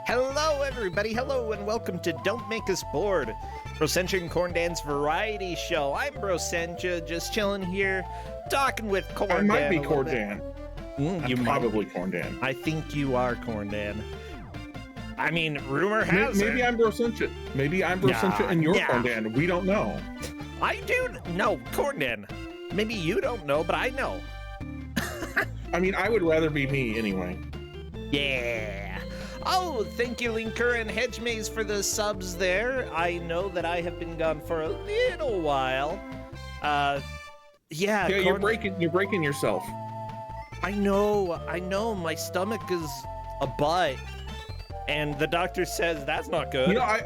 Hello, everybody. Hello, and welcome to Don't Make Us Bored, Brossentia and Corndan's variety show. I'm Brossentia, just chilling here, talking with Corndan. I might be Corndan. You probably Corndan. I think you are Corndan. I mean, rumor has maybe it. I'm Brossentia. Maybe I'm Brossentia and you're Corndan. We don't know. I do know Corndan. Maybe you don't know, but I know. I mean, I would rather be me anyway. Yeah. Oh, thank you, Linker and Hedgemaze, for the subs there. I know that I have been gone for a little while. Yeah, you're breaking yourself. I know. My stomach is a butt, and the doctor says that's not good. You know, I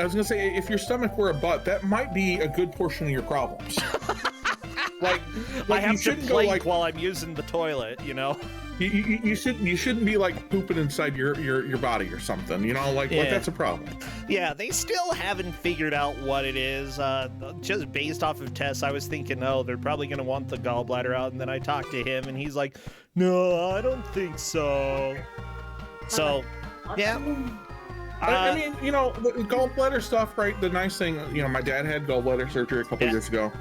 was gonna say, if your stomach were a butt, that might be a good portion of your problems. like I have to plank while I'm using the toilet, you know. You shouldn't be like pooping inside your body or something, you know, like that's a problem. Yeah, they still haven't figured out what it is. Just based off of tests, I was thinking, oh, they're probably gonna want the gallbladder out, and then I talked to him, and he's like, no, I don't think so. So, yeah. I mean, you know, the gallbladder stuff, right? The nice thing, you know, my dad had gallbladder surgery a couple years ago.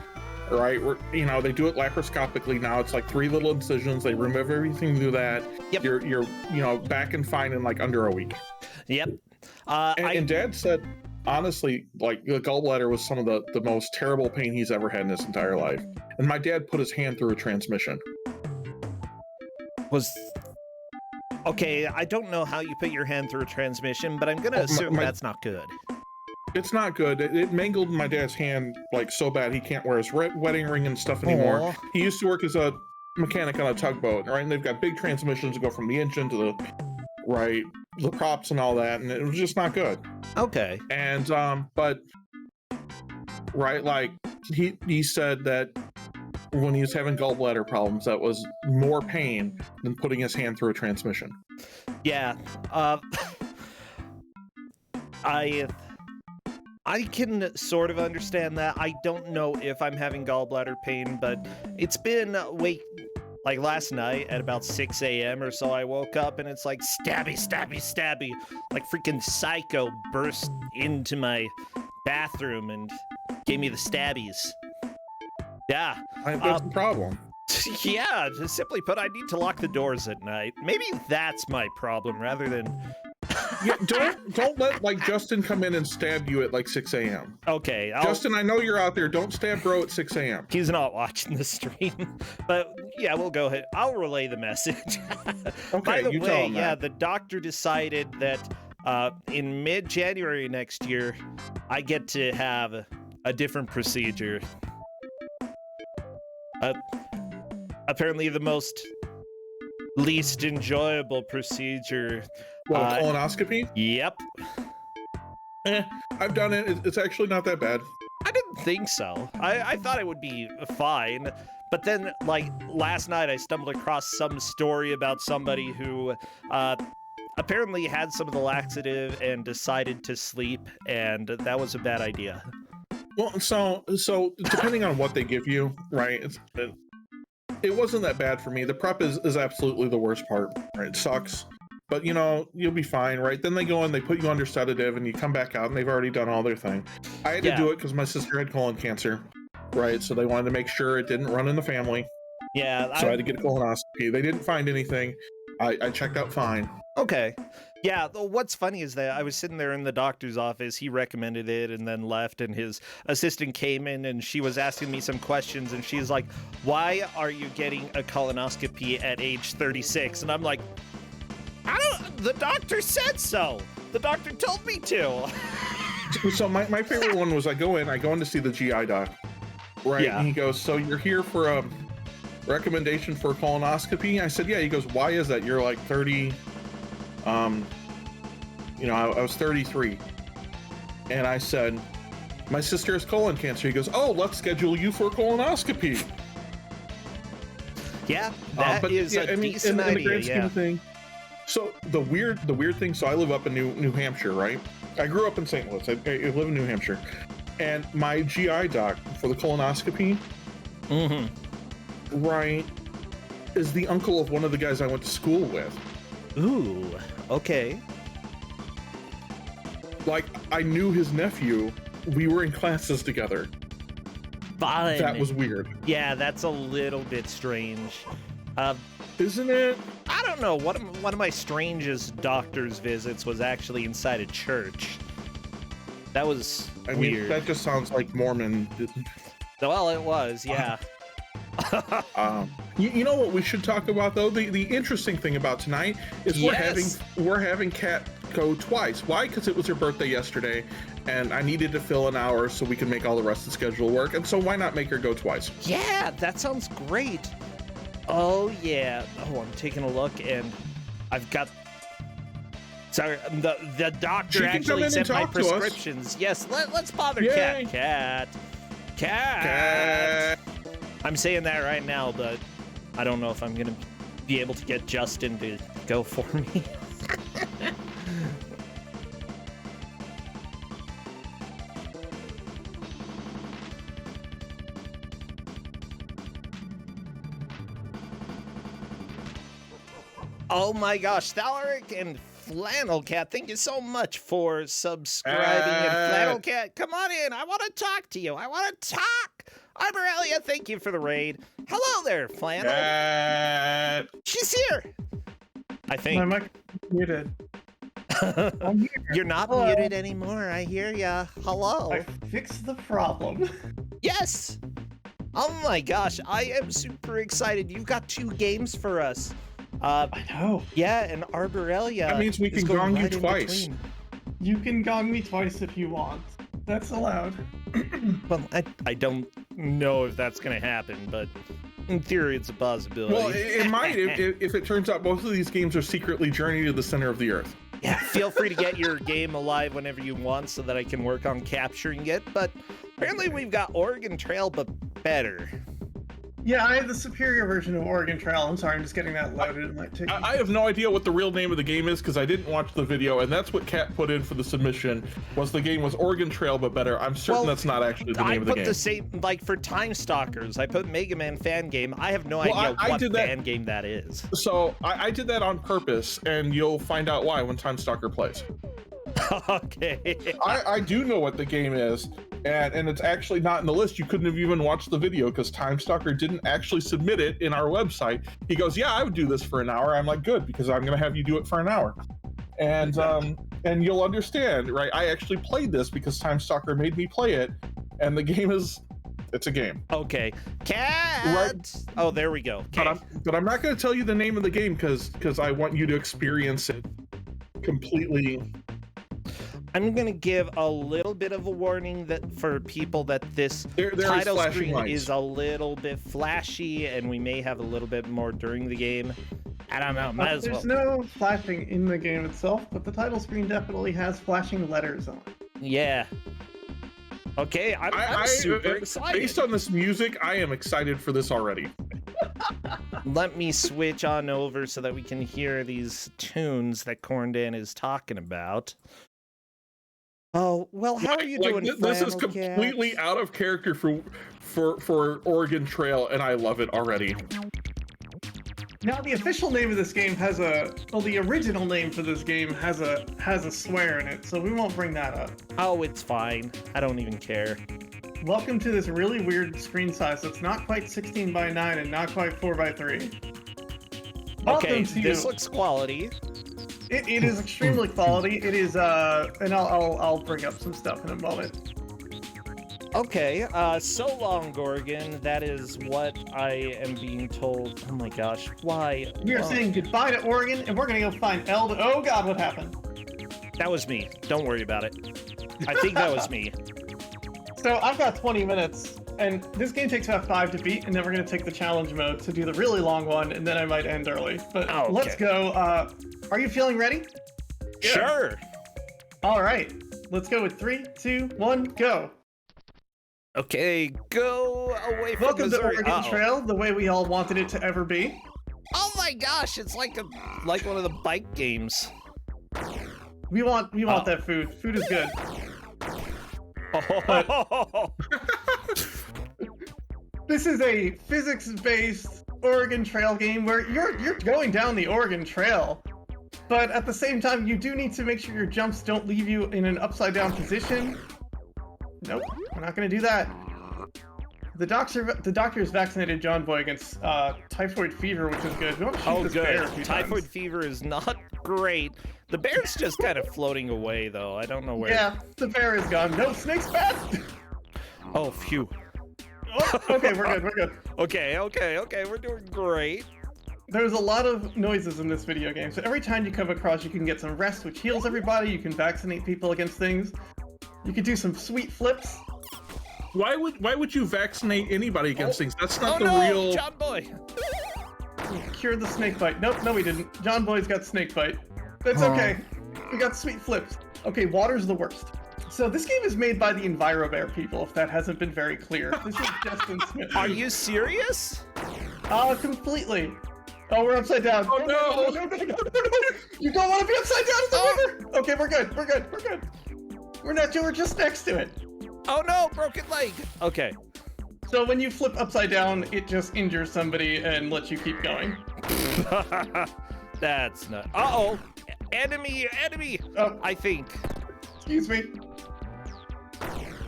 Right, you know, they do it laparoscopically now. It's like 3 little incisions. They remove everything through that. Yep. You're you know, back and fine in like under a week. Yep. And Dad said, honestly, like the gallbladder was some of the most terrible pain he's ever had in his entire life. And my dad put his hand through a transmission. Okay, I don't know how you put your hand through a transmission, but I'm gonna assume that's not good. It's not good. It mangled my dad's hand like so bad he can't wear his wedding ring and stuff anymore. Aww. He used to work as a mechanic on a tugboat, right? And they've got big transmissions that go from the engine to the props and all that, and it was just not good. Okay. And but right, like he said that when he was having gallbladder problems, that was more pain than putting his hand through a transmission. Yeah. I can sort of understand that. I don't know if I'm having gallbladder pain, but it's been like last night at about 6 a.m. or so, I woke up and it's like stabby, stabby, stabby. Like freaking Psycho burst into my bathroom and gave me the stabbies. Yeah. That's the problem. Yeah, just simply put, I need to lock the doors at night. Maybe that's my problem rather than... Yeah, don't let like Justin come in and stab you at like 6 a.m. Okay. Justin, I know you're out there. Don't stab bro at 6 a.m. He's not watching the stream. But yeah, we'll go ahead. I'll relay the message. Okay, By the you way, tell him yeah, that. the doctor decided that in mid-January next year, I get to have a different procedure. Apparently the most least enjoyable procedure. Colonoscopy? Yep. I've done it. It's actually not that bad. I didn't think so. I thought it would be fine. But then, like, last night I stumbled across some story about somebody who apparently had some of the laxative and decided to sleep, and that was a bad idea. Well, so depending on what they give you, right, it wasn't that bad for me. The prep is absolutely the worst part, right? It sucks. But, you know, you'll be fine, right? Then they go in, they put you under sedative, and you come back out, and they've already done all their thing. I had to do it because my sister had colon cancer, right? So they wanted to make sure it didn't run in the family. Yeah. So I had to get a colonoscopy. They didn't find anything. I checked out fine. Okay. Yeah, what's funny is that I was sitting there in the doctor's office, he recommended it and then left, and his assistant came in and she was asking me some questions, and she's like, why are you getting a colonoscopy at age 36? And I'm like, the doctor said so. The doctor told me to. So my favorite one was I go in to see the GI doc, right? Yeah. And he goes, so you're here for a recommendation for a colonoscopy? I said, yeah. He goes, why is that? You're like 30, you know, I was 33. And I said, my sister has colon cancer. He goes, oh, let's schedule you for a colonoscopy. Yeah, that is a decent idea, in the grand scheme of thing. So the weird thing, so I live up in New Hampshire, right? I grew up in St. Louis. I live in New Hampshire. And my GI doc for the colonoscopy, right, is the uncle of one of the guys I went to school with. Ooh, okay. like I knew his nephew. We were in classes together. Fun. That was weird. Yeah, that's a little bit strange. Isn't it? I don't know. One of my strangest doctor's visits was actually inside a church. That was I weird. mean, that just sounds like Mormon. Well, it was, yeah. You know what we should talk about though? The interesting thing about tonight is we're having Kat go twice. Why? Because it was her birthday yesterday, and I needed to fill an hour so we can make all the rest of the schedule work. And so why not make her go twice? Yeah, that sounds great. Oh yeah. Oh, I'm taking a look, and I've got. Sorry, the doctor actually sent my prescriptions. Yes, let's bother Kat. Kat. I'm saying that right now, but I don't know if I'm gonna be able to get Justin to go for me. Oh my gosh, Thalaric and FlannelKat, thank you so much for subscribing. And FlannelKat, come on in. I want to talk to you. I want to talk. Arborelia, thank you for the raid. Hello there, Flannel. She's here. I think. My mic muted. I'm here. You're not muted anymore. I hear ya. Hello. I fixed the problem. Yes. Oh my gosh, I am super excited. You've got 2 games for us. I know. Yeah, and Arborelia. That means we can gong you twice. You can gong me twice if you want. That's allowed. Well, I don't know if that's going to happen, but in theory, it's a possibility. Well, it might if it turns out both of these games are secretly Journey to the Center of the Earth. Yeah, feel free to get your game alive whenever you want so that I can work on capturing it, but apparently we've got Oregon Trail, but better. Yeah, I have the superior version of Oregon Trail. I'm sorry, I'm just getting that loaded. It might take me. I have no idea what the real name of the game is because I didn't watch the video, and that's what Kat put in for the submission. Was the game was Oregon Trail but better? I'm certain that's not actually the name of the game. I put the same, like for Tymestalkers, I put Mega Man fan game. I have no idea what fan game that is. So I did that on purpose, and you'll find out why when Tymestalker plays. Okay. I do know what the game is, and it's actually not in the list. You couldn't have even watched the video because Tymestalker didn't actually submit it in our website. He goes, yeah, I would do this for an hour. I'm like, good, because I'm going to have you do it for an hour. And and you'll understand, right? I actually played this because Tymestalker made me play it, and the game it's a game. Okay. Kat! Right. Oh, there we go. Okay. But I'm not going to tell you the name of the game because I want you to experience it completely. I'm going to give a little bit of a warning that for people that this title screen is a little bit flashy and we may have a little bit more during the game. I don't know. There's no flashing in the game itself, but the title screen definitely has flashing letters on it. Yeah. Okay, I'm super excited. Based on this music, I am excited for this already. Let me switch on over so that we can hear these tunes that Corndan is talking about. Oh, well, how are you doing, This is completely out of character for Oregon Trail, and I love it already. Now, the official name of this game has the original name for this game has a swear in it, so we won't bring that up. Oh, it's fine. I don't even care. Welcome to this really weird screen size. It's not quite 16 by 9 and not quite 4 by 3. Okay, this looks quality. It is extremely quality. It is, and I'll bring up some stuff in a moment. Okay, so long, Gorgon. That is what I am being told. Oh my gosh, why? We are saying goodbye to Oregon, and we're gonna go find Eld. Oh God, what happened? That was me. Don't worry about it. I think that was me. So I've got 20 minutes, and this game takes about 5 to beat, and then we're gonna take the challenge mode to do the really long one, and then I might end early. But let's go. Are you feeling ready? Yeah. Sure. All right, let's go with 3, 2, 1, go. Okay, go away from Welcome Missouri. to Oregon Trail, the way we all wanted it to ever be. Oh my gosh, it's like one of the bike games. We want that food. Food is good. This is a physics-based Oregon Trail game where you're going down the Oregon Trail. But at the same time, you do need to make sure your jumps don't leave you in an upside down position. Nope, we're not going to do that. The doctor's vaccinated John Boy against typhoid fever, which is good. We want to shoot this bear a few Typhoid times. fever is not great. The bear's just kind of floating away, though. I don't know where. Yeah, the bear is gone. No, snake's bad. Oh, phew. Oh, okay, we're good. We're good. Okay. We're doing great. There's a lot of noises in this video game, so every time you come across, you can get some rest, which heals everybody. You can vaccinate people against things. You can do some sweet flips. Why would you vaccinate anybody against things? That's not the no, real. John Boy. Cure the snake bite. Nope, no, we didn't. John Boy's got snake bite. That's okay. We got sweet flips. Okay, water's the worst. So this game is made by the EnviroBear people, if that hasn't been very clear. This is Justin Smith. Are you serious? Completely. Oh, we're upside down. Oh no! You don't want to be upside down in the river. Okay, we're good. We're good. We're good. We're just next to it. Oh no, broken leg. Okay. So when you flip upside down, it just injures somebody and lets you keep going. That's not. Uh-oh. Enemy. Oh, I think. excuse me.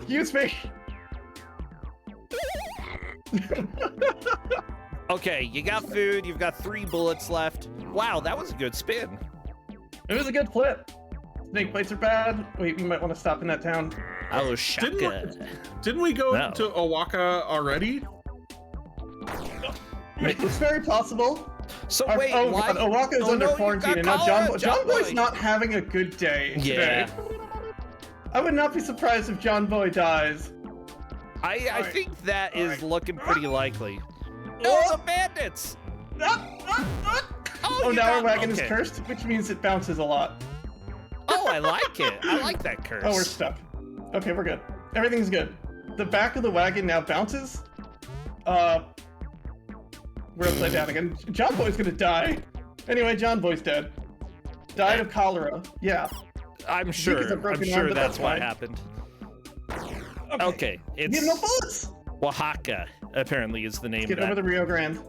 Excuse me. Okay, you got food. You've got 3 bullets left. Wow, that was a good spin. It was a good flip. Snake bites are bad. Wait, we might want to stop in that town. Oh, shotgun. Didn't we go No. to Owaka already? It's very possible. So Our- wait, oh, why? God, Owaka is Oh, under no, you quarantine, got and now caught. John Boy's Boy. not having a good day today. Yeah. I would not be surprised if John Boy dies. I Alright. think that is Alright. looking pretty likely. No, Oh. the bandits! Oh, you now our got- wagon is okay. cursed, which means it bounces a lot. Oh, I like it. I like that curse. Oh, we're stuck. Okay, we're good. Everything's good. The back of the wagon now bounces. We're upside down again. John Boy's gonna die. Anyway, John Boy's dead. Died of cholera. Yeah. I'm it's sure. a I'm broken sure arm, but that's that's what fine. happened. Okay, You it's have no bullets! Oaxaca. Apparently, is the name of Get over that. the Rio Grande.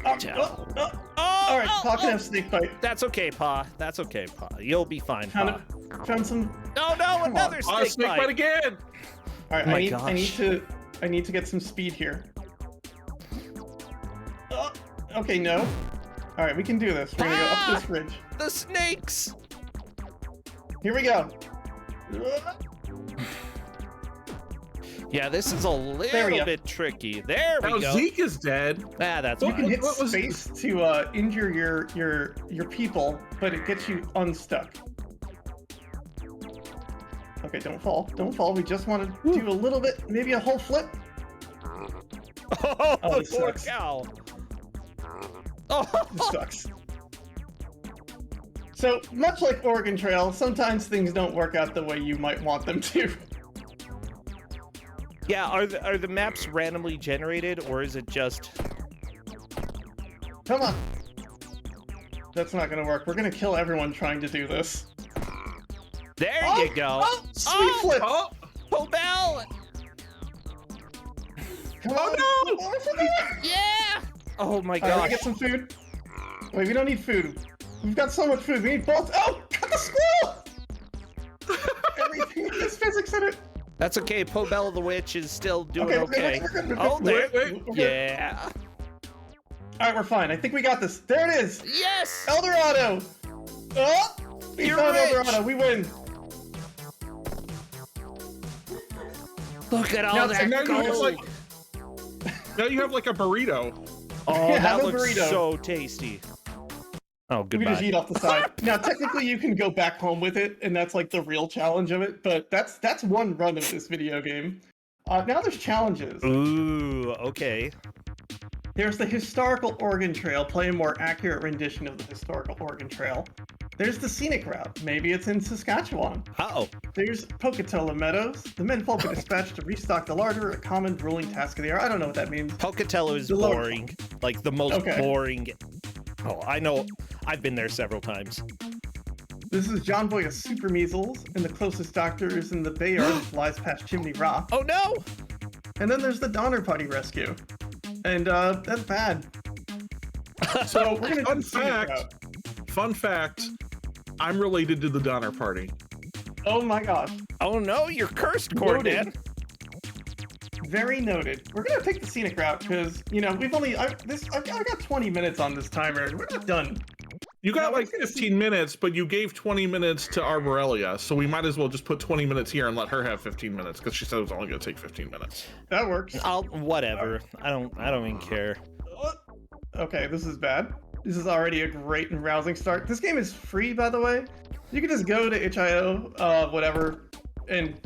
Oh, Down. oh. Oh, Alright, oh, Paw can oh. have snake bite. That's okay, Pa. That's okay, Pa. You'll be fine, Pa. Found some. No, no, another Oh, snake snake bite. bite again! Alright, Oh my I need gosh. to get some speed here. Oh, okay, no. Alright, we can do this. We're gonna go up this ridge. The snakes. Here we go. Yeah, this is a There we little go. bit tricky. There we Now go. Zeke is dead. Ah, that's You What- can fine. hit what was- space to injure your people, but it gets you unstuck. Okay, don't fall. Don't fall. We just want to do a little bit, maybe a whole flip. Oh, Oh, the this poor sucks. cow. Oh, This sucks. So, much like Oregon Trail, sometimes things don't work out the way you might want them to. yeah. Are the maps randomly generated, or is it just? Come on. That's not gonna work. We're gonna kill everyone trying to do this. There Oh, you go. Oh, sweet flip. Oh, Oh, Bell. Come on. Oh, no. Yeah. Oh my Alright, we gosh. get some food. Wait, we don't need food. We've got so much food. We need bullets. Oh, got the squirrel! Everything has physics in it. That's okay. Pobella the witch is still doing Okay, okay. we're good, we're good. Oh, there. wait. Yeah. All right, we're fine. I think we got this. There it is. Yes. El Dorado. Oh, we You're found El rich. Dorado. We win. Look at all Now, that and now you have gold. like, now you have like a burrito. Oh, Yeah, that have a looks burrito. so tasty. Oh, We just goodbye. eat off the side. Now, technically, you can go back home with it, and that's like the real challenge of it. But that's one run of this video game. Now there's challenges. Ooh, okay. There's the historical Oregon Trail. Play a more accurate rendition of the historical Oregon Trail. There's the scenic route. Maybe it's in Saskatchewan. Uh-oh. There's Pocatello Meadows. The menfolk are dispatched to restock the larder, a common ruling task of the hour. I don't know what that means. Pocatello is The lower- boring. Like the most Okay. boring. Oh, I know. I've been there several times. This is John Boy of Super Measles, and the closest doctor is in the Bay Yard, which lies past Chimney Rock. Oh no! And then there's the Donner Putty Rescue. And that's bad. So we're gonna do Fun the scenic fact. route. fun fact, I'm related to the Donner Party. Oh my gosh. Oh no, you're cursed, Corndan. Very noted. We're gonna take the scenic route because we've only I've got 20 minutes on this timer. We're not done. You got like 15 minutes, but you gave 20 minutes to Arborelia, so we might as well just put 20 minutes here and let her have 15 minutes because she said it was only gonna take 15 minutes. That works. Whatever. I don't even care. Okay, this is bad. This is already a great and rousing start. This game is free, by the way. You can just go to itch.io, whatever, and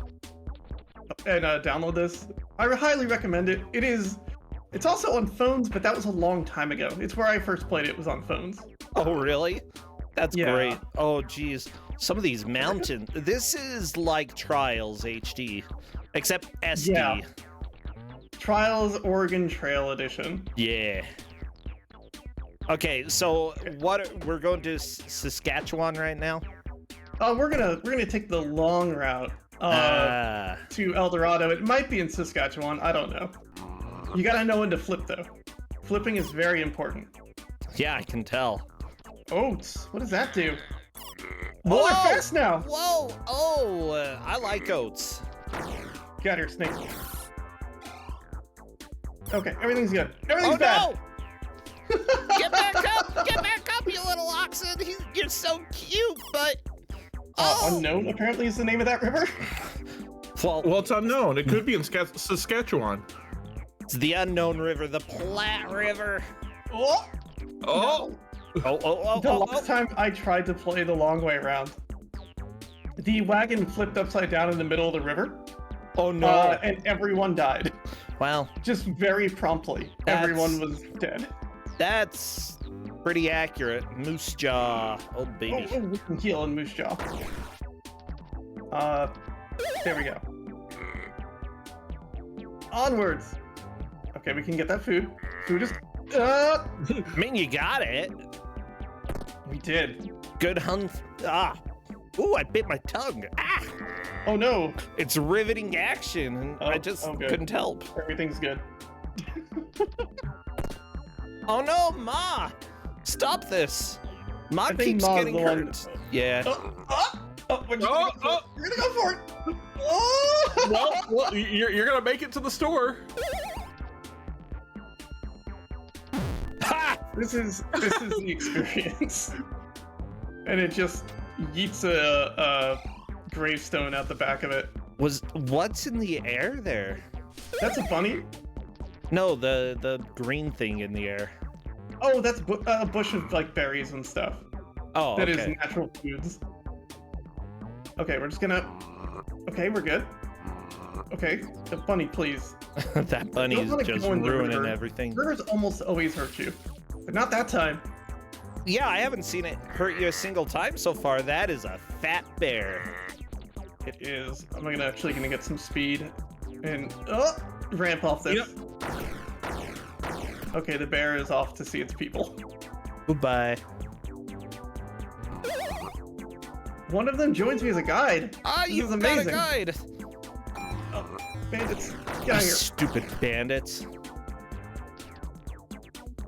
download this. I highly recommend it. It's also on phones, but that was a long time ago. It's where I first played it, was on phones. Oh, really? That's Yeah. great. Oh, geez. Some of these mountains. This is like Trials HD, except SD. Yeah. Trials Oregon Trail Edition. Yeah. Okay, so we're going to Saskatchewan right now? We're gonna take the long route to El Dorado. It might be in Saskatchewan. I don't know. You gotta know when to flip though. Flipping is very important. Yeah, I can tell. Oats. What does that do? Whoa! Oh, they're fast now. Whoa! Oh, I like oats. Get out here, snake. Okay, everything's good. Everything's Oh bad. no! Get back up! Get back up, you little oxen! You're so cute, but Unknown apparently is the name of that river. Well, it's unknown. It could be in Saskatchewan. It's the unknown river, the Platte River. Oh! Oh! The last time I tried to play the long way around, the wagon flipped upside down in the middle of the river. Oh no! And everyone died. Wow. Just very promptly. Everyone was dead. That's pretty accurate. Moose jaw. Oh baby. Oh, we can heal in Moose Jaw. There we go. Onwards. Okay, we can get that food. Food is. I mean, you got it. We did. Good hunt. Ooh, I bit my tongue. Ah! Oh no. It's riveting action, and I just couldn't help. Everything's good. Oh no, Ma! Stop this. Ma I think keeps Ma's getting the one- hurt. Yeah. We're gonna go for it. Oh! Well, you're gonna make it to the store. Ha! This is the experience. And it just yeets a gravestone out the back of it. What's in the air there? That's a bunny? No, the green thing in the air. Oh, that's a bush of like berries and stuff. Oh, That okay. is natural foods. Okay, we're just gonna. Okay, we're good. Okay, the bunny, please. That bunny Don't is wanna just go in the ruining river. everything. Rivers almost always hurt you, but not that time. Yeah, I haven't seen it hurt you a single time so far. That is a fat bear. It is. I'm actually gonna get some speed and ramp off this. Yep. Okay, the bear is off to see its people. Goodbye. One of them joins me as a guide. This You is got a amazing. guide. Bandits, get out You of here. stupid bandits.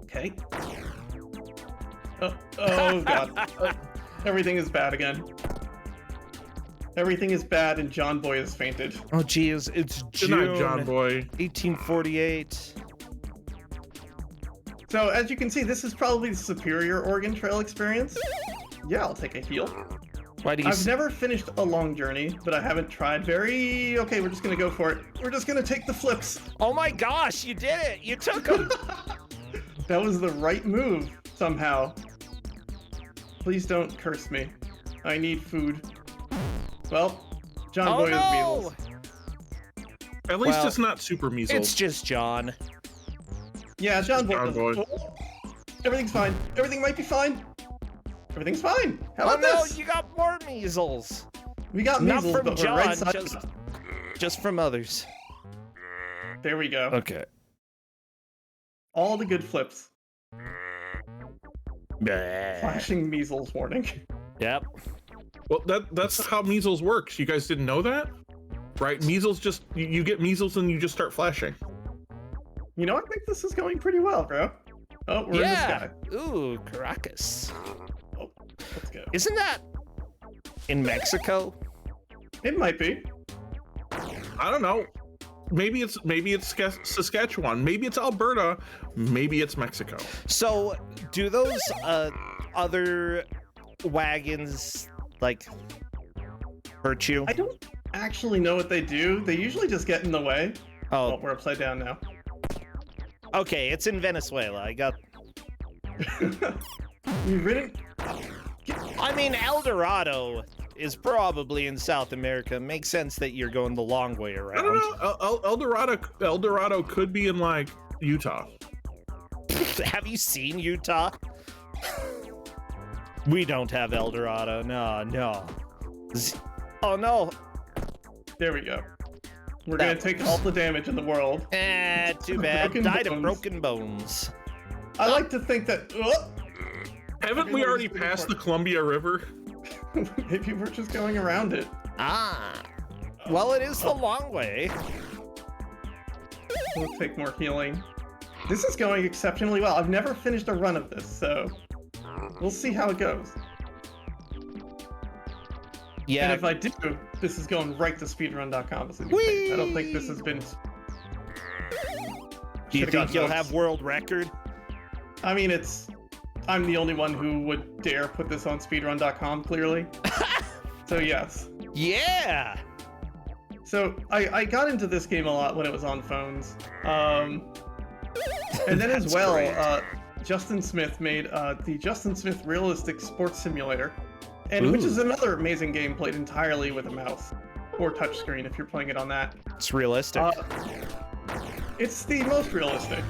Okay. Oh god. Everything is bad again. Everything is bad and John Boy has fainted. Oh geez, it's Good June night, John Boy. 1848. So as you can see, this is probably the superior Oregon Trail experience. Yeah, I'll take a heal. Why do you? I've never finished a long journey, but I haven't tried very... Okay, we're just gonna go for it. We're just gonna take the flips. Oh my gosh, you did it! You took them. That was the right move, somehow. Please don't curse me. I need food. Well, John Oh Boy has no! measles. At least Well, it's not super measles. It's just John. Yeah, John Boy. John Boy. Everything's fine. Everything might be fine. Everything's fine. How Oh about no, this? you got more measles. We got Not measles, from but John, we're right side. just from others. There we go. Okay. All the good flips. Bleh. Flashing measles warning. Yep. Well, that's how measles works. You guys didn't know that? Right? Measles just, you get measles and you just start flashing. You know, I think this is going pretty well, bro. Oh, we're in the Yeah. sky. Ooh, Caracas. Isn't that in Mexico? It might be. I don't know. Maybe it's Saskatchewan. Maybe it's Alberta. Maybe it's Mexico. So, do those other wagons like hurt you? I don't actually know what they do. They usually just get in the way. Oh, we're upside down now. Okay, it's in Venezuela. I got. We've ridden. I mean, El Dorado is probably in South America. Makes sense that you're going the long way around. I don't know. El Dorado could be in like Utah. Have you seen Utah? We don't have El Dorado. No. Oh no. There we go. We're gonna take all the damage in the world. Too bad. Died of bones. broken bones. I like to think that. Haven't we already passed the Columbia River? Maybe we're just going around it. Well, it is the long way. We'll take more healing. This is going exceptionally well. I've never finished a run of this, so we'll see how it goes. Yeah. And if I do, this is going right to speedrun.com. I don't think this has been. Do you think you'll have world record? I mean, I'm the only one who would dare put this on speedrun.com, clearly. So yes. Yeah. So I got into this game a lot when it was on phones. And then as well, Justin Smith made the Justin Smith Realistic Sports Simulator, which is another amazing game played entirely with a mouse or touchscreen if you're playing it on that. It's realistic. It's the most realistic.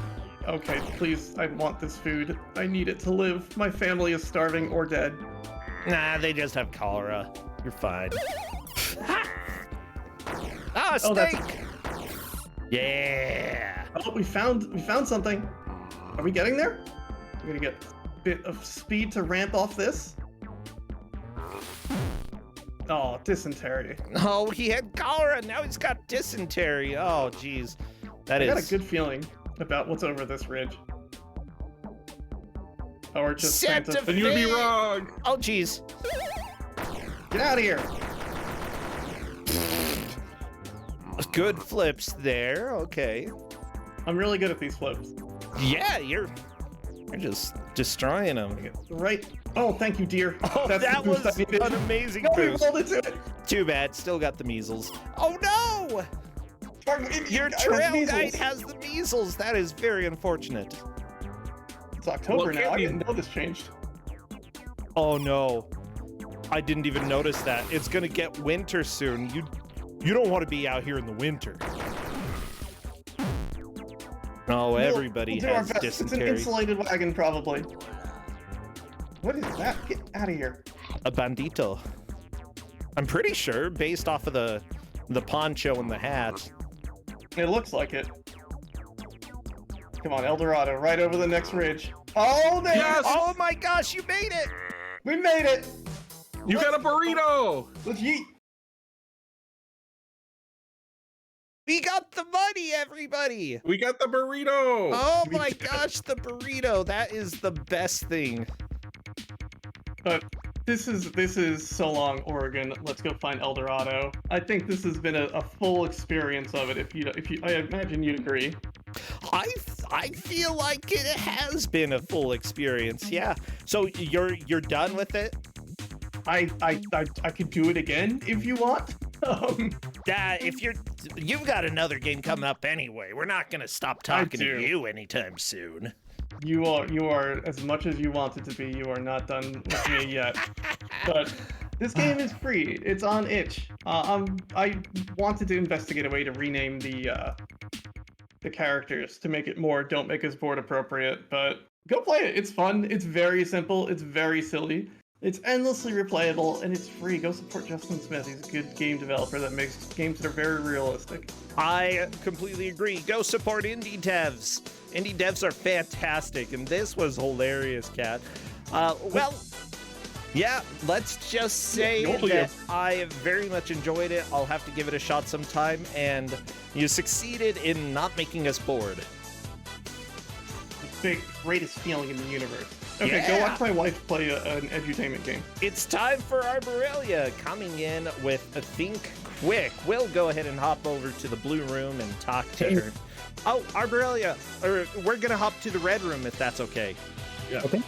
Okay, please, I want this food. I need it to live. My family is starving or dead. Nah, they just have cholera. You're fine. Ah, steak! Yeah! Oh, we found something. Are we getting there? We're gonna get a bit of speed to ramp off this. Oh, dysentery. Oh, he had cholera, now he's got dysentery. Oh, jeez. I got a good feeling about what's over this ridge. Oh, we're just Santa Then you'd be wrong. Oh, jeez. Get out of here. Good flips there. Okay. I'm really good at these flips. Yeah, you're just destroying them. Right. Oh, thank you, dear. Oh, That's that the was boost I needed. an amazing No, we boost. rolled into it. Too bad. Still got the measles. Oh no! Your trail guide has the measles. That is very unfortunate. It's October Well, now. I didn't know this changed. Oh no. I didn't even notice that. It's gonna get winter soon. You don't want to be out here in the winter. Oh, everybody we'll do our has best. dysentery. It's an insulated wagon, probably. What is that? Get out of here. A bandito. I'm pretty sure, based off of the poncho and the hat. It looks like it. Come on, El Dorado, right over the next ridge. Oh, there! Yes! Oh my gosh, you made it! We made it! You got a burrito. Let's yeet. We got the money, everybody! We got the burrito. Oh my gosh, the burrito. That is the best thing. But this is so long, Oregon. Let's go find El Dorado. I think this has been a full experience of it. If you, I imagine you'd agree. I feel like it has been a full experience. Yeah. So you're done with it? I could do it again if you want. If you've got another game coming up anyway. We're not gonna stop talking to you anytime soon. You are as much as you want it to be. You are not done with me yet. But this game is free. It's on itch. I wanted to investigate a way to rename the characters to make it more "Don't Make Us Bored" appropriate. But go play it. It's fun. It's very simple. It's very silly. It's endlessly replayable, and it's free. Go support Justin Smith. He's a good game developer that makes games that are very realistic. I completely agree. Go support indie devs. Indie devs are fantastic, and this was hilarious, Kat. Well, yeah, let's just say that I very much enjoyed it. I'll have to give it a shot sometime, and you succeeded in not making us bored. The greatest feeling in the universe. Okay, Yeah. go watch my wife play an edutainment game. It's time for Arborelia coming in with a Think Quick. We'll go ahead and hop over to the blue room and talk to her. Oh, Arborelia, or we're gonna hop to the red room if that's okay. Yeah. Okay.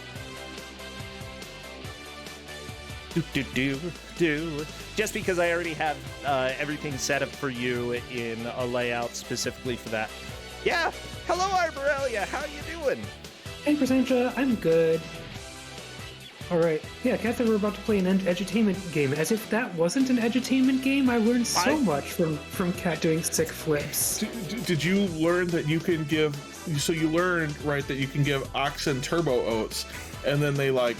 Do. Just because I already have everything set up for you in a layout specifically for that. Yeah. Hello, Arborelia. How you doing? Hey, Brossentia, I'm good. Alright, yeah, Kat said we're about to play an edutainment game. As if that wasn't an edutainment game, I learned so much from Kat doing sick flips. Did you learn that you can give... So you learned, right, that you can give oxen turbo oats, and then they, like,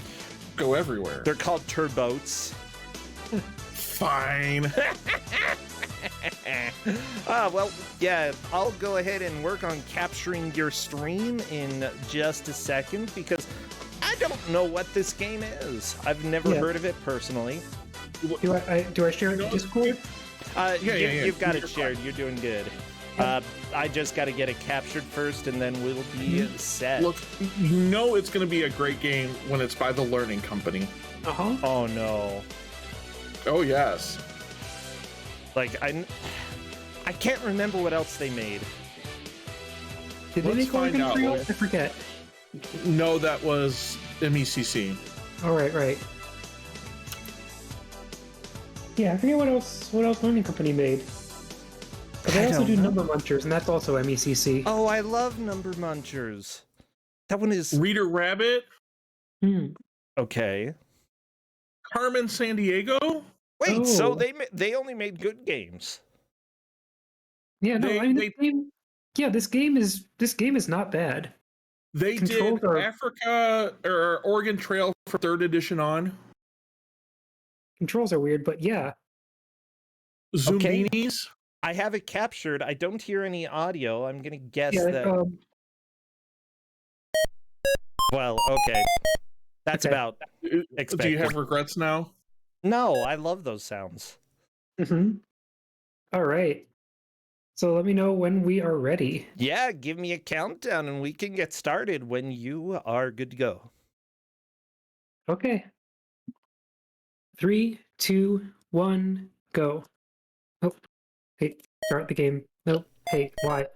go everywhere. They're called turboats. Fine. Well, yeah, I'll go ahead and work on capturing your stream in just a second because I don't know what this game is. I've never heard of it personally. Do I share it in Discord? You've got it shared. You're doing good. I just got to get it captured first, and then we'll be set. Look, you know it's going to be a great game when it's by the Learning Company. Uh-huh. Oh, no. Oh, yes. Like, I can't remember what else they made. Did they Let's make find Oregon out. Trail? I forget. No, that was MECC. Right. Yeah, I forget what else Learning Company made. But they also do Number Munchers, and that's also MECC. Oh, I love Number Munchers. That one is... Reader Rabbit? Okay. Carmen San Diego? Wait, so they only made good games. Yeah, no, this game is not bad. They Controls did Africa or Oregon Trail for 3rd edition on. Controls are weird, but yeah. Zumbinis. Okay. I have it captured. I don't hear any audio. I'm gonna guess that. Well, okay. That's about expected. Do you have regrets now? No, I love those sounds. All right. So let me know when we are ready. Yeah, give me a countdown and we can get started when you are good to go. Okay. 3, 2, 1, go. Oh, hey, start the game. Nope. Hey, why?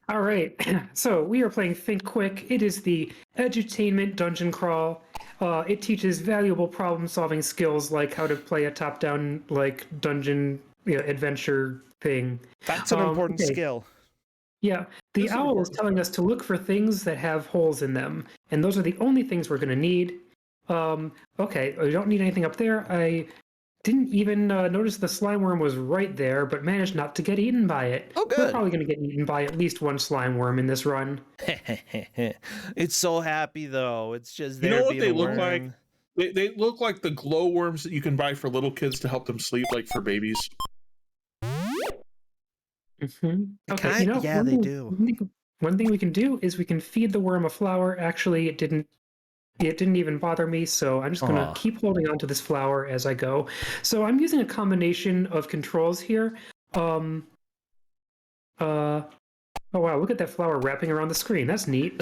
All right. So we are playing Think Quick. It is the edutainment dungeon crawl. It teaches valuable problem-solving skills like how to play a top-down like dungeon adventure thing. That's an important skill. Yeah, the owl is telling us to look for things that have holes in them, and those are the only things we're going to need. Okay, we don't need anything up there. I didn't even notice the slime worm was right there, but managed not to get eaten by it. Oh, good. We're probably going to get eaten by at least one slime worm in this run. It's so happy, though. It's just You there know what being they a look worm. like? They look like the glow worms that you can buy for little kids to help them sleep, like for babies. Okay, Yeah, they do. One thing we can do is we can feed the worm a flower. Actually, it didn't even bother me, so I'm just going to keep holding on to this flower as I go. So I'm using a combination of controls here. Oh wow, look at that flower wrapping around the screen. That's neat.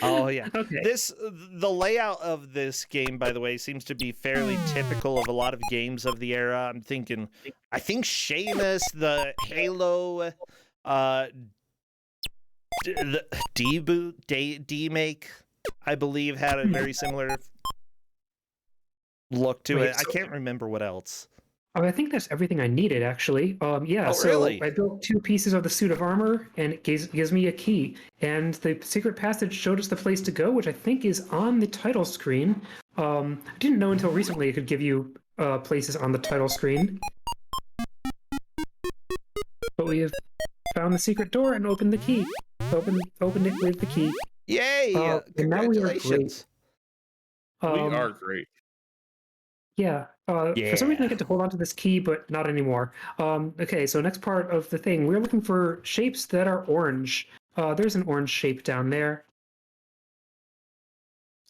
Oh yeah. Okay. The layout of this game, by the way, seems to be fairly typical of a lot of games of the era. I think Seamus, the Halo, the D-Make, I believe, had a very similar look to it. I can't remember what else. Oh, I think that's everything I needed, actually. Yeah, so really? I built 2 pieces of the suit of armor, and it gives me a key. And the secret passage showed us the place to go, which I think is on the title screen. I didn't know until recently it could give you places on the title screen. But we have found the secret door and opened the key. Opened it with the key. Yay! And now we are Congratulations. great. We are great. Yeah. For some reason I get to hold on to this key, but not anymore. Okay, so next part of the thing. We're looking for shapes that are orange. There's an orange shape down there.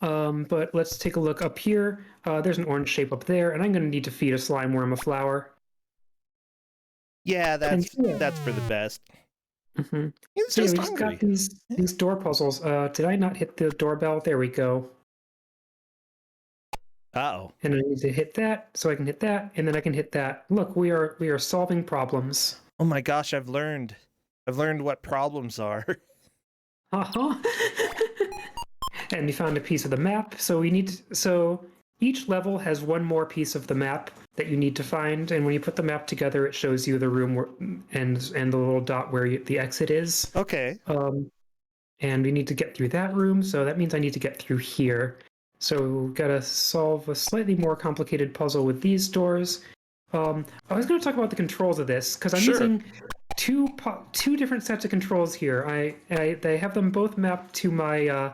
But let's take a look up here. There's an orange shape up there, and I'm going to need to feed a slime worm a flower. Yeah, that's for the best. Mm-hmm. He's So yeah, just we just hungry. got these door puzzles. Did I not hit the doorbell? There we go. Uh-oh. And I need to hit that, so I can hit that, and then I can hit that. Look, we are solving problems. Oh my gosh, I've learned what problems are. Uh-huh. And we found a piece of the map, so so each level has one more piece of the map that you need to find, and when you put the map together, it shows you the room and the little dot where the exit is. Okay. And we need to get through that room, so that means I need to get through here. So we've got to solve a slightly more complicated puzzle with these doors. I was going to talk about the controls of this because I'm using two different sets of controls here. They have them both mapped to my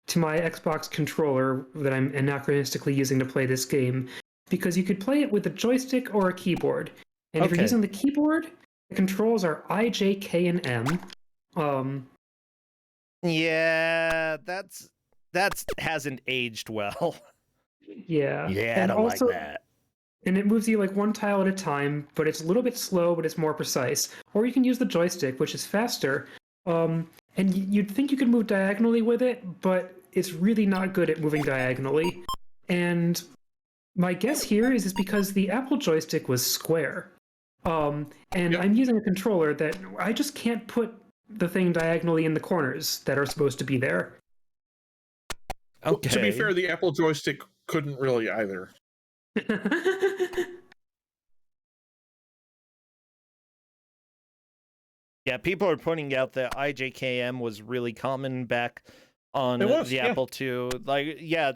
Xbox controller that I'm anachronistically using to play this game, because you could play it with a joystick or a keyboard. And if you're using the keyboard, the controls are I, J, K, and M. Yeah, that hasn't aged well. Yeah. Yeah, And I don't also, like that. And it moves you like one tile at a time, but it's a little bit slow, but it's more precise. Or you can use the joystick, which is faster. And you'd think you could move diagonally with it, but it's really not good at moving diagonally. And my guess here is because the Apple joystick was square. I'm using a controller that I just can't put the thing diagonally in the corners that are supposed to be there. Okay. To be fair, the Apple joystick couldn't really either. Yeah, people are pointing out that IJKM was really common back on the Apple II. Like, yeah.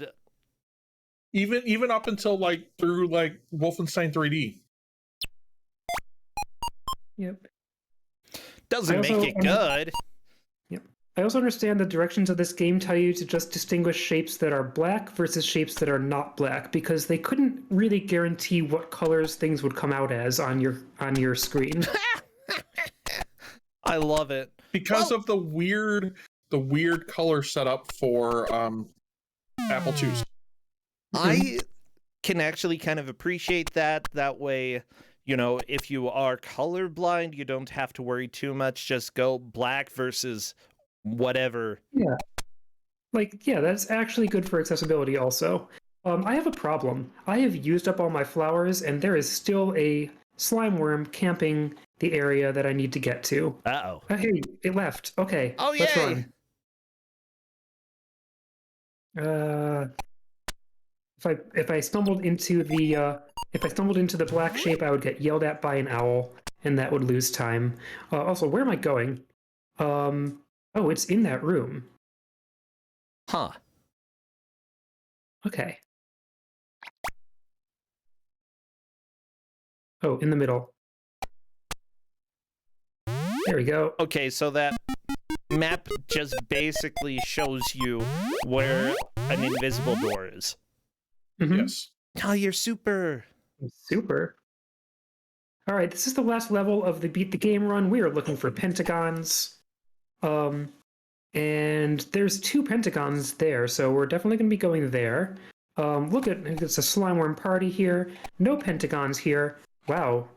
Even up until like through like Wolfenstein 3D. Yep. Doesn't make it good. Yep. I also understand the directions of this game tell you to just distinguish shapes that are black versus shapes that are not black, because they couldn't really guarantee what colors things would come out as on your screen. I love it. Because of the weird color setup for Apple IIs. I can actually kind of appreciate that. That way, you know, if you are colorblind, you don't have to worry too much. Just go black versus whatever. Yeah. Like, yeah, that's actually good for accessibility also. I have a problem. I have used up all my flowers, and there is still a slime worm camping the area that I need to get to. Uh-oh. Hey, it left. Okay. Oh, let's yay! Run. If I stumbled into the black shape, I would get yelled at by an owl, and that would lose time. Also, where am I going? Oh, it's in that room. Huh. Okay. Oh, in the middle. There we go. Okay, so that map just basically shows you where an invisible door is. Mm-hmm. Yes. Oh, you're super. Super. All right, this is the last level of the Beat the Game run. We are looking for pentagons. And there's 2 pentagons there, so we're definitely going to be going there. Look at it's a slime worm party here. No pentagons here. Wow.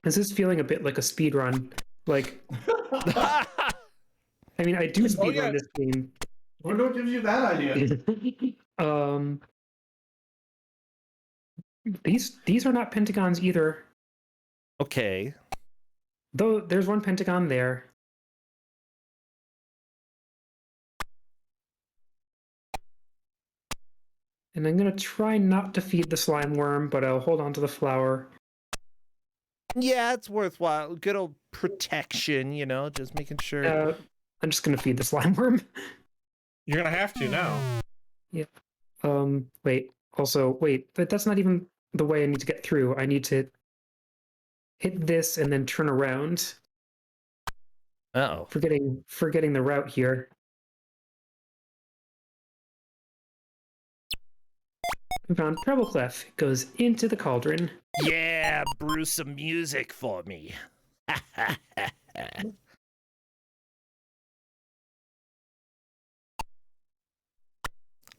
This is feeling a bit like a speed run. Like, I mean, I do speed run this game. What gives you that idea? These are not pentagons either. Okay. Though there's one pentagon there. And I'm going to try not to feed the slime worm, but I'll hold on to the flower. Yeah, it's worthwhile. Good old protection, you know, just making sure. I'm just going to feed the slime worm. You're going to have to now. Yep. Wait. Also, wait. But that's not even the way I need to get through. I need to hit this and then turn around. Uh-oh. Forgetting the route here. We found treble clef. It goes into the cauldron. Yeah, brew some music for me.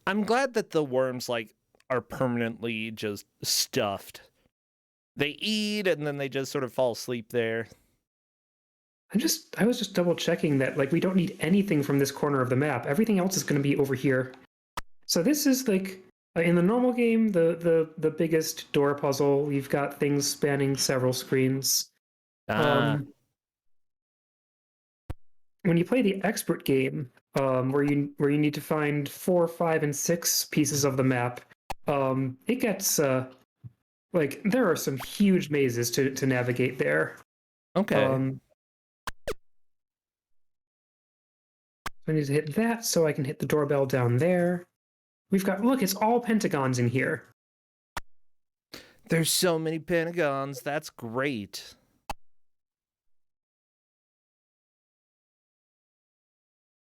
I'm glad that the worms, like, are permanently just stuffed. They eat, and then they just sort of fall asleep there. I was just double checking that like we don't need anything from this corner of the map. Everything else is going to be over here. So this is like in the normal game, the biggest door puzzle. You've got things spanning several screens. When you play the expert game, where you need to find 4, 5, and 6 pieces of the map, it gets like there are some huge mazes to navigate there. Okay. I need to hit that so I can hit the doorbell down there. We've got, look, it's all pentagons in here. There's so many pentagons. That's great.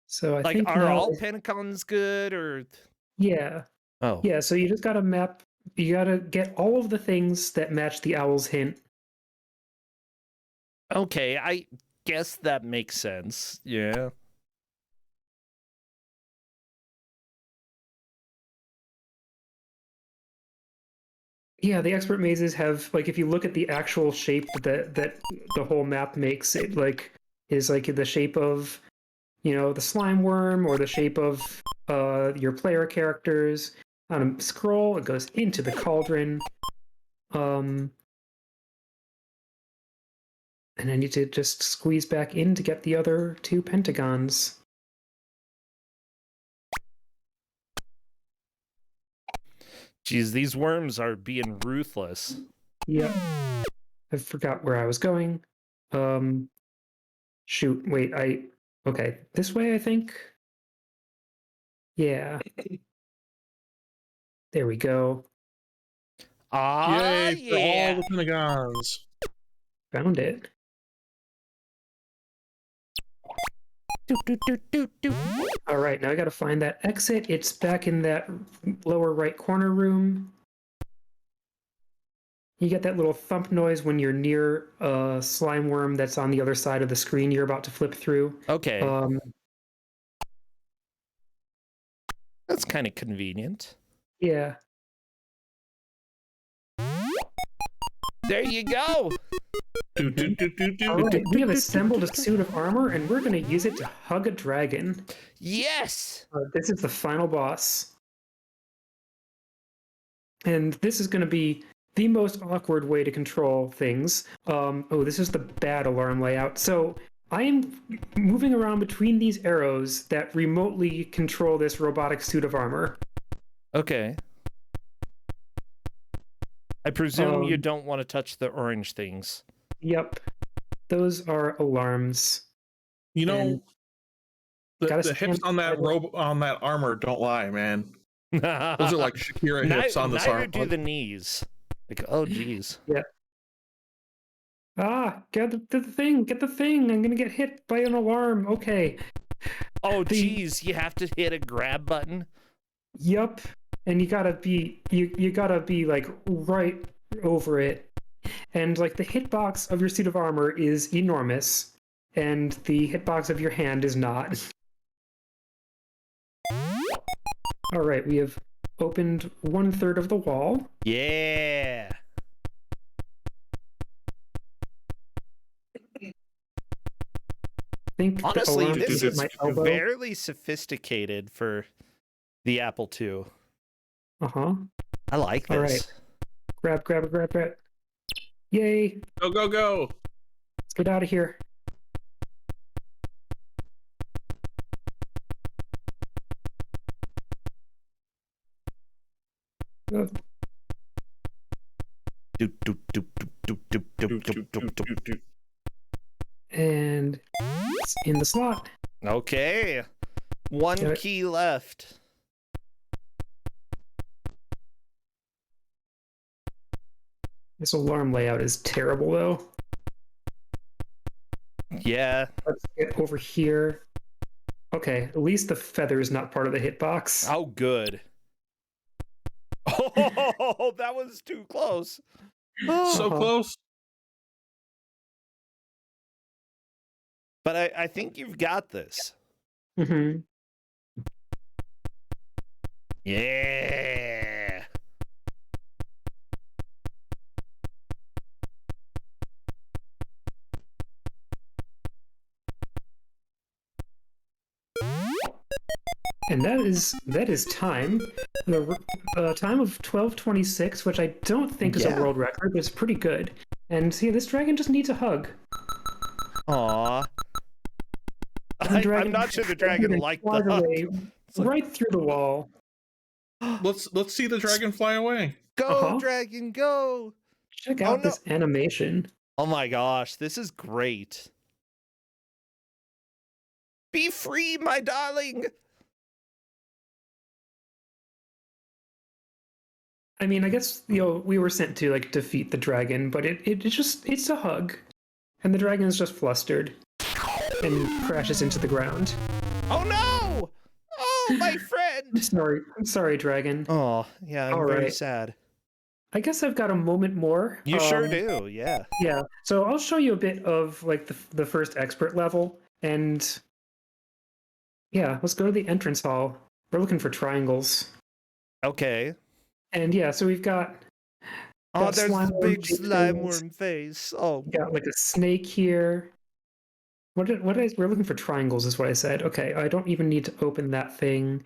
So I like, think are now all pentagons good or? Yeah. Oh. Yeah, so you just gotta map, you gotta get all of the things that match the owl's hint. Okay, I guess that makes sense. Yeah. Yeah, the expert mazes have, like, if you look at the actual shape that the whole map makes, it like is like the shape of, you know, the slime worm or the shape of your player characters. On a scroll, it goes into the cauldron. And I need to just squeeze back in to get the other 2 pentagons. Geez, these worms are being ruthless. Yep. I forgot where I was going. Shoot, wait, okay, this way, I think? Yeah. There we go. Yay for Yeah. all the pentagons. Found it. All right, now I gotta find that exit. It's back in that lower right corner room. You get that little thump noise when you're near a slime worm that's on the other side of the screen you're about to flip through. Okay. That's kind of convenient. Yeah. There you go. All right, we have assembled a suit of armor, and we're going to use it to hug a dragon. Yes. This is the final boss. And this is going to be the most awkward way to control things. Oh, this is the bad alarm layout. So I am moving around between these arrows that remotely control this robotic suit of armor. Okay. I presume you don't want to touch the orange things. Yep. Those are alarms. You know, the hips on that armor don't lie, man. Those are like Shakira hips on this armor. Neither do the knees. Like, oh, geez. Yeah. Ah, get the thing. Get the thing. I'm gonna get hit by an alarm. Okay. Oh, geez. You have to hit a grab button. Yup. And you gotta be you gotta be like right over it. And like the hitbox of your suit of armor is enormous, and the hitbox of your hand is not. All right, we have opened 1/3 of the wall. Yeah. Honestly, this is fairly sophisticated for the Apple II. Uh-huh. I like this. All right. Grab. Yay. Go. Let's get out of here. And it's in the slot. Okay. One key left. This alarm layout is terrible, though. Yeah. Let's get over here. Okay, at least the feather is not part of the hitbox. Oh, good. Oh, that was too close. So close. But I think you've got this. Mm-hmm. Yeah. And that is time. The time of 12:26, which I don't think is a world record, but it's pretty good. And see, this dragon just needs a hug. Aww. I'm not sure the dragon liked the hug. Right through the wall. Let's see the dragon fly away. Go, dragon, go! Check out this animation. Oh my gosh, this is great. Be free, my darling! I mean, I guess, you know, we were sent to, like, defeat the dragon, but it's a hug. And the dragon is just flustered and crashes into the ground. Oh no! Oh, my friend! I'm sorry, dragon. Oh, yeah, I'm very sad. I guess I've got a moment more. You sure do, yeah. Yeah, so I'll show you a bit of, like, the first expert level, and yeah, let's go to the entrance hall. We're looking for triangles. Okay. And yeah, so we've got... Oh, there's the big slime worm face. Oh. We got like a snake here. We're looking for triangles is what I said. Okay, I don't even need to open that thing.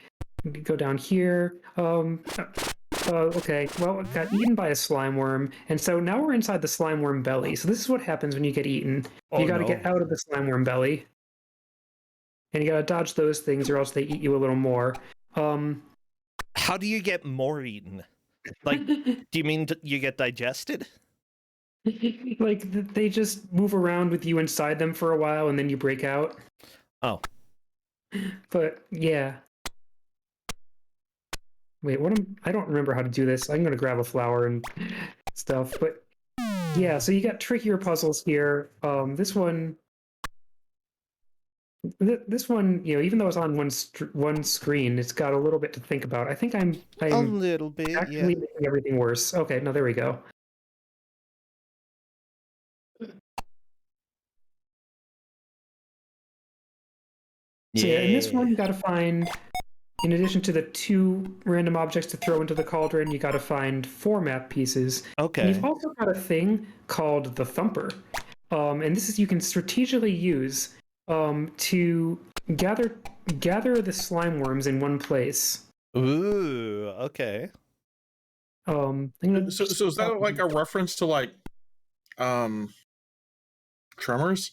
Go down here. Okay, well, I got eaten by a slime worm, and so now we're inside the slime worm belly. So this is what happens when you get eaten. You gotta get out of the slime worm belly. And you gotta dodge those things or else they eat you a little more. How do you get more eaten? Like, do you mean you get digested? Like, they just move around with you inside them for a while and then you break out. Oh. But, yeah. Wait, I don't remember how to do this. I'm gonna grab a flower and stuff, but yeah, so you got trickier puzzles here. This one, you know, even though it's on one screen, it's got a little bit to think about. I think I'm a little bit, actually making everything worse. Okay, no, there we go. So yeah, in this one, you got to find, in addition to the 2 random objects to throw into the cauldron, you got to find 4 map pieces. Okay. And you've also got a thing called the Thumper, and this is you can strategically use to gather the slime worms in one place. Ooh, okay. So is that like a reference to like Tremors?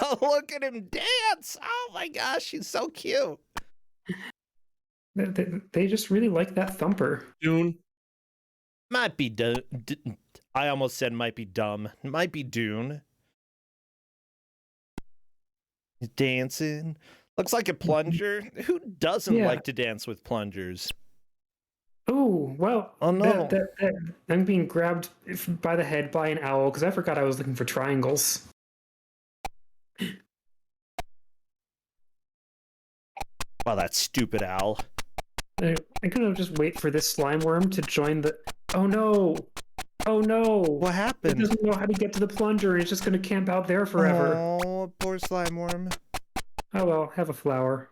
Oh, look at him dance! Oh my gosh, he's so cute. They just really like that Thumper. Dune. Might be I almost said might be dumb. Might be Dune. He's dancing. Looks like a plunger. Who doesn't like to dance with plungers? Oh, well. Oh, no. I'm being grabbed by the head by an owl because I forgot I was looking for triangles. Wow, that stupid owl. I'm gonna just wait for this slime worm to join the... Oh no! Oh no! What happened? It doesn't know how to get to the plunger and it's just gonna camp out there forever. Oh, poor slime worm. Oh well, have a flower.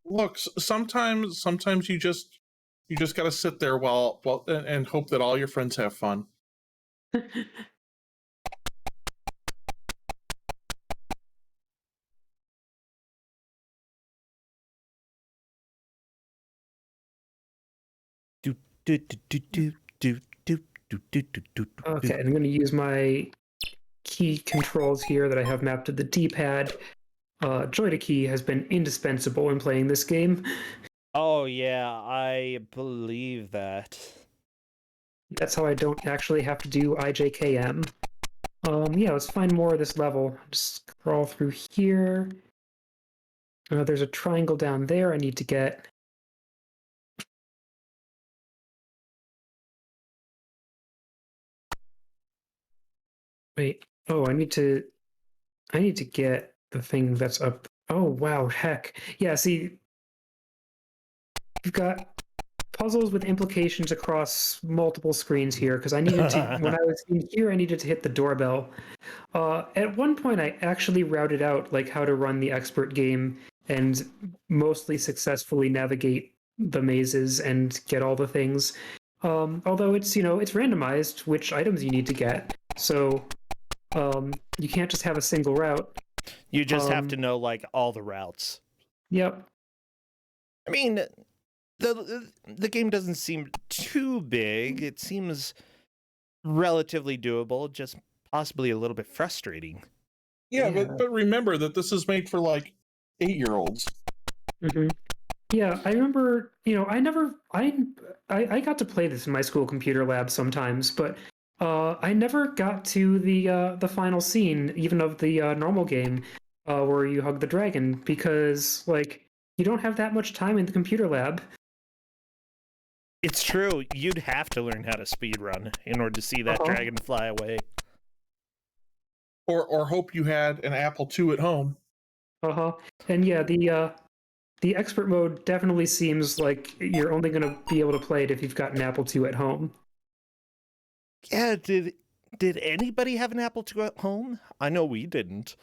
Look, sometimes you just gotta sit there while and hope that all your friends have fun. Okay, I'm going to use my key controls here that I have mapped to the D-pad. Joyta key has been indispensable in playing this game. Oh yeah, I believe that. That's how I don't actually have to do IJKM. Yeah, let's find more of this level. Just scroll through here. There's a triangle down there I need to get. Wait. Oh, I need to get the thing that's up. Oh, wow, heck. Yeah, see, you've got puzzles with implications across multiple screens here, because I needed to, when I was in here, I needed to hit the doorbell. At one point, I actually routed out, like, how to run the expert game and mostly successfully navigate the mazes and get all the things. Although it's, you know, it's randomized which items you need to get. So, you can't just have a single route. You just have to know like all the routes. Yep. I mean, the game doesn't seem too big. It seems relatively doable, just possibly a little bit frustrating. Yeah, but remember that this is made for like 8-year-olds. Mm-hmm. Yeah, I remember. I got to play this in my school computer lab sometimes, but I never got to the final scene, even of the normal game, where you hug the dragon, because like you don't have that much time in the computer lab. It's true. You'd have to learn how to speedrun in order to see that dragon fly away. Or hope you had an Apple II at home. And yeah, the expert mode definitely seems like you're only going to be able to play it if you've got an Apple II at home. Yeah, did anybody have an Apple II at home? I know we didn't.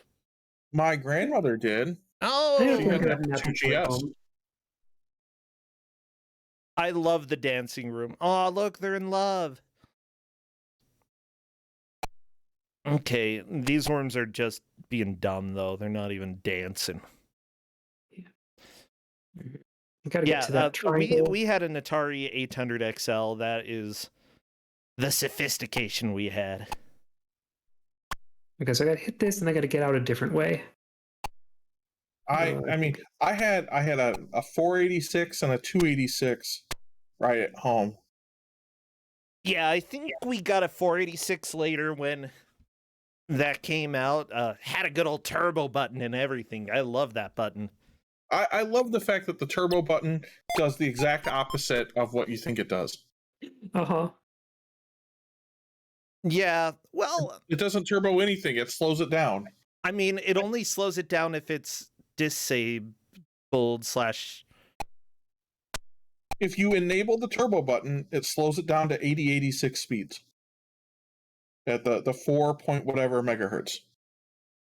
My grandmother did. Oh, she had an Apple II GS. I love the dancing room. Oh, look, they're in love. Okay, these worms are just being dumb, though. They're not even dancing. You gotta get to that triangle. We had an Atari 800 XL. That is the sophistication we had. Okay, so I gotta hit this, and I gotta get out a different way. I mean, I had a 486 and a 286 right at home. Yeah, I think we got a 486 later when that came out. Had a good old turbo button and everything. I love that button. I love the fact that the turbo button does the exact opposite of what you think it does. Yeah, well, it doesn't turbo anything. It slows it down. I mean, it only slows it down if it's disabled / If you enable the turbo button, it slows it down to 8086 speeds at the 4 point whatever megahertz.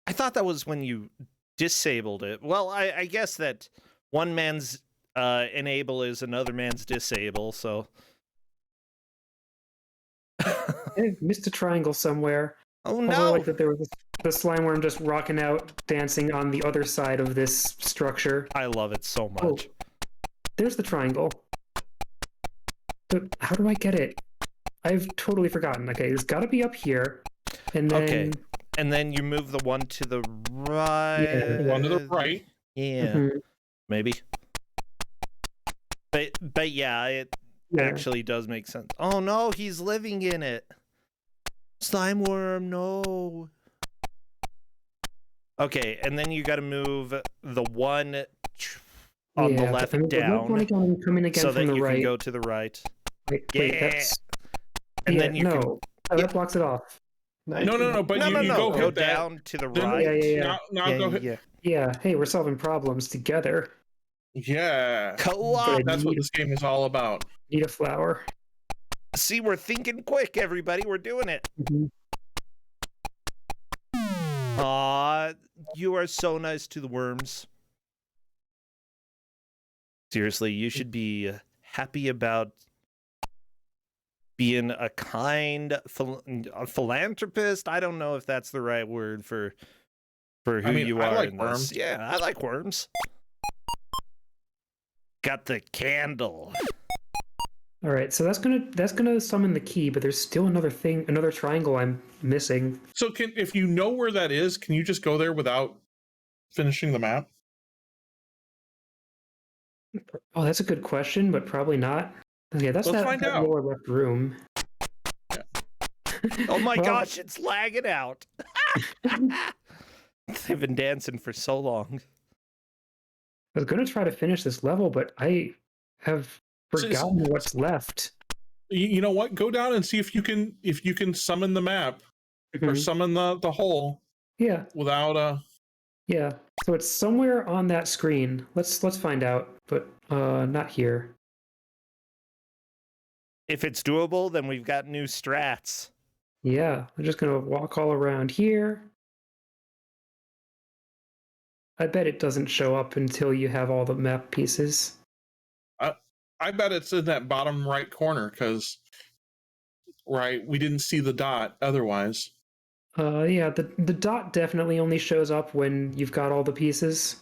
I thought that was when you disabled it. Well, I guess that one man's enable is another man's disable, so I missed a triangle somewhere. Oh no! I like that there was the slime worm just rocking out, dancing on the other side of this structure. I love it so much. Oh, there's the triangle. But how do I get it? I've totally forgotten. Okay, it's got to be up here, and then okay, and then you move the one to the right. Yeah, one to the right. Yeah, maybe. But yeah, it actually does make sense. Oh no, he's living in it. Slime worm, no. Okay, and then you got to move the one on the left down so that you can go to the right. Wait, that's... And then you can... Oh, that blocks it off. No, but you go down to the right. Now go hit. Yeah, hey, we're solving problems together. Yeah. Co-op. That's what this game is all about. Need a flower. See, we're thinking quick, everybody. We're doing it. Aw, you are so nice to the worms. Seriously, you should be happy about being a kind philanthropist. I don't know if that's the right word for who you are. I like in worms. This. Yeah, I like worms. Got the candle. All right, so that's gonna summon the key, but there's still another triangle I'm missing. So if you know where that is, can you just go there without finishing the map? Oh, that's a good question, but probably not. Okay, that's that lower left room. Yeah. Oh my gosh, it's lagging out. They've been dancing for so long. I was gonna try to finish this level, but I have forgotten what's left. You know what? Go down and see if you can summon the map or summon the hole. Yeah. Without Yeah. So it's somewhere on that screen. Let's find out, but not here. If it's doable, then we've got new strats. Yeah, I'm just gonna walk all around here. I bet it doesn't show up until you have all the map pieces. I bet it's in that bottom right corner because we didn't see the dot otherwise. Yeah, the dot definitely only shows up when you've got all the pieces.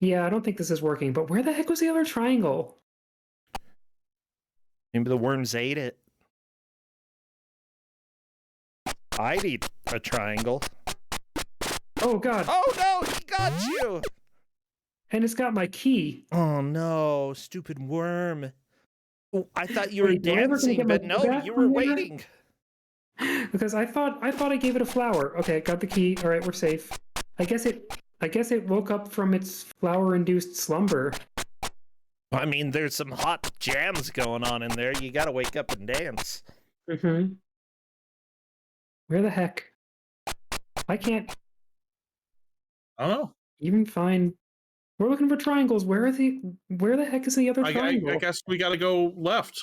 Yeah, I don't think this is working, but where the heck was the other triangle? Maybe the worms ate it. I'd eat a triangle. Oh god. Oh no, he got you! And it's got my key. Oh no, stupid worm. Oh, I thought you were Wait, do I ever gonna dancing, get my but key no, back you were from there? waiting. Because I thought I gave it a flower. Okay, got the key. All right, we're safe. I guess it woke up from its flower-induced slumber. I mean, there's some hot jams going on in there. You gotta wake up and dance. Mm-hmm. Where the heck? I can't I don't know. even find. We're looking for triangles. Where the heck is the other triangle? I guess we got to go left.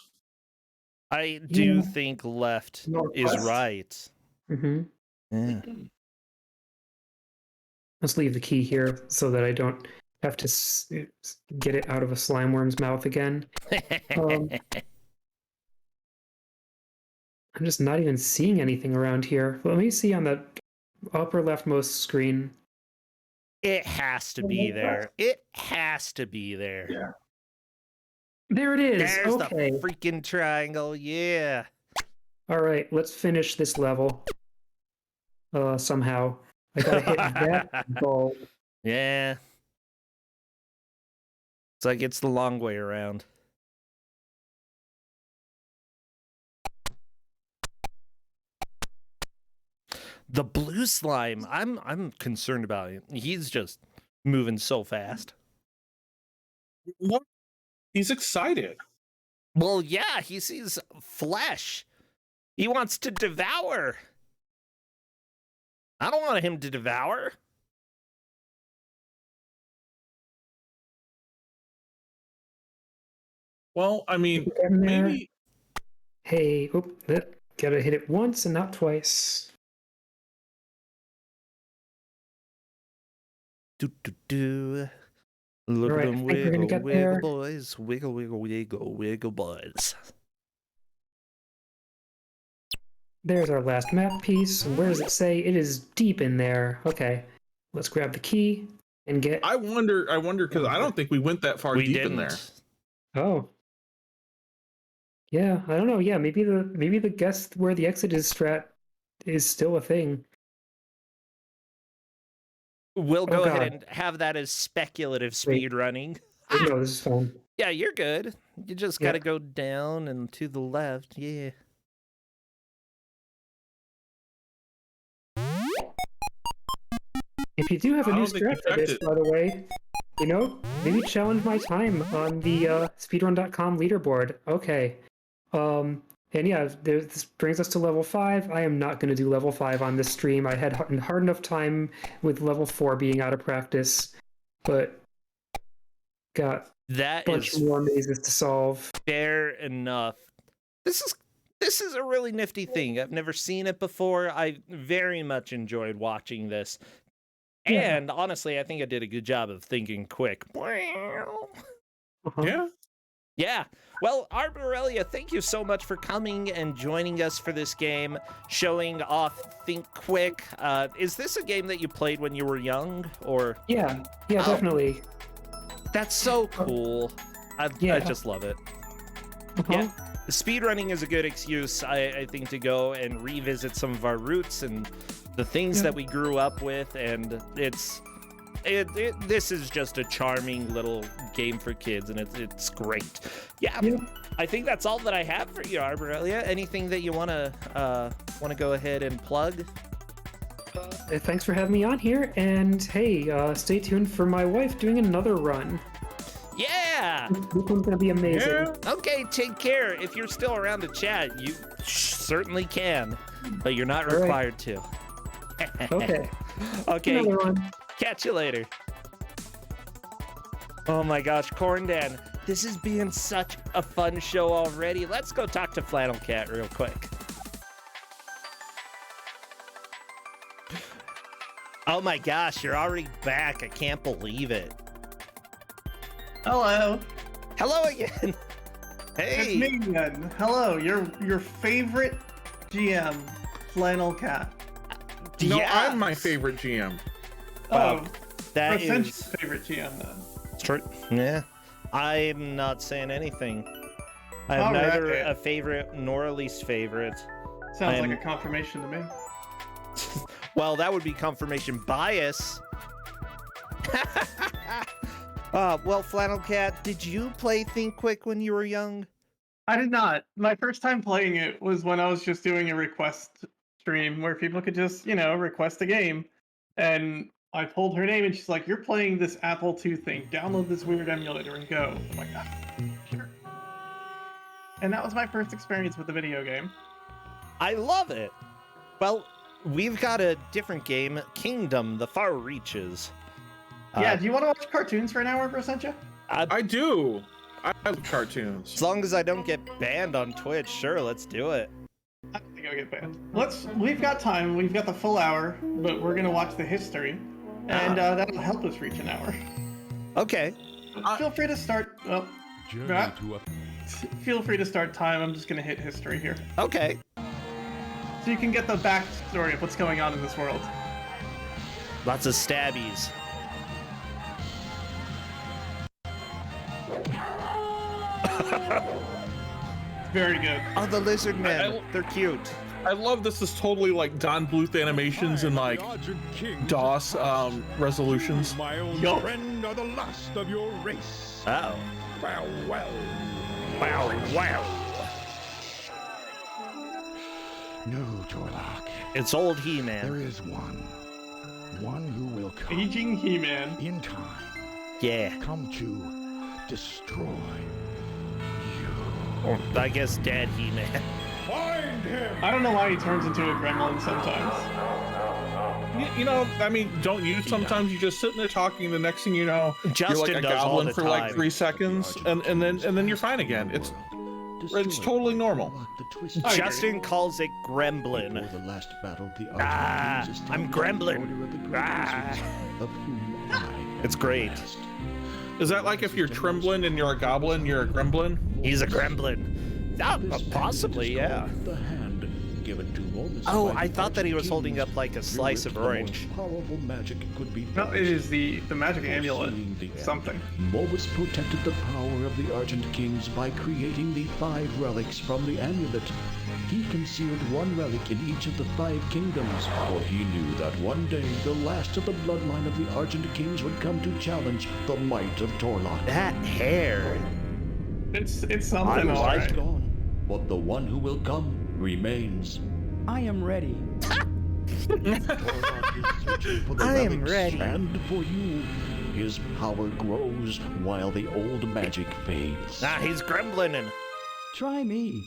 I do Yeah. think left is Northwest. right. Mm-hmm. Yeah. Let's leave the key here so that I don't have to get it out of a slime worm's mouth again. I'm just not even seeing anything around here. Let me see on the upper leftmost screen. It has to be there. It has to be there. Yeah. There it is. There's Okay. the freaking triangle. Yeah. All right, let's finish this level. Somehow. I gotta hit that ball. Yeah. It's like it's the long way around. The blue slime, I'm concerned about him. He's just moving so fast. Look, he's excited. Well, yeah, he sees flesh. He wants to devour. I don't want him to devour. Well, I mean, Getting there. maybe. Hey, gotta hit it once and not twice. Do do do. Look Alright, at I them think we're gonna wiggle, get wiggle, there. boys. Wiggle, wiggle, wiggle, wiggle, boys. There's our last map piece. Where does it say? It is deep in there. Okay, let's grab the key and get. I wonder, because I don't think we went that far We deep didn't. in there. Oh. Yeah, I don't know. Yeah, maybe the guess where the exit is strat is still a thing. We'll go God. ahead and have that as speculative speed running. No, this is fun. Yeah, you're good. You just Yeah. gotta go down and to the left. Yeah. If you do have a I new don't think you strat for checked this, it. by the way, maybe challenge my time on the speedrun.com leaderboard. Okay. And yeah, this brings us to level 5. I am not going to do level 5 on this stream. I had hard enough time with level 4 being out of practice, but got That a bunch is more mazes to solve. fair enough. This is a really nifty thing. I've never seen it before. I very much enjoyed watching this. Yeah. And honestly, I think I did a good job of thinking quick. Uh-huh. Yeah. Yeah. Well, Arborelia, thank you so much for coming and joining us for this game, showing off Think Quick. Is this a game that you played when you were young, or? Yeah, Oh. definitely. That's so cool. I just love it. Uh-huh. Yeah. Speedrunning is a good excuse, I think, to go and revisit some of our roots and the things that we grew up with, and this is just a charming little game for kids, and it's great. Yeah, I think that's all that I have for you, Arborelia. Anything that you want to go ahead and plug? Thanks for having me on here, and hey, stay tuned for my wife doing another run. Yeah! This one's gonna be amazing. Yeah. Okay, take care. If you're still around to chat, you certainly can, but you're not All right. required to. Okay. Okay, Another one. catch you later. Oh my gosh, Corndan, this is being such a fun show already. Let's go talk to FlannelKat real quick. Oh my gosh, you're already back. I can't believe it. Hello. Hello again. Hey. It's me again. Hello, your favorite GM, FlannelKat. No, Yes! I'm my favorite GM. Oh, That Brossentia is favorite GM then. true. Yeah, I'm not saying anything. I have Alright. neither a favorite nor a least favorite. Sounds like I'm- a confirmation to me. Well, that would be confirmation bias. Well, FlannelKat, did you play Think Quick when you were young? I did not. My first time playing it was when I was just doing a request stream where people could just, request a game. And I pulled her name and she's like, "You're playing this Apple II thing. Download this weird emulator and go." I'm like, "Ah, sure." And that was my first experience with the video game. I love it. Well, we've got a different game, Kingdom: The Far Reaches. Yeah, do you want to watch cartoons for an hour, Brossentia? I do. I love cartoons. As long as I don't get banned on Twitch, sure, let's do it. I don't think I'll get banned. We've got time. We've got the full hour, but we're gonna watch the history, and that'll help us reach an hour. Okay. Feel free to start. Well, Journey to a feel free to start time. I'm just gonna hit history here, Okay. so you can get the backstory of what's going on in this world. Lots of stabbies. Very good. Oh, the lizard men. They're cute. I love this is totally like Don Bluth animations and like DOS resolutions. My own Yo. friend are the last of your race. Oh. Farewell. Wow. No, Torlok. It's old There He-Man. is one who will come Aging He-Man. in time, Yeah. come to destroy you. Or I guess dead He-Man. Find him. I don't know why he turns into a gremlin sometimes. You know, I mean, don't you sometimes you just sitting there talking, the next thing you know, Justin you're like a does all goblin the for like time. 3 seconds, and then you're fine again. It's totally normal. I Justin calls it Gremlin. Before the last battle, the Ah, Argentines I'm established Gremlin. the order of the great Ah. wizards, of whom I It's great. last. Is that like if you're trembling and you're a goblin, you're a gremlin? He's a Gremlin. Ah, This possibly, hand is yeah. called The hand given to Lodoss Oh, by I the thought that he was Argent holding kings, up like a through slice which of the orange. most powerful magic could be No, it is the magic forged. amulet. Foreseeing the end, Something. Momus protected the power of the Argent kings by creating the 5 relics from the amulet. He concealed 1 relic in each of the 5 kingdoms, for he knew that one day the last of the bloodline of the Argent kings would come to challenge the might of Torlok. That hair. It's I something, like alright. He's gone, but the one who will come remains. I am ready. Torlok is searching for the I am relics, ready. and for you. His power grows while the old magic fades. Nah, he's Gremlinin. Try me.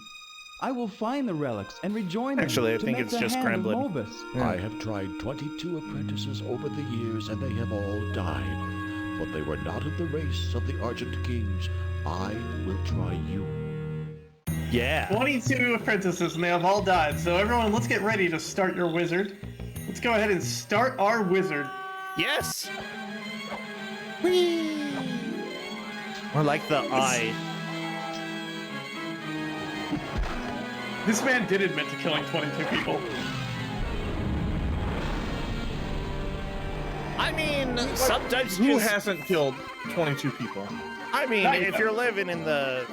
I will find the relics and rejoin them. Actually, I to think make it's the just hand of Gremlin. Morbus. I have tried 22 apprentices over the years, and they have all died. But they were not of the race of the Argent Kings. I will try you. Yeah. 22 apprentices, and they have all died. So everyone, let's get ready to start your wizard. Let's go ahead and start our wizard. Yes. Whee! Or like the eye. This man did admit to killing 22 people. I mean, sometimes Who just... hasn't killed 22 people? I mean, Not if yet. you're living in the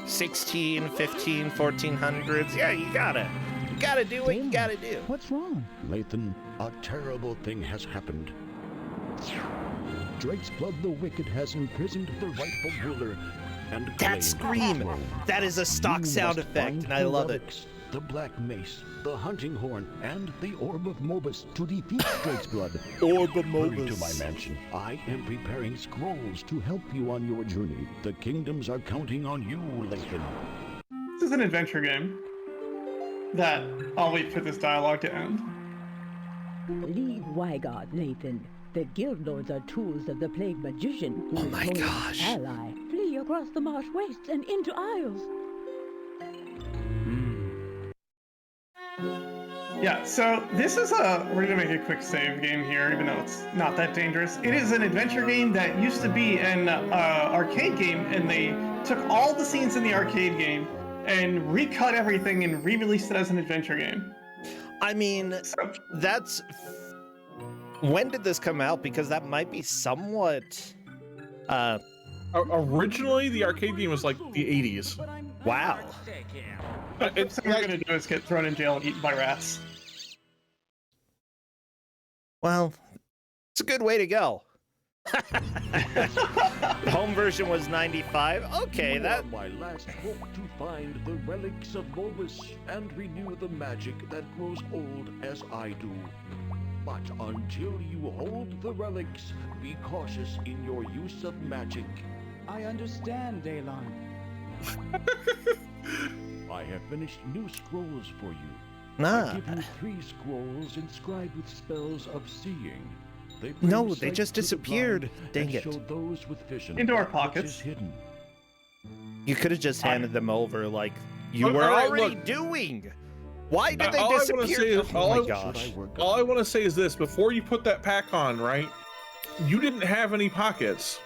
16, 15, 1400s, yeah, you gotta do what you gotta do. What's wrong? Lathan, a terrible thing has happened. Drake's Blood the Wicked has imprisoned the rightful ruler and That claimed scream, control. that is a stock You sound must effect, find and I the love it. relics, the Black Mace, the Hunting Horn, and the Orb of Mobus to defeat Drake's Blood. Orb of Hurry Mobus. to my mansion. I am preparing scrolls to help you on your journey. The kingdoms are counting on you, Lathan. This is an adventure game that I'll wait for this dialogue to end. Leave Wygod, Lathan. The guild lords are tools of the plague magician, who Oh is my Colin's gosh. ally. Flee across the marsh wastes and into isles. Yeah, so this is we're gonna make a quick save game here, even though it's not that dangerous. It is an adventure game that used to be an arcade game, and they took all the scenes in the arcade game and recut everything and re-released it as an adventure game. I mean, that's... When did this come out? Because that might be somewhat... Originally, the arcade game was like the 80s. Wow. It's what we're gonna do is get thrown in jail and eaten by rats. Well, it's a good way to go. Home version was 95. Okay, that... My last hope to find the relics of Lodoss and renew the magic that grows old as I do. But until you hold the relics, be cautious in your use of magic. I understand, Daylon. I have finished new scrolls for you. Nah. I give you 3 scrolls inscribed with spells of seeing. They No, bring they sight just to the disappeared. blind Dang and it. show those with vision Into our that which pockets. is hidden. You could have just handed them over like you All were right, already look. doing. Why did they All I wanna disappear? say is- Oh my Should gosh. I work All I want to say is this: before you put that pack on, right? You didn't have any pockets,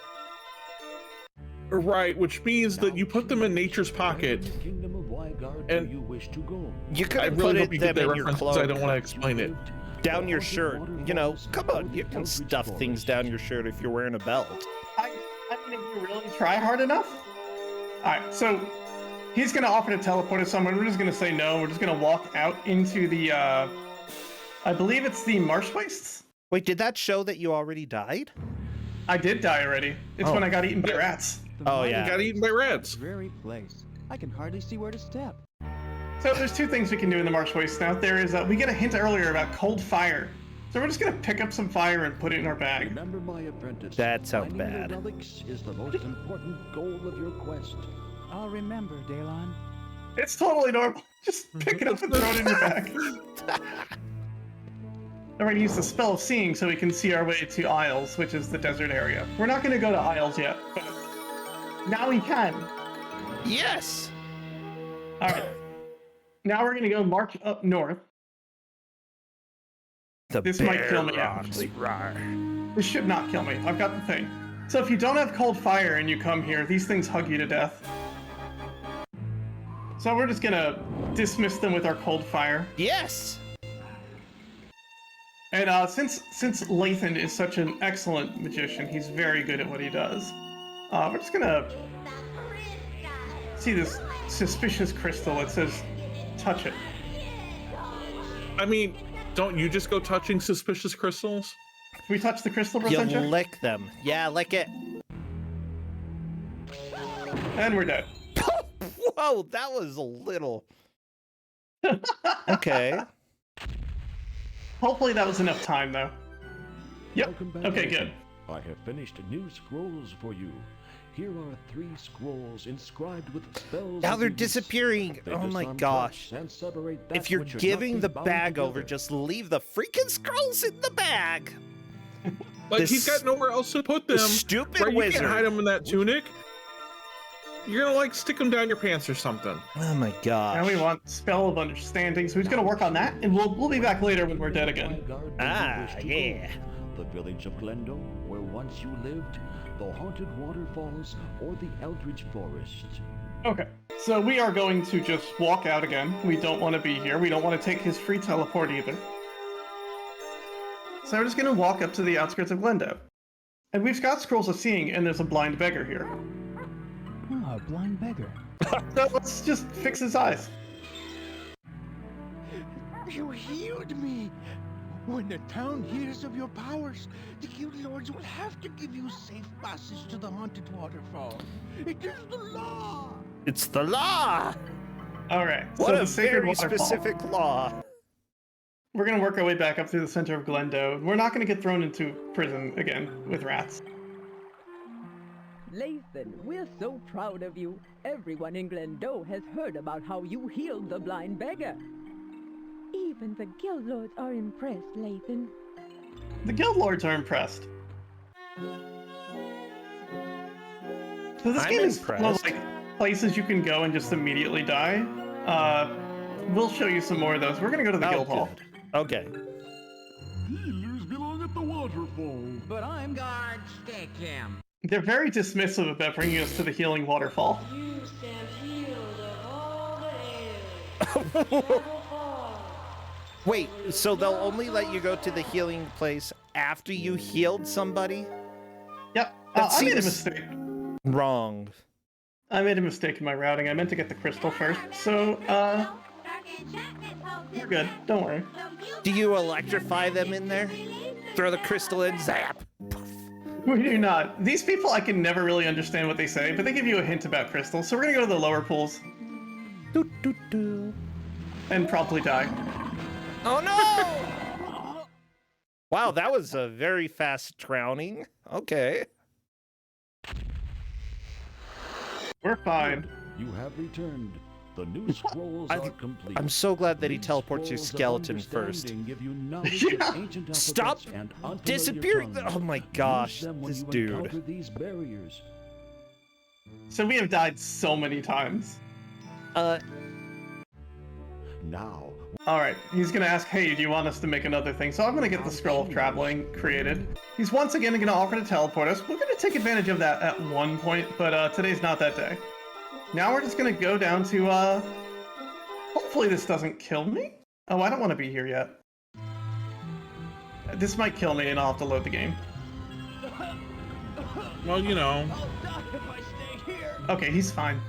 right? Which means that you put them in nature's pocket. Where in the kingdom of Wygard And- do you wish to go? You could I have really put hope you it get them that in your reference because cloak, I don't want to explain it. down your shirt. You know, come on, you can stuff things down your shirt if you're wearing a belt. I mean, if you really try hard enough. Alright, so he's gonna offer to teleport us somewhere. We're just gonna say no. We're just gonna walk out into the, I believe it's the Marsh Wastes? Wait, did that show that you already died? I did die already. It's Oh. when I got eaten by rats. Oh, mighty yeah. Got eaten by rats. Dreary place. I can hardly see where to step. So there's 2 things we can do in the Marsh Wastes now. There is, we get a hint earlier about cold fire. So we're just gonna pick up some fire and put it in our bag. Remember, my apprentice. That sounds finding bad. The relics is the most important goal of your quest. I'll remember, Daylon. It's totally normal. Just pick it up and throw it in your bag. Then we're gonna use the spell of seeing so we can see our way to Isles, which is the desert area. We're not gonna go to Isles yet, but now we can. Yes. Alright. Now we're gonna go march up north. The This might kill me, Barons. actually. Rawr. This should not kill me. I've got the thing. So if you don't have cold fire and you come here, these things hug you to death. So we're just gonna dismiss them with our cold fire. Yes. And since Lathan is such an excellent magician, he's very good at what he does. We're just gonna see this suspicious crystal. It says, touch it. I mean, don't you just go touching suspicious crystals? Can we touch the crystal, You Brossentia? lick them. Yeah, lick it. And we're dead. Whoa, that was a little... Okay. Hopefully that was enough time, though. Yep. Welcome back, Okay, Lathan. good. I have finished new scrolls for you. Here are 3 scrolls inscribed with spells. Now of they're release. disappearing. They Oh my disarm gosh. traps and separate that If you're which should not giving be the bound bag over, together. just leave the freaking scrolls in the bag. Like This- he's got nowhere else to put them. The stupid Right, you wizard. can't hide them in that tunic. You're gonna like stick them down your pants or something. Oh my gosh. Now we want spell of understanding, so he's gonna work on that, and we'll be back later when we're dead again. Wygard do you Ah, wish to yeah. go? The village of Glendo, where once you lived, the haunted waterfalls, or the Eldritch Forest. Okay, so we are going to just walk out again. We don't want to be here. We don't want to take his free teleport either. So we're just gonna walk up to the outskirts of Glendo. And we've got scrolls of seeing, and there's a blind beggar here. Ah, a blind beggar. So let's just fix his eyes. You healed me. When the town hears of your powers, the guild lords will have to give you safe passage to the haunted waterfall. It is the law. It's the law. Alright, What so a the sacred very waterfall. specific law. We're gonna work our way back up through the center of Glendo. We're not gonna get thrown into prison again with rats. Lathan, we're so proud of you. Everyone in Glendo has heard about how you healed the blind beggar. Even the guild lords are impressed, Lathan. The guild lords are impressed. So this I'm game is full of impressed. like places you can go and just immediately die. We'll show you some more of those. We're gonna go to the Oh, guild hall. good. Okay. Healers belong at the waterfall. But I'm guard, stick him. They're very dismissive about bringing us to the healing waterfall. You stand healed of all Wait, so they'll only let you go to the healing place after you healed somebody? Yep. That I made a seems mistake. wrong. I made a mistake in my routing. I meant to get the crystal first. So, we're good. Don't worry. Do you electrify them in there? Throw the crystal in, zap! We do not. These people, I can never really understand what they say, but they give you a hint about crystals. So we're gonna go to the lower pools. Doo, doo, doo. And probably die. Oh no! Wow, that was a very fast drowning. Okay. We're fine. You have returned. The new scrolls are complete. I'm so glad that he These teleports your scrolls of skeleton first. understanding give you knowledge of Yeah. ancient Stop alphabets and unfamiliar disappearing! tongues. Oh my Use gosh, them when this you dude. encounter these barriers. So we have died so many times. Now, Alright, he's gonna ask, hey, do you want us to make another thing? So I'm gonna get the Scroll of Traveling created. He's once again gonna offer to teleport us. We're gonna take advantage of that at one point, but today's not that day. Now we're just gonna go down to, hopefully this doesn't kill me? Oh, I don't want to be here yet. This might kill me and I'll have to load the game. Well, you know. I'll die if I stay here. Okay, he's fine.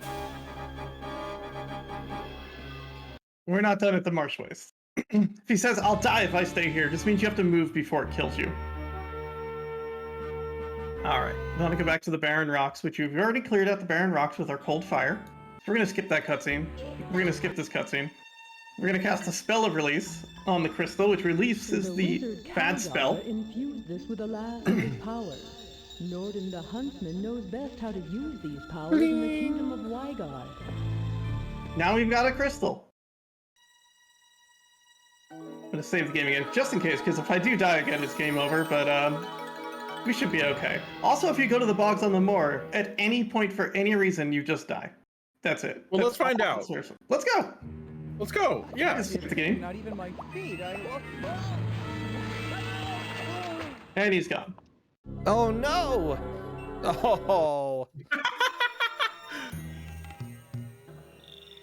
We're not done at the Marsh Waste. If he says, I'll die if I stay here, just means you have to move before it kills you. Alright, we want to go back to the Barren Rocks, which we've already cleared out the Barren Rocks with our Cold Fire. We're going to skip that cutscene. We're going to skip this cutscene. We're going to cast a Spell of Release on the crystal, which releases the wizard bad Kaldar spell. infused this with the last of his powers. Norden the Huntsman knows best how to use these powers in the kingdom of Wygard. Now we've got a crystal. I'm going to save the game again, just in case, because if I do die again, it's game over, but we should be okay. Also, if you go to the bogs on the moor, at any point for any reason, you just die. That's it. Well, That's let's find all. out. Seriously. Let's go! Let's go. Yeah. Let's skip the game. Not even my feet. And he's gone. Oh no! Oh.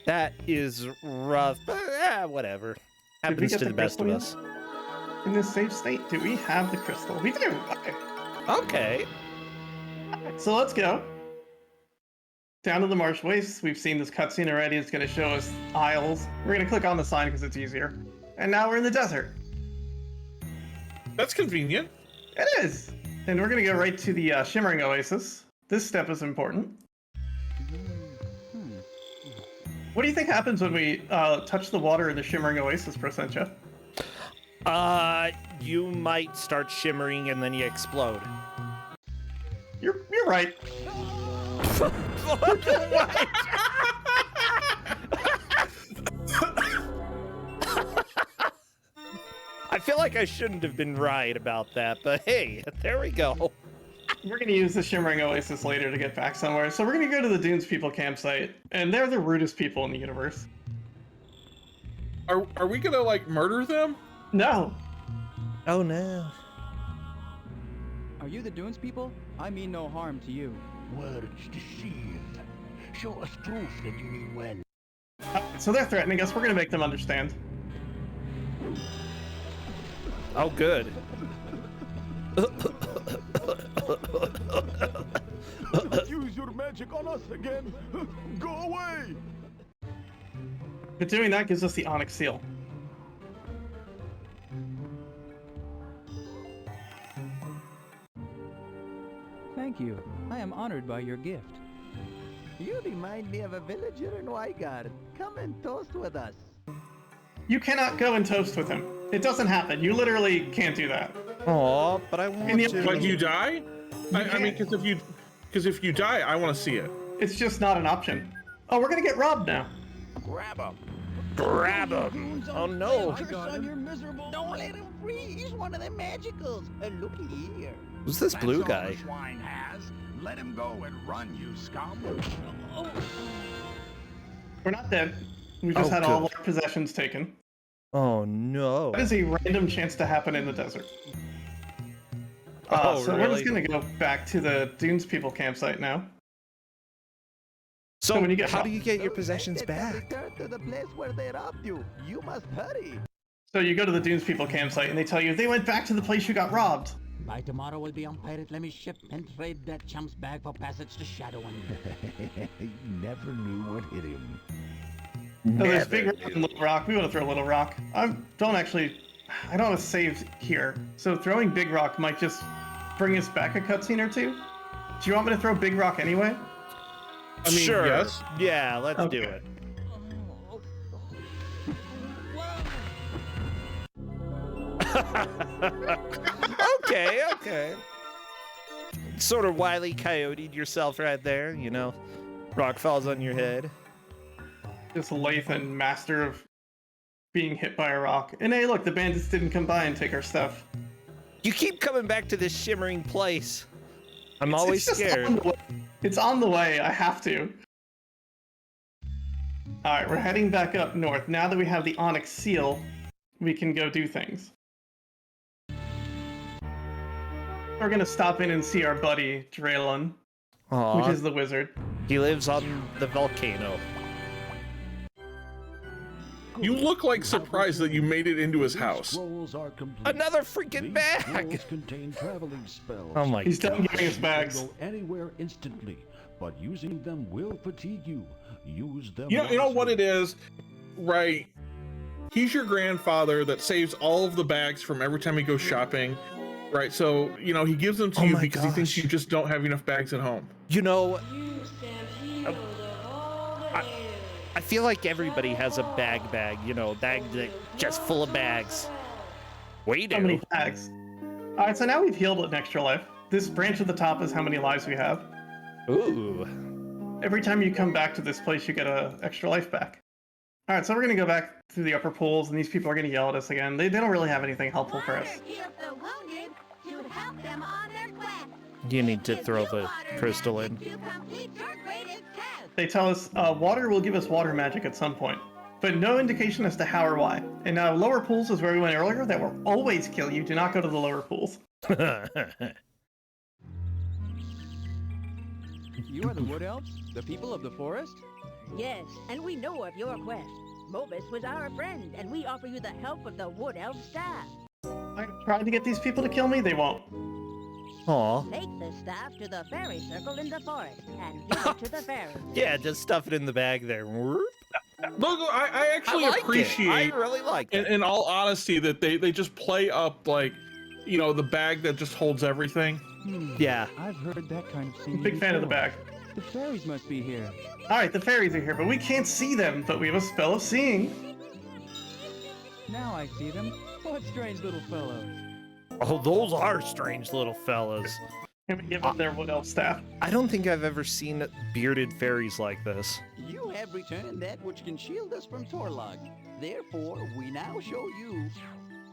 That is rough, but whatever. Did we Happens get to the the best of crystal us. In this safe state, do we have the crystal? We do! Okay. Okay. So let's go. Down to the Marsh Wastes. We've seen this cutscene already. It's going to show us isles. We're going to click on the sign because it's easier. And now we're in the desert. That's convenient. It is! And we're going to go right to the Shimmering Oasis. This step is important. What do you think happens when we touch the water in the Shimmering Oasis, Brossentia? You might start shimmering and then you explode. You're right. I feel like I shouldn't have been right about that, but hey, there we go. We're going to use the Shimmering Oasis later to get back somewhere. So we're going to go to the Dunes People campsite, and they're the rudest people in the universe. Are we gonna like murder them? No. Oh no. Are you the Dunes people? I mean no harm to you. Words deceived. Show us proof that you mean well. So they're threatening us. We're going to make them understand. Oh, good. Use your magic on us again. Go away. But doing that gives us the Onyx Seal. Thank you. I am honored by your gift. You remind me of a villager in Wygard. Come and toast with us. You cannot go and toast with him. It doesn't happen. You literally can't do that. Aw, but I want to. Like you die? I mean, because if you die, I want to see it. It's just not an option. Oh, we're gonna get robbed now. Grab him. Grab him! Oh no! You're miserable. Don't let him free. He's one of the magicals. And looky here. Who's this blue That's all guy? the swine has. Let him go and run, you scum. We're not dead. We just Oh, had all good. of our possessions taken. Oh no! That is a random chance to happen in the desert. Oh, So we're just really? gonna go back to the Dunes People campsite now. So when you get how shot- do you get your Those possessions bandits have back? returned to the place where they robbed you. You must hurry. So you go to the Dunes People campsite and they tell you they went back to the place you got robbed. By tomorrow, we'll be on Pirate Lemmy ship and trade that chump's bag for passage to Shadowing. You never knew what hit him. So there's Big Rock and Little Rock. We want to throw Little Rock. I don't have a save here. So throwing Big Rock might just bring us back a cutscene or two. Do you want me to throw Big Rock anyway? I mean, Sure. yes. Yeah, let's do Okay. it. Okay. Sort of Wile E. Coyote'd yourself right there, you know. Rock falls on your head. Just Lathan, master of being hit by a rock. And hey, look, the bandits didn't come by and take our stuff. You keep coming back to this shimmering place. I'm always It's just scared. on the way. It's on the way. I have to. All right, we're heading back up north. Now that we have the Onyx Seal, we can go do things. We're gonna stop in and see our buddy Drelon, Aw, which is the wizard. he lives on the volcano. You look like surprised that you made it into his house. Scrolls are complete. Another freaking These bag! scrolls contain traveling spells. Oh my He's done god. giving us bags. Go anywhere instantly, but using them will fatigue you. Use them. You know what wisely. it is, right? He's your grandfather that saves all of the bags from every time he goes shopping, right? So, you know, he gives them to Oh you my because he thinks gosh. you just don't have enough bags at home. You know, I feel like everybody has a bag, you know, a bag that just full of bags. We How many do. bags? All right, so now we've healed an extra life. This branch at the top is how many lives we have. Ooh. Every time you come back to this place, you get an extra life back. All right, so we're gonna go back through the upper pools, and these people are gonna yell at us again. They don't really have anything helpful for us. You need to throw the crystal in. They tell us water will give us water magic at some point, but no indication as to how or why. And now lower pools is where we went earlier. That will always kill you. Do not go to the lower pools. You are the Wood Elves? The people of the forest? Yes, and we know of your quest. Mobus was our friend, and we offer you the help of the Wood Elf staff. I tried to get these people to kill me. They won't. Aw. Take the staff to the fairy circle in the forest and give it to the fairies. Yeah, just stuff it in the bag there. Whoop. Look, I actually like appreciate, it. I really like it. in all honesty, that they just play up, like, you know, the bag that just holds everything. Yeah. I've heard that kind of thing. Big fan of the before. bag. The fairies must be here. All right, the fairies are here, but we can't see them. But we have a spell of seeing. Now I see them. What strange little fellows. Oh, those are strange little fellas. Can we give them their wood elf staff? I don't think I've ever seen bearded fairies like this. You have returned that which can shield us from Torlog. Therefore, we now show you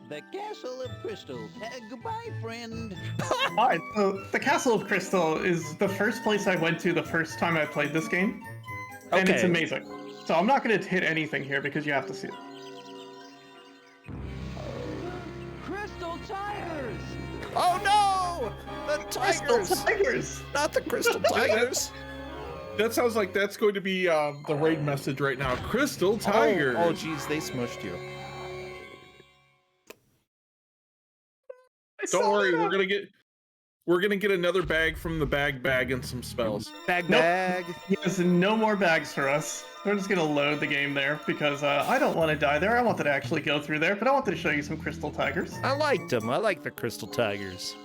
the Castle of Crystal. Goodbye, friend. All right, so the Castle of Crystal is the first place I went to the first time I played this game, and it's Okay. amazing. So I'm not going to hit anything here because you have to see it. Crystal tigers! Oh no! The tigers! Crystal tigers! Not the crystal tigers! That sounds like that's going to be the raid message right now. Crystal Tigers. Oh, geez, they smushed you. Don't worry, we're gonna get another bag from the bag and some spells. Bag. He has no more bags for us. We're just gonna load the game there because I don't want to die there. I wanted to actually go through there, but I wanted to show you some crystal tigers. I liked them. I like the crystal tigers.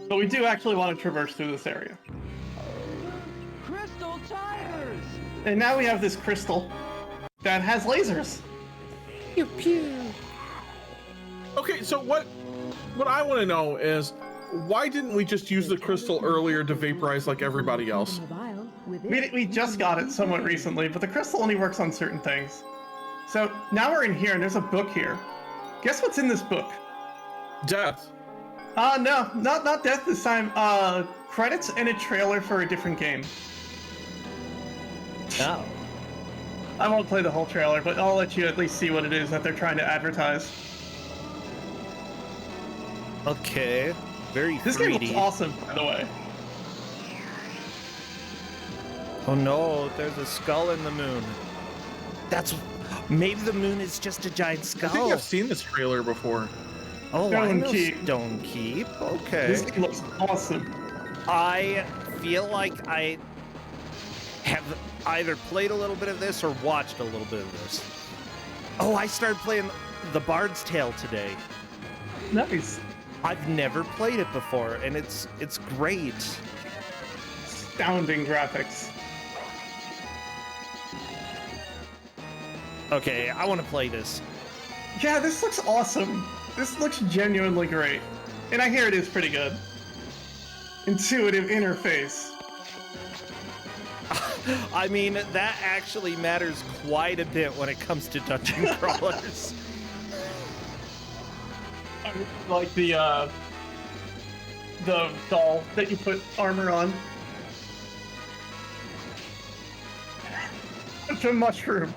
But we do actually want to traverse through this area. Crystal tigers! And now we have this crystal that has lasers. Pew pew. Okay, so what I want to know is why didn't we just use the crystal earlier to vaporize like everybody else? We just got it somewhat recently, but the crystal only works on certain things. So now we're in here, and there's a book here. Guess what's in this book? Death. No, not death this time. Credits and a trailer for a different game. Oh. I won't play the whole trailer, but I'll let you at least see what it is that they're trying to advertise. Okay. Very This game looks 3D. awesome, by the way. Oh no, there's a skull in the moon. Maybe the moon is just a giant skull. I think I've seen this trailer before. Oh, I know Keep. Stone Keep. Okay. This thing looks awesome. I feel like I have either played a little bit of this or watched a little bit of this. Oh, I started playing The Bard's Tale today. Nice. I've never played it before, and it's great. Astounding graphics. Okay, I want to play this. Yeah, this looks awesome. This looks genuinely great. And I hear it is pretty good. Intuitive interface. I mean, that actually matters quite a bit when it comes to dungeon crawlers. I like the doll that you put armor on. It's a mushroom.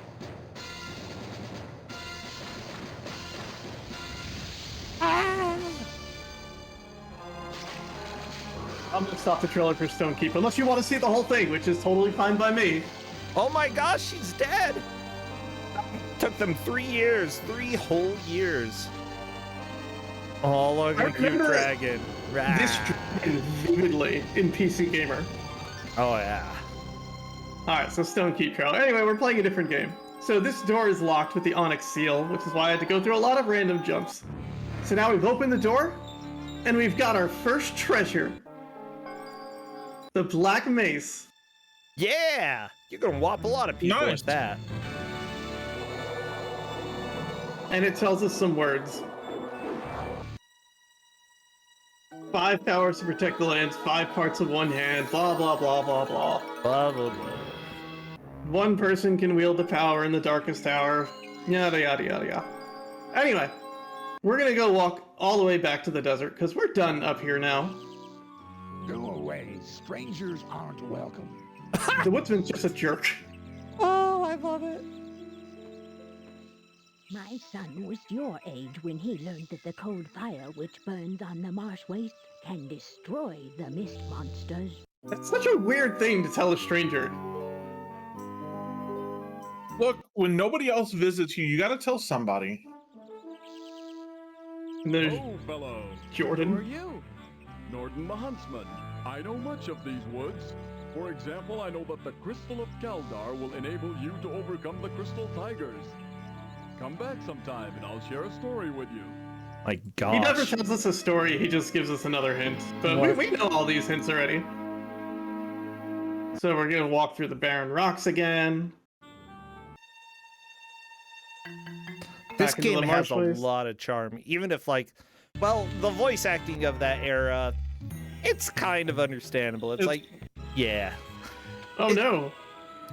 I'm gonna stop the trailer for Stone Keep, unless you want to see the whole thing, which is totally fine by me. Oh my gosh, she's dead! Took them 3 years, 3 whole years. Oh, look at the cute dragon. This dragon vividly in PC Gamer. Oh yeah. Alright, so Stone Keep trailer. Anyway, we're playing a different game. So this door is locked with the onyx seal, which is why I had to go through a lot of random jumps. So now we've opened the door, and we've got our first treasure. The Black Mace. Yeah! You're gonna whop a lot of people with that. And it tells us some words. 5 powers to protect the lands, 5 parts of one hand, blah blah blah blah blah. Blah blah blah. 1 person can wield the power in the darkest tower. Yada yada yada yada. Anyway, we're gonna go walk all the way back to the desert, because we're done up here now. Go away. Strangers aren't welcome. The woodsman's just a jerk. Oh, I love it. My son was your age when he learned that the cold fire which burns on the marsh waste can destroy the mist monsters. That's such a weird thing to tell a stranger. Look, when nobody else visits you, you gotta tell somebody. And there's fellow. Jordan. Who are you? Norden the Huntsman. I know much of these woods. For example, I know that the Crystal of Kaldar will enable you to overcome the Crystal Tigers. Come back sometime and I'll share a story with you. My gosh. He never tells us a story, he just gives us another hint. But we know all these hints already. So we're gonna walk through the barren rocks again. This Back into game the has a marshways. lot of charm, even if, like, well, the voice acting of that era, it's kind of understandable. It's like, yeah. Oh no.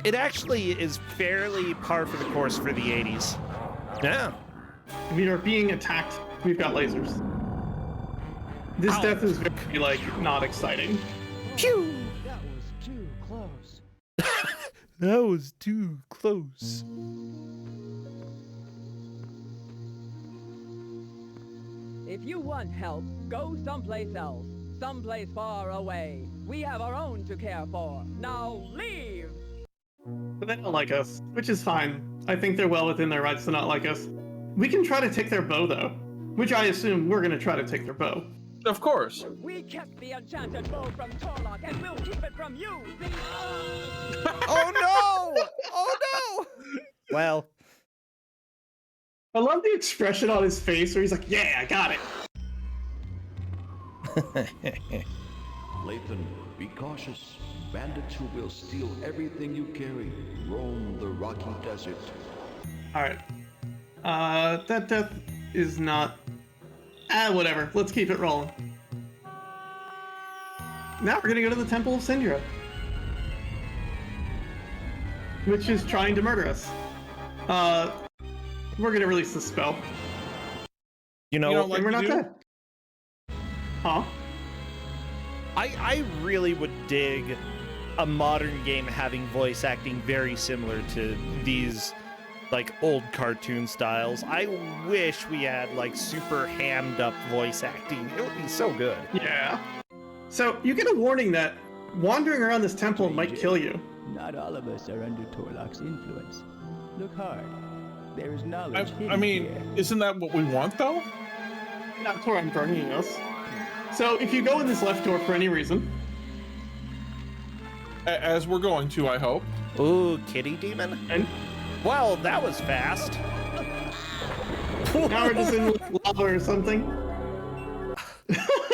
It actually is fairly par for the course for the 80s. Yeah. We are being attacked. We've got lasers. This death is very, like, not exciting. Pew! That was too close. That was too close. If you want help, go someplace else. Someplace far away. We have our own to care for. Now leave! But they don't like us, which is fine. I think they're well within their rights to not like us. We can try to take their bow, though. Which I assume we're gonna try to take their bow. Of course. We kept the enchanted bow from Torlock, and we'll keep it from you! Oh no! Oh no! Well. I love the expression on his face where he's like, yeah, I got it. Lathan, be cautious. Bandits who will steal everything you carry roam the rocky desert. Alright. That death is not... whatever. Let's keep it rolling. Now we're gonna go to the Temple of Syndra. Which is trying to murder us. We're gonna release the spell. You know, and we're not dead. Huh? I really would dig a modern game having voice acting very similar to these, like, old cartoon styles. I wish we had, like, super hammed up voice acting. It would be so good. Yeah. So, you get a warning that wandering around this temple might kill you. Not all of us are under Torlok's influence. Look hard. There is knowledge hidden I mean, here. isn't that what we want, though? That's where I'm bringing us. So if you go in this left door for any reason, As we're going to, I hope. Ooh, kitty demon? and Well, that was fast. now we're just in lava or something.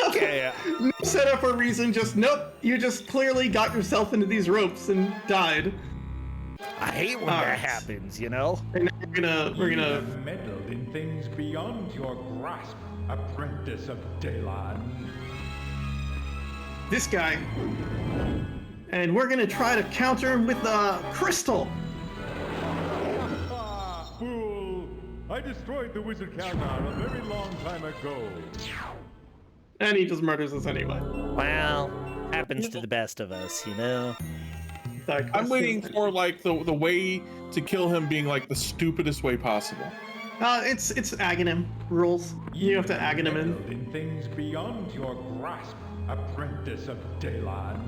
Okay. No setup or reason, just nope. You just clearly got yourself into these ropes and died. I hate when All that right. happens, you know? And now we're gonna have meddled in things beyond your grasp, apprentice of Daylon. this guy, and we're gonna try to counter him with the crystal. Fool! I destroyed the wizard Kaldar a very long time ago. And he just murders us anyway. Well, happens to the best of us, you know? I'm waiting for like the way to kill him being like the stupidest way possible. It's Aghanim rules. You have to Aghanim him in. Meddled in things beyond your grasp, apprentice of Daylon.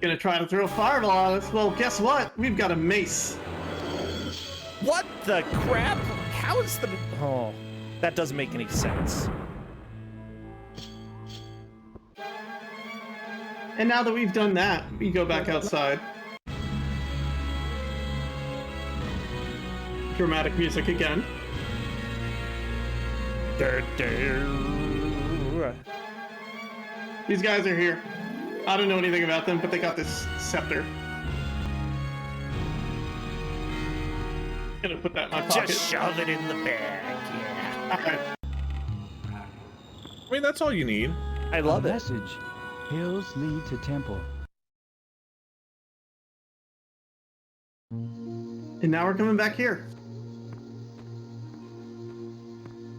Gonna try to throw a fireball at us. Well, guess what? We've got a mace. What the crap? How is the... Oh, that doesn't make any sense. And now that we've done that, we go back outside. Dramatic music again. These guys are here. I don't know anything about them, but they got this scepter. Gonna put that in my pocket. Just shove it in the bag, yeah. Alright. I mean, that's all you need. I love it. Message. Hills lead to temple. And now we're coming back here.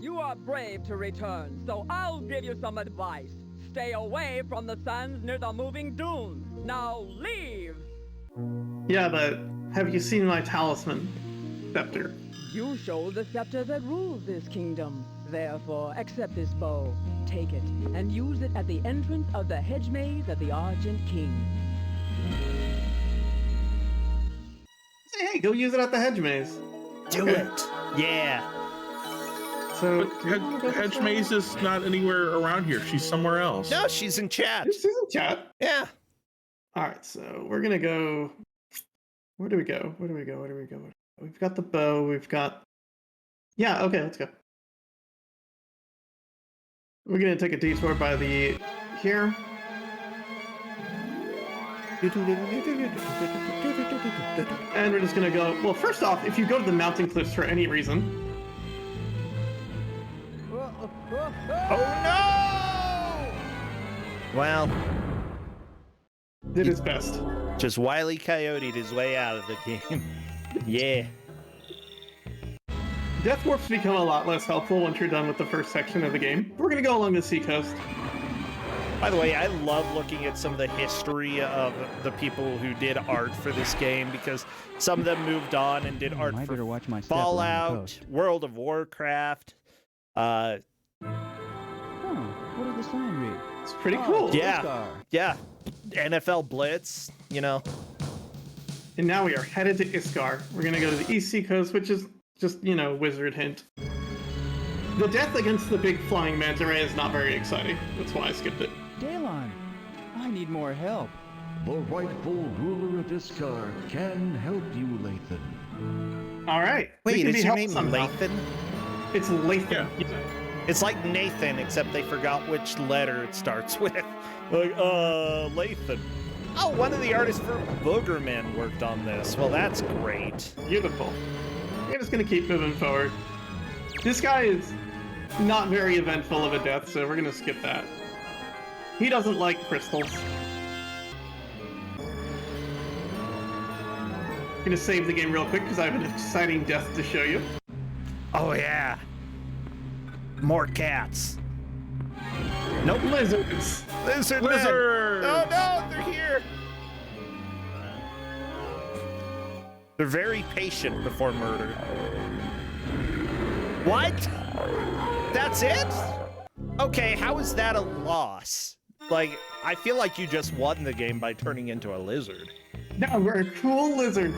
You are brave to return, so I'll give you some advice. Stay away from the sands near the moving dunes. Now leave! Yeah, but have you seen my talisman scepter? You show the scepter that rules this kingdom. Therefore, accept this bow, take it, and use it at the entrance of the hedge maze of the Argent King. Say, hey, go use it at the hedge maze. Do Okay. it. Yeah. So, Hedge Maze is not anywhere around here. She's somewhere else. No, she's in chat. She's in chat. Yeah. Alright, so we're gonna go. Where do we go? We've got the bow, we've got. Yeah, okay, let's go. We're gonna take a detour by the. Here. And we're just gonna go. Well, first off, if you go to the mountain cliffs for any reason. Oh no! Well, Did his best. just Wile E. Coyote'd his way out of the game. Yeah. Death warps become a lot less helpful once you're done with the first section of the game. We're gonna go along the seacoast. By the way, I love looking at some of the history of the people who did art for this game because some of them moved on and did art I for better watch my step along the Fallout, coast. World of Warcraft. Oh, what does the sign read? It's pretty Oh, cool. Yeah. Iskar. Yeah, NFL Blitz, you know. And now we are headed to Iskar. We're gonna go to the East Sea Coast, which is just, you know, wizard hint. The death against the big flying manta ray is not very exciting. That's why I skipped it. Daylon, I need more help. The rightful ruler of Iskar can help you, Lathan. All right. Wait, we can is be your helped name somehow. Lathan? It's Lathan. It's like Nathan, except they forgot which letter it starts with. Like, Lathan. Oh, one of the artists for Boogerman worked on this. Well, that's great. Beautiful. We're just gonna keep moving forward. This guy is not very eventful of a death, so we're gonna skip that. He doesn't like crystals. Gonna save the game real quick because I have an exciting death to show you. Oh, yeah. More cats. Nope. Lizards. Lizard men. Lizard! Oh, no, they're here. They're very patient before murder. What? That's it? Okay, how is that a loss? Like, I feel like you just won the game by turning into a lizard. No, we're a cool lizard.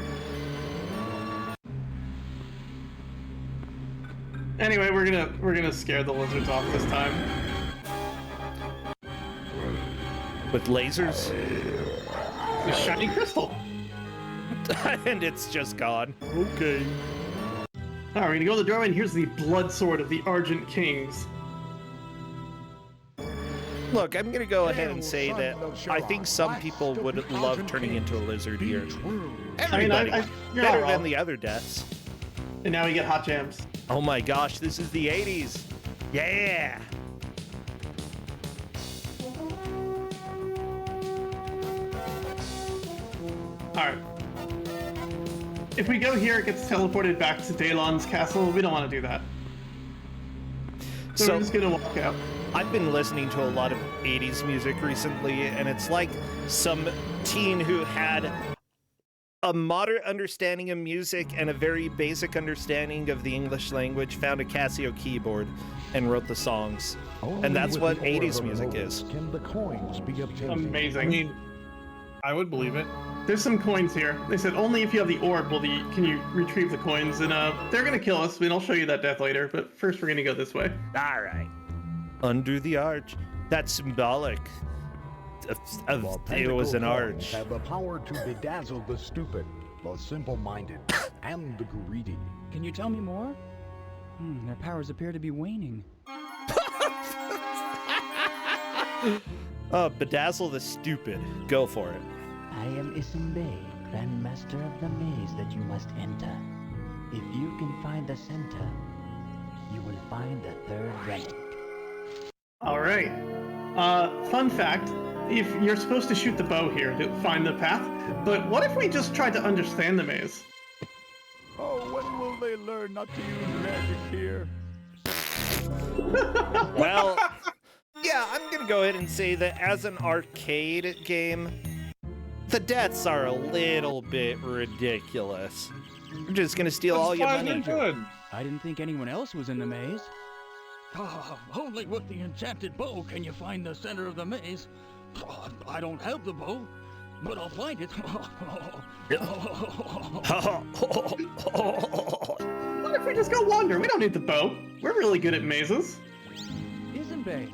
Anyway, we're gonna scare the lizards off this time. With lasers? A shiny crystal. And it's just gone. Okay. Alright, we're gonna go to the doorway, and here's the blood sword of the Argent Kings. Look, I'm gonna go ahead and say that I think some people would love turning into a lizard here. Everybody. Better than the other deaths. And now we get hot jams. Oh my gosh, this is the 80s. Yeah! Alright. If we go here, it gets teleported back to Daylon's castle. We don't want to do that. So we're just gonna walk out. I've been listening to a lot of 80s music recently, and it's like some teen who had a moderate understanding of music and a very basic understanding of the English language, found a Casio keyboard, and wrote the songs. And that's what 80s music is. Can the coins be obtained? Amazing. I mean, I would believe it. There's some coins here. They said only if you have the orb can you retrieve the coins, and they're gonna kill us. I'll show you that death later, but first we're gonna go this way. All right. Under the arch. That's symbolic. It was an arch. Have the power to bedazzle the stupid, the simple-minded, and the greedy. Can you tell me more? Their powers appear to be waning. Bedazzle the stupid. Go for it. I am Isimbe, Grandmaster of the maze that you must enter. If you can find the center, you will find the third relic. Alright. Fun fact, if you're supposed to shoot the bow here to find the path, but what if we just tried to understand the maze? Oh, when will they learn not to use magic here? Well, yeah, I'm gonna go ahead and say that as an arcade game, the deaths are a little bit ridiculous. I'm just gonna steal all your money. Good. I didn't think anyone else was in the maze. Oh, only with the enchanted bow can you find the center of the maze. Oh, I don't have the bow, but I'll find it. What if we just go wander? We don't need the bow. We're really good at mazes. Isn't they?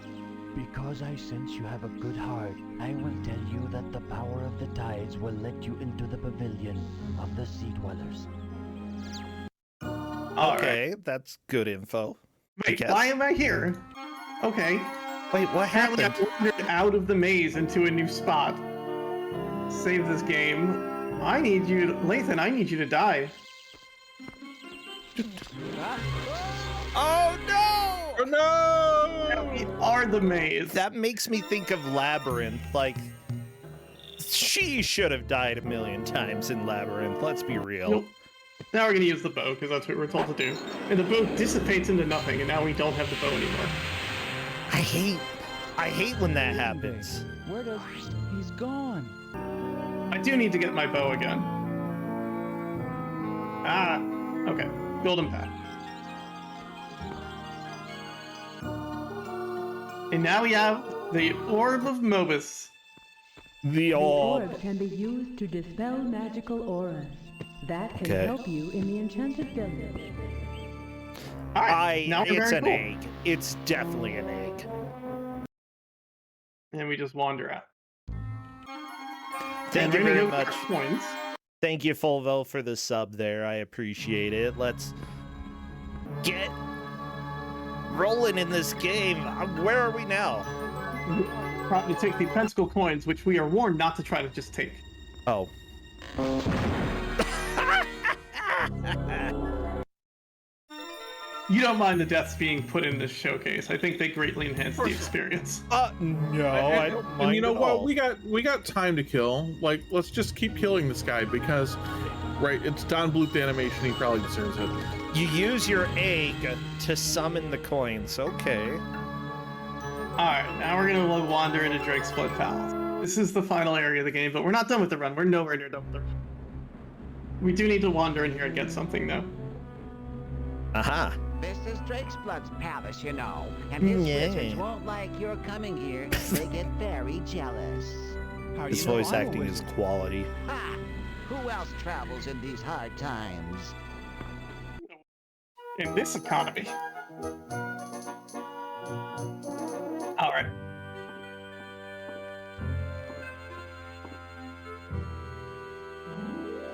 Because I sense you have a good heart, I will tell you that the power of the tides will let you into the pavilion of the Sea Dwellers. Okay, that's good info. Wait, why am I here? Okay. Wait, what happened? I wandered out of the maze into a new spot. Save this game. I need you, Lathan, I need you to die. Oh no! Oh no! We are the maze. That makes me think of Labyrinth. Like, she should have died a million times in Labyrinth. Let's be real. Nope. Now we're gonna use the bow, because that's what we're told to do. And the bow dissipates into nothing, and now we don't have the bow anymore. I hate when that happens. Where does... He's gone. I do need to get my bow again. Ah, okay. Golden path. And now we have the Orb of Mobus. The orb can be used to dispel magical auras. That can help you in the enchanted village. It's an egg. It's definitely an egg. And we just wander out. Thank you very much. Thank you, Fulvo, for the sub there. I appreciate it. Let's get rolling in this game. Where are we now? Probably take the pentacle coins, which we are warned not to try to just take. Oh. You don't mind the deaths being put in this showcase. I think they greatly enhance the experience. No, I don't mind. And you know at what? all. We got time to kill. Like, let's just keep killing this guy because, right? It's Don Bluth animation. He probably deserves it. You use your egg to summon the coins. Okay. All right, now we're gonna wander into Drake's Blood Palace. This is the final area of the game, but we're not done with the run. We're nowhere near done with the run. We do need to wander in here and get something, though. Aha. This is Drakesblood's palace, you know, and his wizards won't like your coming here. They get very jealous. His voice acting is quality. Ha! Who else travels in these hard times? In this economy. All right.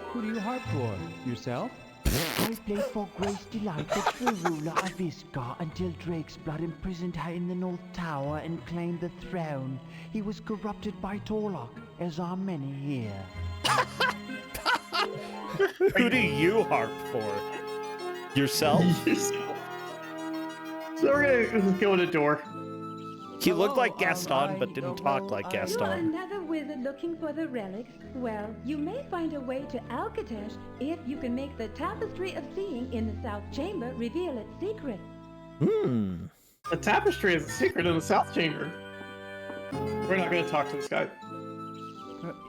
Who do you harp for? Yourself? I played for Grace Delight, the true ruler of Iskar, until Drake's blood imprisoned her in the North Tower and claimed the throne. He was corrupted by Torlock, as are many here. Who do you harp for? Yourself? So we're gonna go to the door. He looked like Gaston, but didn't talk like You're Gaston. another wizard looking for the relics? Well, you may find a way to Alcatraz if you can make the Tapestry of Seeing in the South Chamber reveal its secret. Hmm. The tapestry is a secret in the South Chamber. We're not gonna talk to this guy.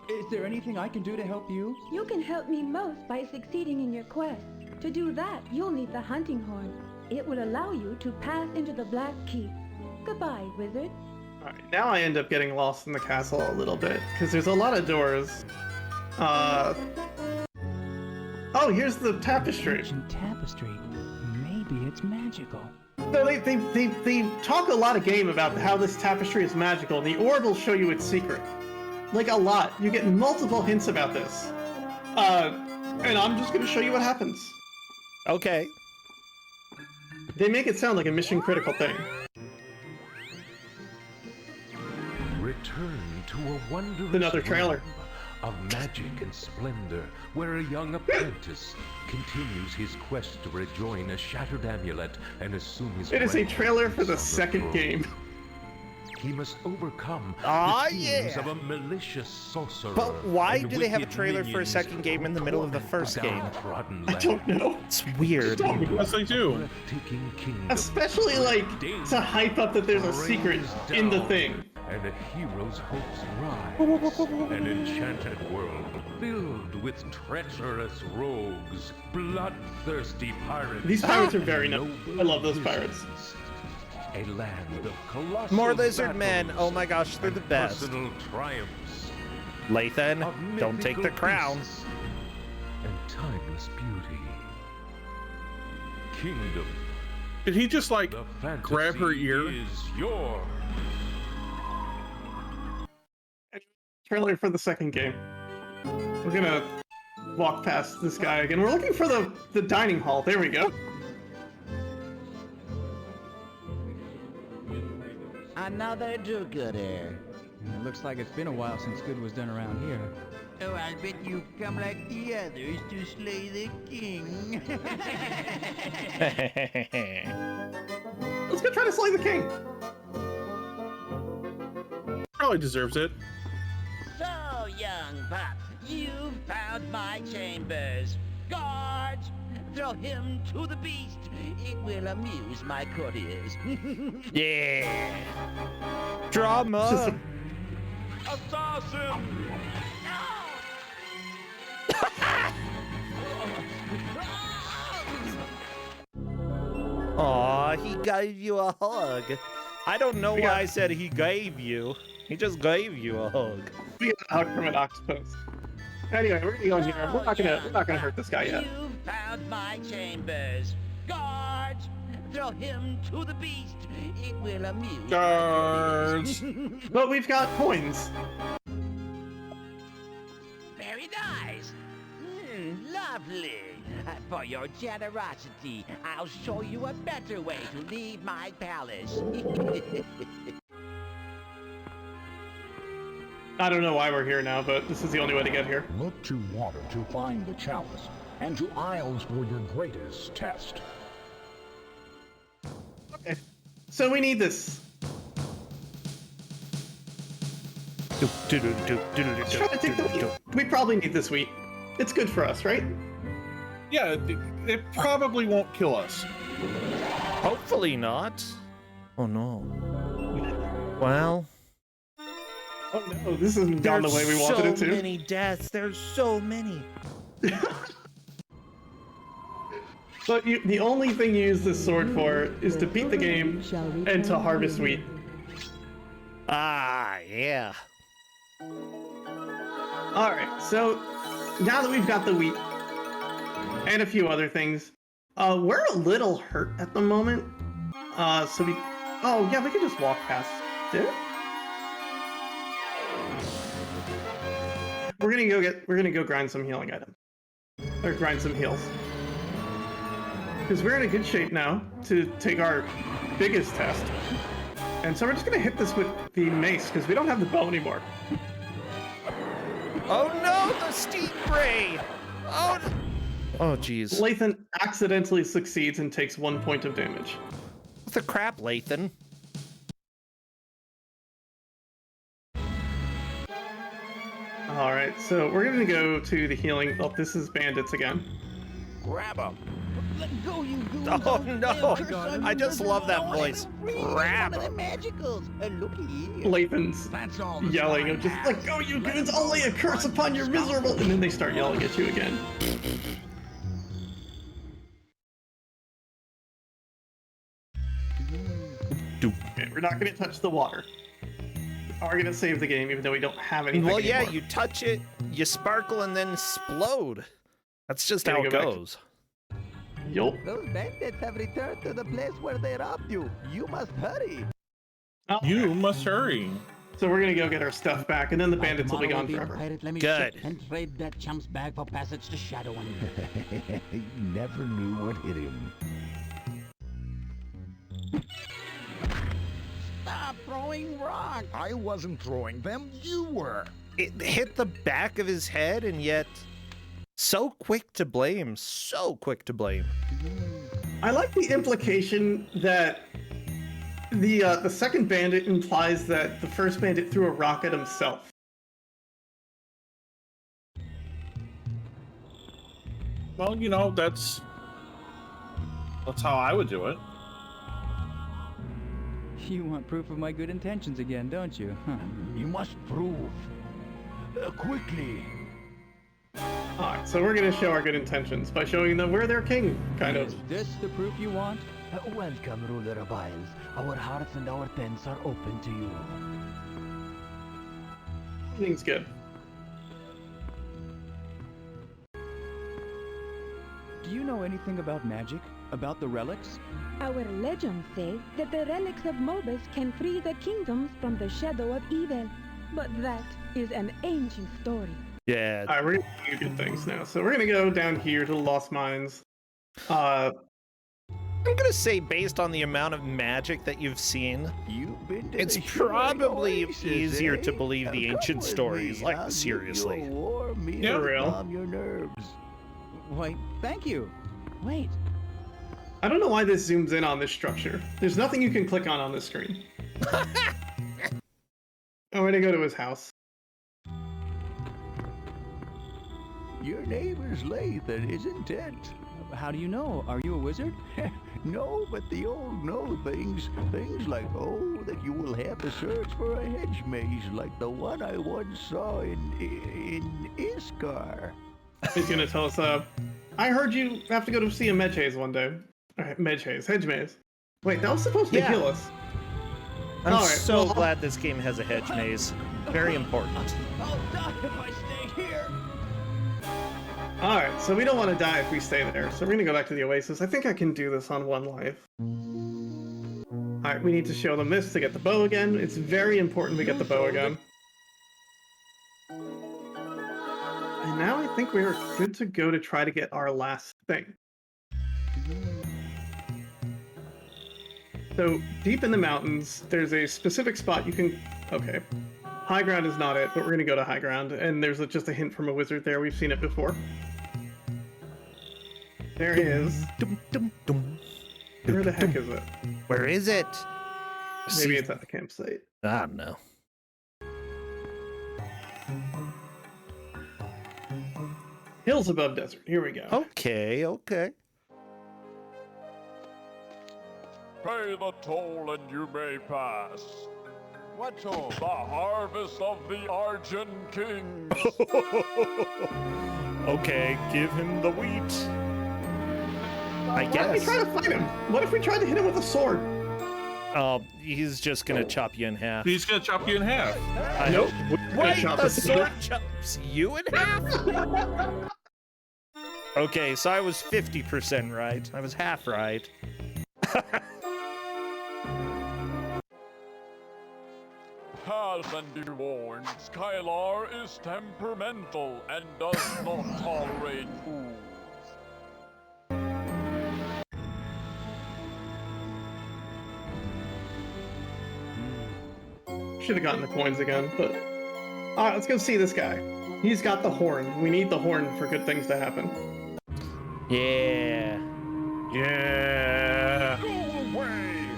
Is there anything I can do to help you? You can help me most by succeeding in your quest. To do that, you'll need the hunting horn. It will allow you to pass into the Black Keep. Goodbye, wizard. Alright, now I end up getting lost in the castle a little bit, because there's a lot of doors. Oh, here's the tapestry. Ancient tapestry. Maybe it's magical. So they talk a lot of game about how this tapestry is magical, and the orb will show you its secret. Like, a lot. You get multiple hints about this. And I'm just gonna show you what happens. Okay. They make it sound like a mission critical thing. Return to a wondrous Another trailer. realm of magic and splendor, where a young apprentice continues his quest to rejoin a shattered amulet and assume his It is a rightful trailer for the place on second throne. game. He must overcome Ah, the schemes yeah. of a malicious sorcerer. But why and do they have a wicked trailer for a minions second game in the middle of the first game? downtrodden I don't land. know. It's weird. Yes, they do. Breathtaking kingdom, Especially, like, to hype up that there's a secret in the thing. and a hero's hopes rise. An enchanted world filled with treacherous rogues, bloodthirsty pirates. These pirates are very nice. noble I love those pirates. wizards. A land of colossal More lizard men. battles Oh my gosh, they're the and best. personal triumphs Lathan, of don't take the mythical crown. beasts and timeless beauty. Kingdom, Did he just like the grab her fantasy ear? is yours. Trailer for the second game. We're gonna walk past this guy again. We're looking for the dining hall. There we go. Another do-gooder. It looks like it's been a while since good was done around here. Oh, I bet you've come like the others to slay the king. Let's go try to slay the king. Probably deserves it. So, young pup, you've found my chambers. Guards, throw him to the beast. It will amuse my courtiers. Yeah. Drama. Assassin! Aw, he gave you a hug. I don't know why I said he gave you. He just gave you a hug. We got a hug from an octopus. Anyway, we're gonna go in here. We're not gonna hurt this guy yet. You've found my chambers. Guards, throw him to the beast. It will amuse Guards. But we've got coins. Very nice. Lovely. For your generosity, I'll show you a better way to leave my palace. I don't know why we're here now, but this is the only way to get here. Look to water to find the chalice, and to isles for your greatest test. Okay. So we need this. Let's try to take the wheat. We probably need this wheat. It's good for us, right? Yeah, it probably won't kill us. Hopefully not. Oh no. Well. Oh no, this isn't gone the way we wanted it to. There's so many deaths. There's so many. But the only thing you use this sword for is to beat the game and to harvest wheat. Ah, yeah. Alright, so now that we've got the wheat and a few other things, we're a little hurt at the moment. Oh yeah, we can just walk past it. We're gonna go grind some healing items. Or grind some heals. Because we're in a good shape now to take our biggest test. And so we're just gonna hit this with the mace, because we don't have the bow anymore. Oh no, the steep ray! Oh jeez. Lathan accidentally succeeds and takes 1 point of damage. What the crap, Lathan? Alright, so we're gonna go to the healing. Oh, this is bandits again. Grab him. Let go, you goons. Oh no! I just love that voice. Grab Some of him. the magicals. Look here. Lathan's yelling of just let go, you goons! I'll lay a curse upon your miserable. And then they start yelling at you again. Okay, we're not gonna touch the water. We are gonna save the game, even though we don't have anything. Well, yeah, anymore. you touch it, you sparkle, and then explode. That's just how it goes. Yup. Those bandits have returned to the place where they robbed you. You must hurry. You must hurry. So we're gonna go get our stuff back, and then the bandits will be gone forever. Good. And trade that chump's bag for passage to Shadowing. You never knew what hit him. Stop throwing rocks. I wasn't throwing them, you were. It hit the back of his head, and yet so quick to blame. So quick to blame. I like the implication that the second bandit implies that the first bandit threw a rock at himself. Well, you know, that's how I would do it. You want proof of my good intentions again, don't you? Huh. You must prove. Quickly. Alright, so we're gonna show our good intentions by showing them we're their king, kind of. Is this the proof you want? Welcome, ruler of Isles. Our hearts and our tents are open to you. Everything's good. Do you know anything about magic? About the relics? Our legends say that the relics of Mobus can free the kingdoms from the shadow of evil. But that is an ancient story. Yeah. Alright, we're gonna do good things now. So we're gonna go down here to the Lost Mines. I'm gonna say, based on the amount of magic that you've seen, it's probably easier to believe the ancient stories. Like, seriously. For real. Your nerves. Why, thank you. Wait. I don't know why this zooms in on this structure. There's nothing you can click on this screen. I'm gonna go to his house. Your neighbor's Lathan isn't it? How do you know? Are you a wizard? No, but the old know things. Things like, that you will have to search for a hedge maze like the one I once saw in Iskar. He's gonna tell us, I heard you have to go to see a hedge maze one day. Alright, hedge maze. Wait, that was supposed to heal us. I'm so glad this game has a hedge maze. Very important. I'll die if I stay here. Alright, so we don't want to die if we stay there, so we're gonna go back to the Oasis. I think I can do this on one life. Alright, we need to show them this to get the bow again. It's very important we get the bow again. And now I think we're good to go to try to get our last thing. So, deep in the mountains, there's a specific spot you can... Okay. High ground is not it, but we're gonna go to high ground, and there's just a hint from a wizard there. We've seen it before. There it is. Where the heck is it? Where is it? Maybe it's at the campsite. I don't know. Hills above desert. Here we go. Okay, okay. Pay the toll and you may pass. What toll? The harvest of the Argent Kings. Okay, give him the wheat. I guess. What if we try to fight him? What if we tried to hit him with a sword? Oh, he's just gonna chop you in half. He's gonna chop you in half. I hope. Wait, the sword chops you in half? Okay, so I was 50% right. I was half right. Has been warned, Skylar is temperamental and does not tolerate fools. Should have gotten the coins again, but... Alright, let's go see this guy. He's got the horn. We need the horn for good things to happen. Yeah. Yeah. Go away!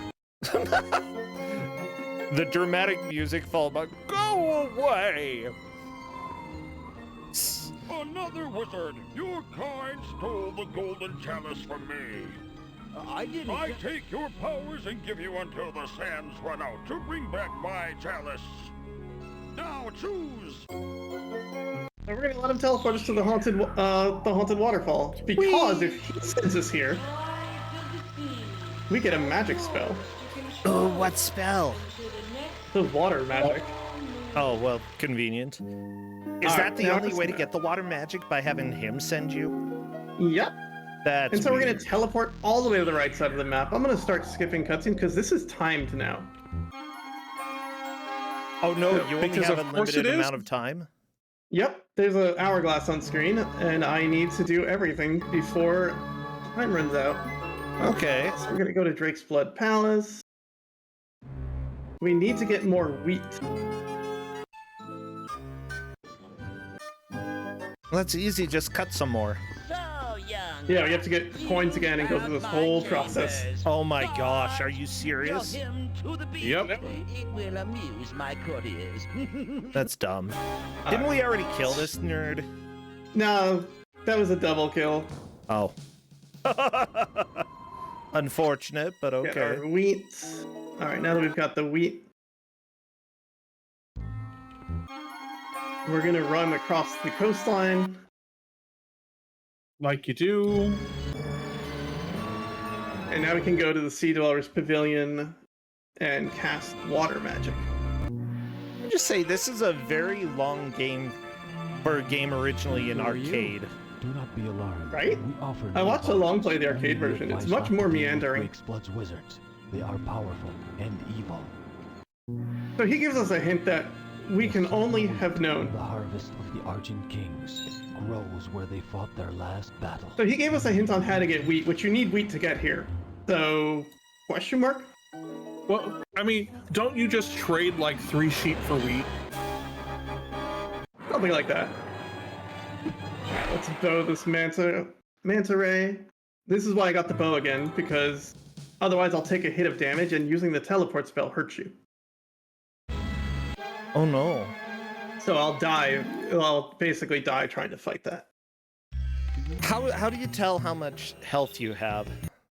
The dramatic music followed by "Go away!" Another wizard! Your kind stole the golden chalice from me. I didn't. I take your powers and give you until the sands run out to bring back my chalice. Now choose. And we're gonna let him teleport us to the haunted waterfall. Because if he sends us here, we get a magic spell. Oh, what spell? The water magic. Oh, well, convenient. Is that the only way to get the water magic, by having him send you? Yep. That's and so weird. we're gonna teleport all the way to the right side of the map. I'm gonna start skipping cutscenes because this is timed now. Oh no, you only because have of a course limited it is. amount of time? Yep, there's an hourglass on screen, and I need to do everything before time runs out. Okay. So we're gonna go to Drake's Blood Palace. We need to get more wheat. Well, that's easy, just cut some more. Yeah, we have to get coins again and go through this whole process. Oh my gosh, are you serious? Yep. It will amuse my courtiers. That's dumb. Didn't we already kill this nerd? No, that was a double kill. Oh. Unfortunate, but Get our okay. wheat. Alright, now that we've got the wheat, we're gonna run across the coastline. Like you do. And now we can go to the Sea Dwellers Pavilion and cast water magic. Let me just say, this is a very long game for a game originally in arcade. Do not be alarmed. Right? We offer I no watched Along play the arcade only version. It's advice much more on meandering. Drake's Blood's wizards. They are powerful and evil. So he gives us a hint that we can only have known. The harvest of the Argent Kings grows where they fought their last battle. So he gave us a hint on how to get wheat, which you need wheat to get here. So, question mark? Well, I mean, don't you just trade like 3 sheep for wheat? Something like that. Let's bow this manta ray. This is why I got the bow again, because otherwise I'll take a hit of damage and using the teleport spell hurts you. Oh no. So I'll die. I'll basically die trying to fight that. How do you tell how much health you have?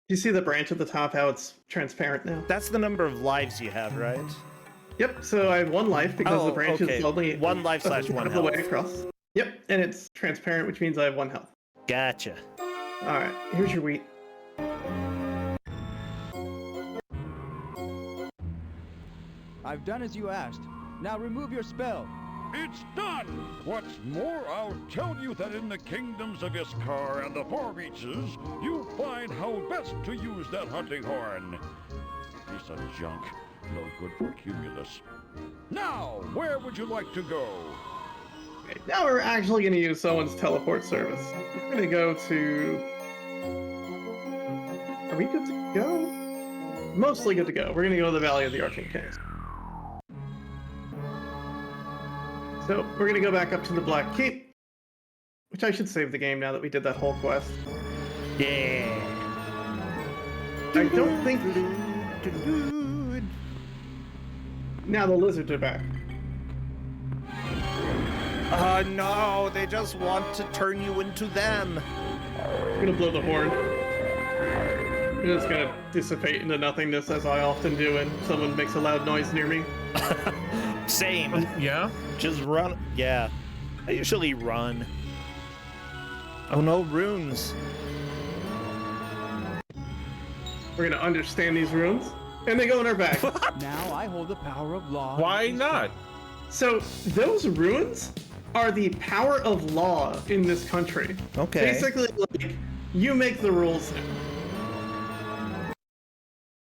You see the branch at the top, how it's transparent now? That's the number of lives you have, right? Yep, so I have 1 life because the branch is only 1 life / 1 of the way health. across. Yep, and it's transparent, which means I have 1 health. Gotcha. Alright, here's your wheat. I've done as you asked. Now remove your spell. It's done! What's more, I'll tell you that in the kingdoms of Iskar and the far reaches, you'll find how best to use that hunting horn. Piece of junk. No good for Cumulus. Now, where would you like to go? Okay, now we're actually going to use someone's teleport service. We're going to go to... Are we good to go? Mostly good to go. We're going to go to the Valley of the Argent Kings. So, we're going to go back up to the Black Keep, which I should save the game now that we did that whole quest. Yeah. I don't think... Now the lizards are back. No, they just want to turn you into them. I'm gonna blow the horn. I'm just gonna dissipate into nothingness as I often do when someone makes a loud noise near me. Same. Yeah? Just run. Yeah. I usually run. Oh no, runes. We're gonna understand these runes, and they go in our bag. Now I hold the power of law. Why not? So those runes are the power of law in this country. Okay. Basically, like, you make the rules.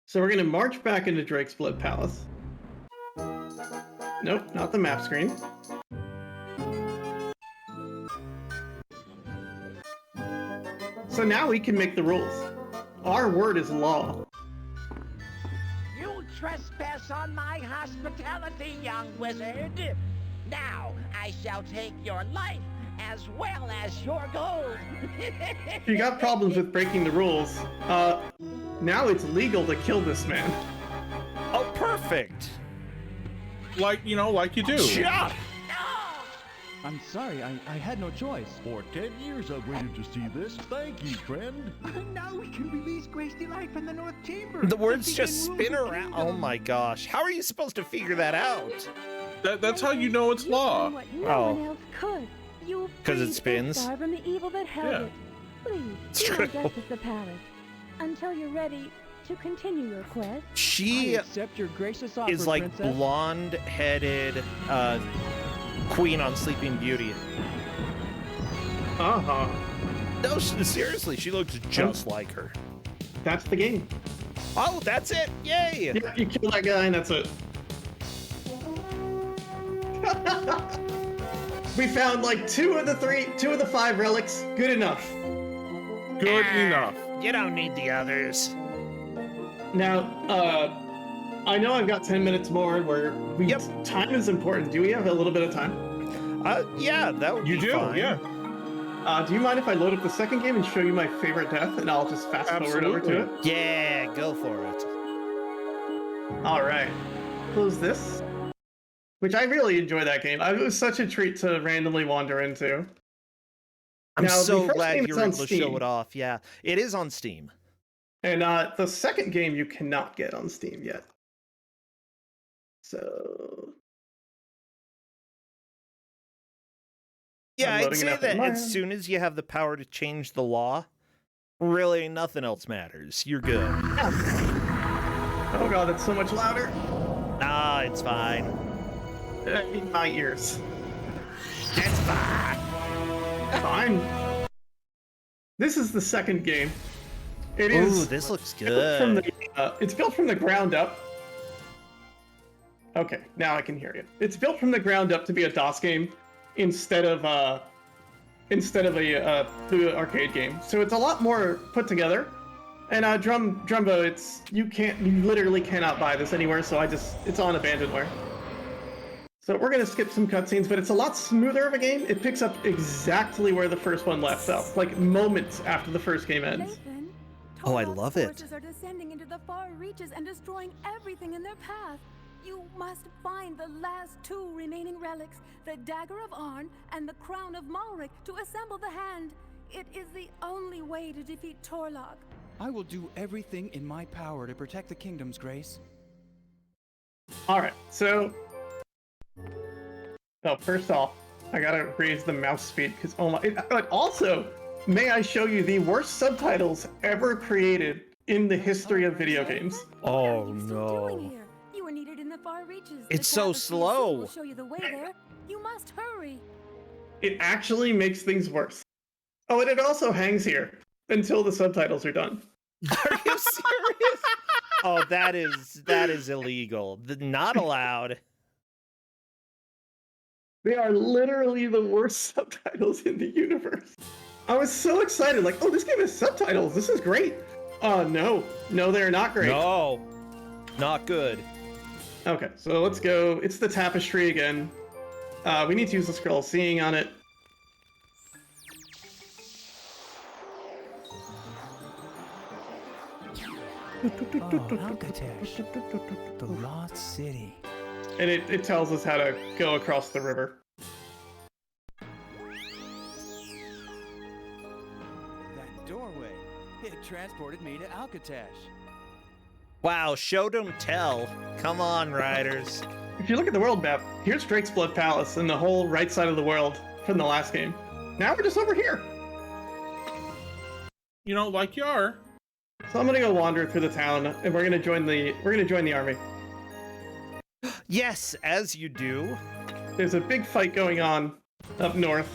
So we're gonna march back into Drake's Blood Palace. Nope, not the map screen. So now we can make the rules. Our word is law. You trespass on my hospitality, young wizard. Now I shall take your life as well as your gold. If you got problems with breaking the rules, now it's legal to kill this man. Oh, perfect. Like, you know, like you do. Yeah. I'm sorry, I had no choice. For 10 years I've waited to see this. Thank you, friend. Now we can release Grace Delight from the North Chamber. The words just spin around. Oh my gosh. How are you supposed to figure that out? That's how you know it's law. What no one else could. You 'Cause it freed spins? the star from the evil that held Yeah. it. Please, It's do true. not justice the palace until you're ready to continue your quest. She I accept your gracious offer, is like princess. blonde-headed queen on Sleeping Beauty. Uh-huh. No, seriously, she looks just like her. That's the game. Oh, that's it! Yay! You kill that guy and that's it. We found like two of the 5 relics. Good enough. Good enough. You don't need the others. Now, I know I've got 10 minutes more where time is important. Do we have a little bit of time? Yeah, that would be fine. Yeah. Do you mind if I load up the second game and show you my favorite death, and I'll just fast forward over to it? Yeah, go for it. All right. Close this. Which I really enjoy that game. It was such a treat to randomly wander into. I'm Now, the so first glad game you is were on able to show Steam. it off. Yeah, it is on Steam. And the second game you cannot get on Steam yet. So... Yeah, I'm I'd loading it say up in that my as soon as you have the power to change the law, really nothing else matters. You're good. Oh god, that's so much louder. Nah, it's fine. In my ears. It's fine. Fine. This is the second game. It Ooh, is. this looks built from good. it's built from the ground up. Okay, now I can hear you. It's built from the ground up to be a DOS game instead of a Blue arcade game. So it's a lot more put together. And Drumbo, you literally cannot buy this anywhere. So it's on abandonware. So we're gonna skip some cutscenes, but it's a lot smoother of a game. It picks up exactly where the first one left off, like moments after the first game ends. Nathan, Oh, I Torok's love it. forces are descending into the far reaches and destroying everything in their path. You must find the last 2 remaining relics, the Dagger of Arn and the Crown of Malric, to assemble the hand. It is the only way to defeat Torlok. I will do everything in my power to protect the kingdom's Grace. Alright, so... Oh, first off, I gotta raise the mouse speed, because oh my... But also, may I show you the worst subtitles ever created in the history of video games. Oh Doing no. here? You are needed in the far reaches. It's The so tapestry slow. will show you the way there. You must hurry. It actually makes things worse. Oh, and it also hangs here until the subtitles are done. Are you serious? Oh, that is illegal. Not allowed. They are literally the worst subtitles in the universe. I was so excited, like, oh, this game has subtitles. This is great. No, they're not great. No, not good. Okay, so let's go. It's the tapestry again. We need to use the scroll seeing on it. Alcatraz, the lost city. And it tells us how to go across the river. That doorway, it transported me to Alcatraz. Wow, show don't tell. Come on, riders. If you look at the world map, here's Drake's Blood Palace and the whole right side of the world from the last game. Now we're just over here. You know, like you are. So I'm gonna go wander through the town, and we're gonna join the army. Yes, as you do. There's a big fight going on up north.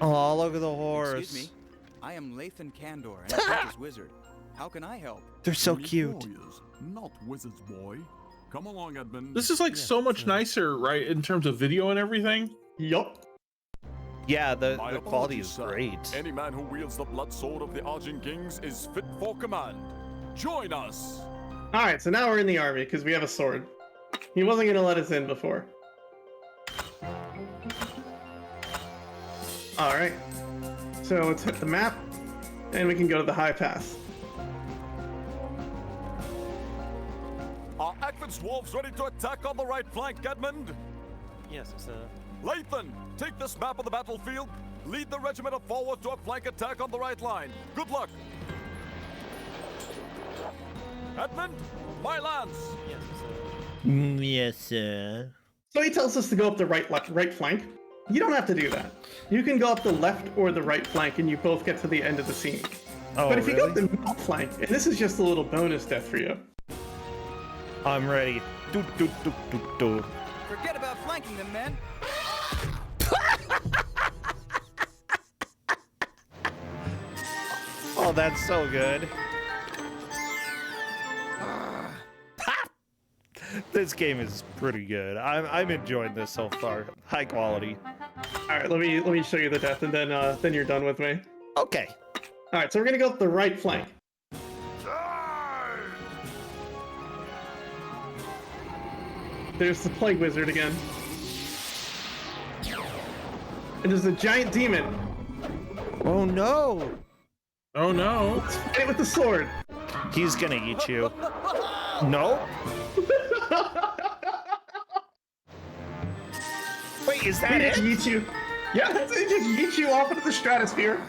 Oh, look at the horse. Excuse me. I am Lathan Kandor, an apprentice wizard. How can I help? They're so We're cute. warriors, not wizards, boy. Come along, Edmund. This is like so much nicer, right, in terms of video and everything. Yup. Yeah, the My quality apologies, is sir. great. Any man who wields the blood sword of the Argent Kings is fit for command. Join us. All right, so now we're in the army because we have a sword. He wasn't gonna let us in before. All right. So let's hit the map, and we can go to the high pass. Are Akvin's dwarves ready to attack on the right flank, Edmund? Yes, sir. Lathan, take this map of the battlefield. Lead the regiment forward to a flank attack on the right line. Good luck. Edmund, my lance. Yes, sir. Yes, sir. So he tells us to go up the right flank. You don't have to do that. You can go up the left or the right flank, and you both get to the end of the scene. Oh, but if you go really? up the middle flank, and this is just a little bonus death for you. I'm ready. Do, do, do, do, do. Forget about flanking them, men. Oh, that's so good. This game is pretty good. I'm enjoying this so far. High quality. All right, let me show you the death, and then you're done with me. Okay. All right, so we're gonna go up the right flank. There's the plague wizard again. And there's a giant demon. Oh no! Oh no! Let's fight it with the sword. He's gonna eat you. No? Wait, is that it? Eat you. Yeah, it just yeets you off into the stratosphere.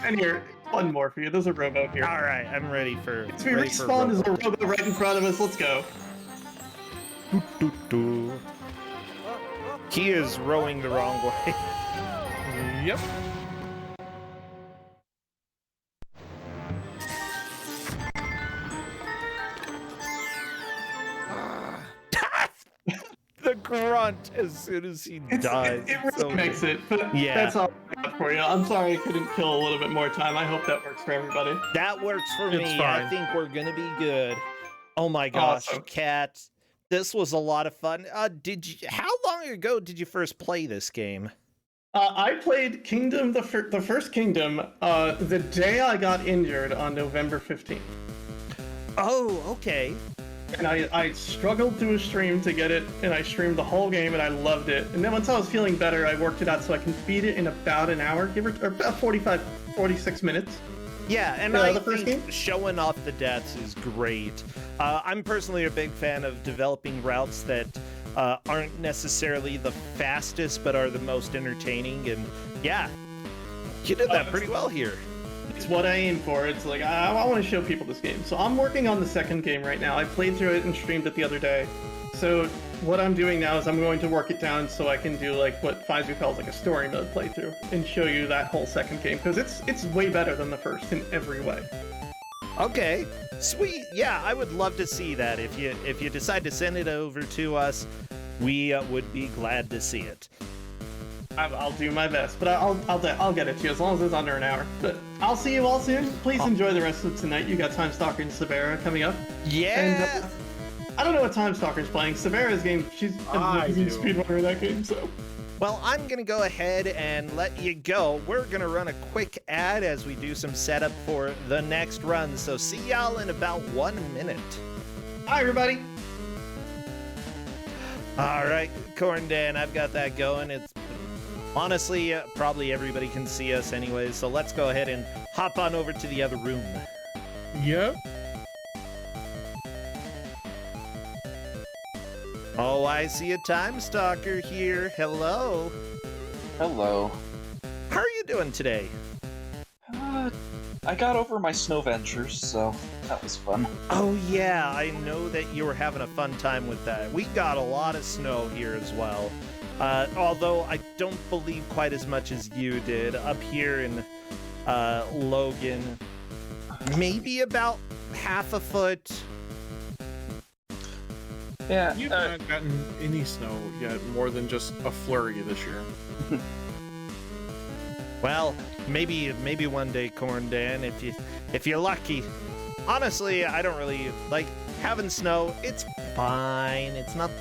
And here, one more for you. There's a robo here. All right, I'm ready for. If we respawn, there's a robo right in front of us. Let's go. Do, do, do. He is rowing the wrong way. Yep. The grunt as soon as he dies. It really makes it, but Yeah. that's all I got for you. I'm sorry I couldn't kill a little bit more time. I hope that works for everybody. That works for It's me. fine. I think we're gonna be good. Oh my gosh, Awesome. Kat, this was a lot of fun. How long ago did you first play this game? I played Kingdom, the first Kingdom, the day I got injured on November 15th. Oh, okay. And I struggled through a stream to get it, and I streamed the whole game, and I loved it. And then once I was feeling better, I worked it out so I can beat it in about an hour, or about 46 minutes. Yeah, and The I first think showing off the deaths is great. I'm personally a big fan of developing routes that aren't necessarily the fastest, but are the most entertaining. And yeah, you did that pretty well here. It's what I aim for. It's like, I want to show people this game. So I'm working on the second game right now. I played through it and streamed it the other day. So what I'm doing now is I'm going to work it down so I can do like what Faizu calls like a story mode playthrough and show you that whole second game, because it's way better than the first in every way. Okay, sweet. Yeah, I would love to see that. If you decide to send it over to us, we would be glad to see it. I'll do my best, but I'll get it to you as long as it's under an hour. But I'll see you all soon. Please enjoy the rest of tonight. You got Tymestalker and Sabera coming up. Yeah. And, I don't know what Tymestalker's playing. Sabera's game. She's a speedrunner in that game, so. Well, I'm going to go ahead and let you go. We're going to run a quick ad as we do some setup for the next run. So see y'all in about 1 minute. Hi, everybody. All right, Corndan, I've got that going. It's honestly, probably everybody can see us anyway. So let's go ahead and hop on over to the other room. Yep. Oh, I see a Tymestalker here. Hello. Hello. How are you doing today? I got over my snow ventures, so that was fun. Oh yeah, I know that you were having a fun time with that. We got a lot of snow here as well. Although I don't believe quite as much as you did. Up here in Logan, maybe about half a foot. Yeah. You've not gotten any snow yet, more than just a flurry this year. Well, maybe one day, Corndan, if you're lucky. Honestly, I don't really like having snow. It's fine. It's not.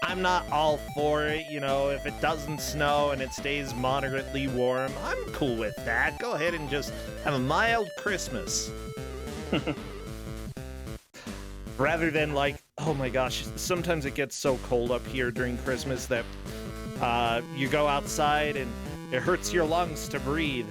I'm not all for it, you know. If it doesn't snow and it stays moderately warm, I'm cool with that. Go ahead and just have a mild Christmas. Rather than like, oh my gosh, sometimes it gets so cold up here during Christmas that you go outside and it hurts your lungs to breathe.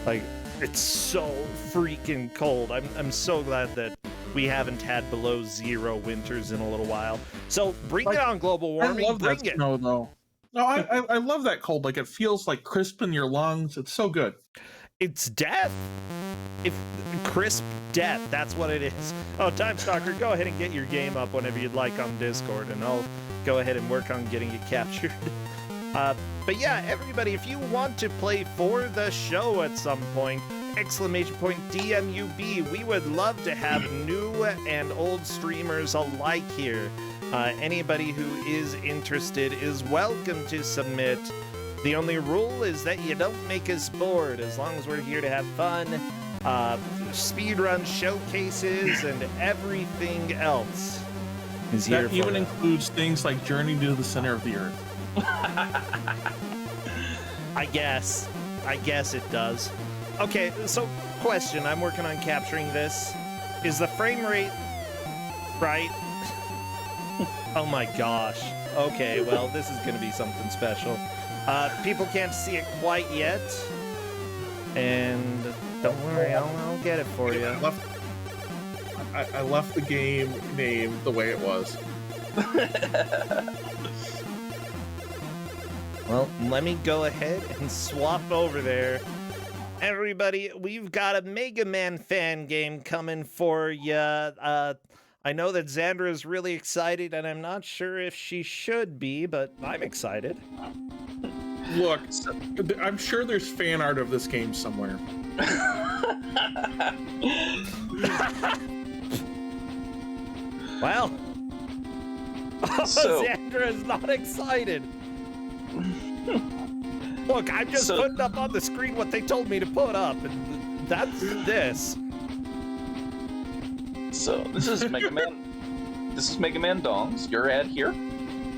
Like, it's so freaking cold. I'm so glad that we haven't had below 0 winters in a little while. So bring it on, global warming. I love bring that it. snow, though. No, I love that cold. Like, it feels like crisp in your lungs. It's so good. It's death. If crisp death, that's what it is. Oh, Tymestalker, go ahead and get your game up whenever you'd like on Discord, and I'll go ahead and work on getting it captured. But yeah, everybody, if you want to play for the show at some point, !DMUB, we would love to have new and old streamers alike here. Anybody who is interested is welcome to submit. The only rule is that you don't make us bored, as long as we're here to have fun, speedrun showcases, and everything else is here. That even includes things like Journey to the Center of the Earth. I guess it does. Okay, so question, I'm working on capturing this. Is the frame rate right? Oh my gosh. Okay, well, this is gonna be something special. People can't see it quite yet. And don't worry, I'll get it for you. I left the game name the way it was. Well, let me go ahead and swap over there. Everybody, we've got a Mega Man fan game coming for you. I know that Xandra is really excited, and I'm not sure if she should be, but I'm excited. Look, I'm sure there's fan art of this game somewhere. Well, So- Xandra is not excited. Look, I'm just putting up on the screen what they told me to put up, and that's this. So this is Mega Man. This is Mega Man Dongs. Your ad here.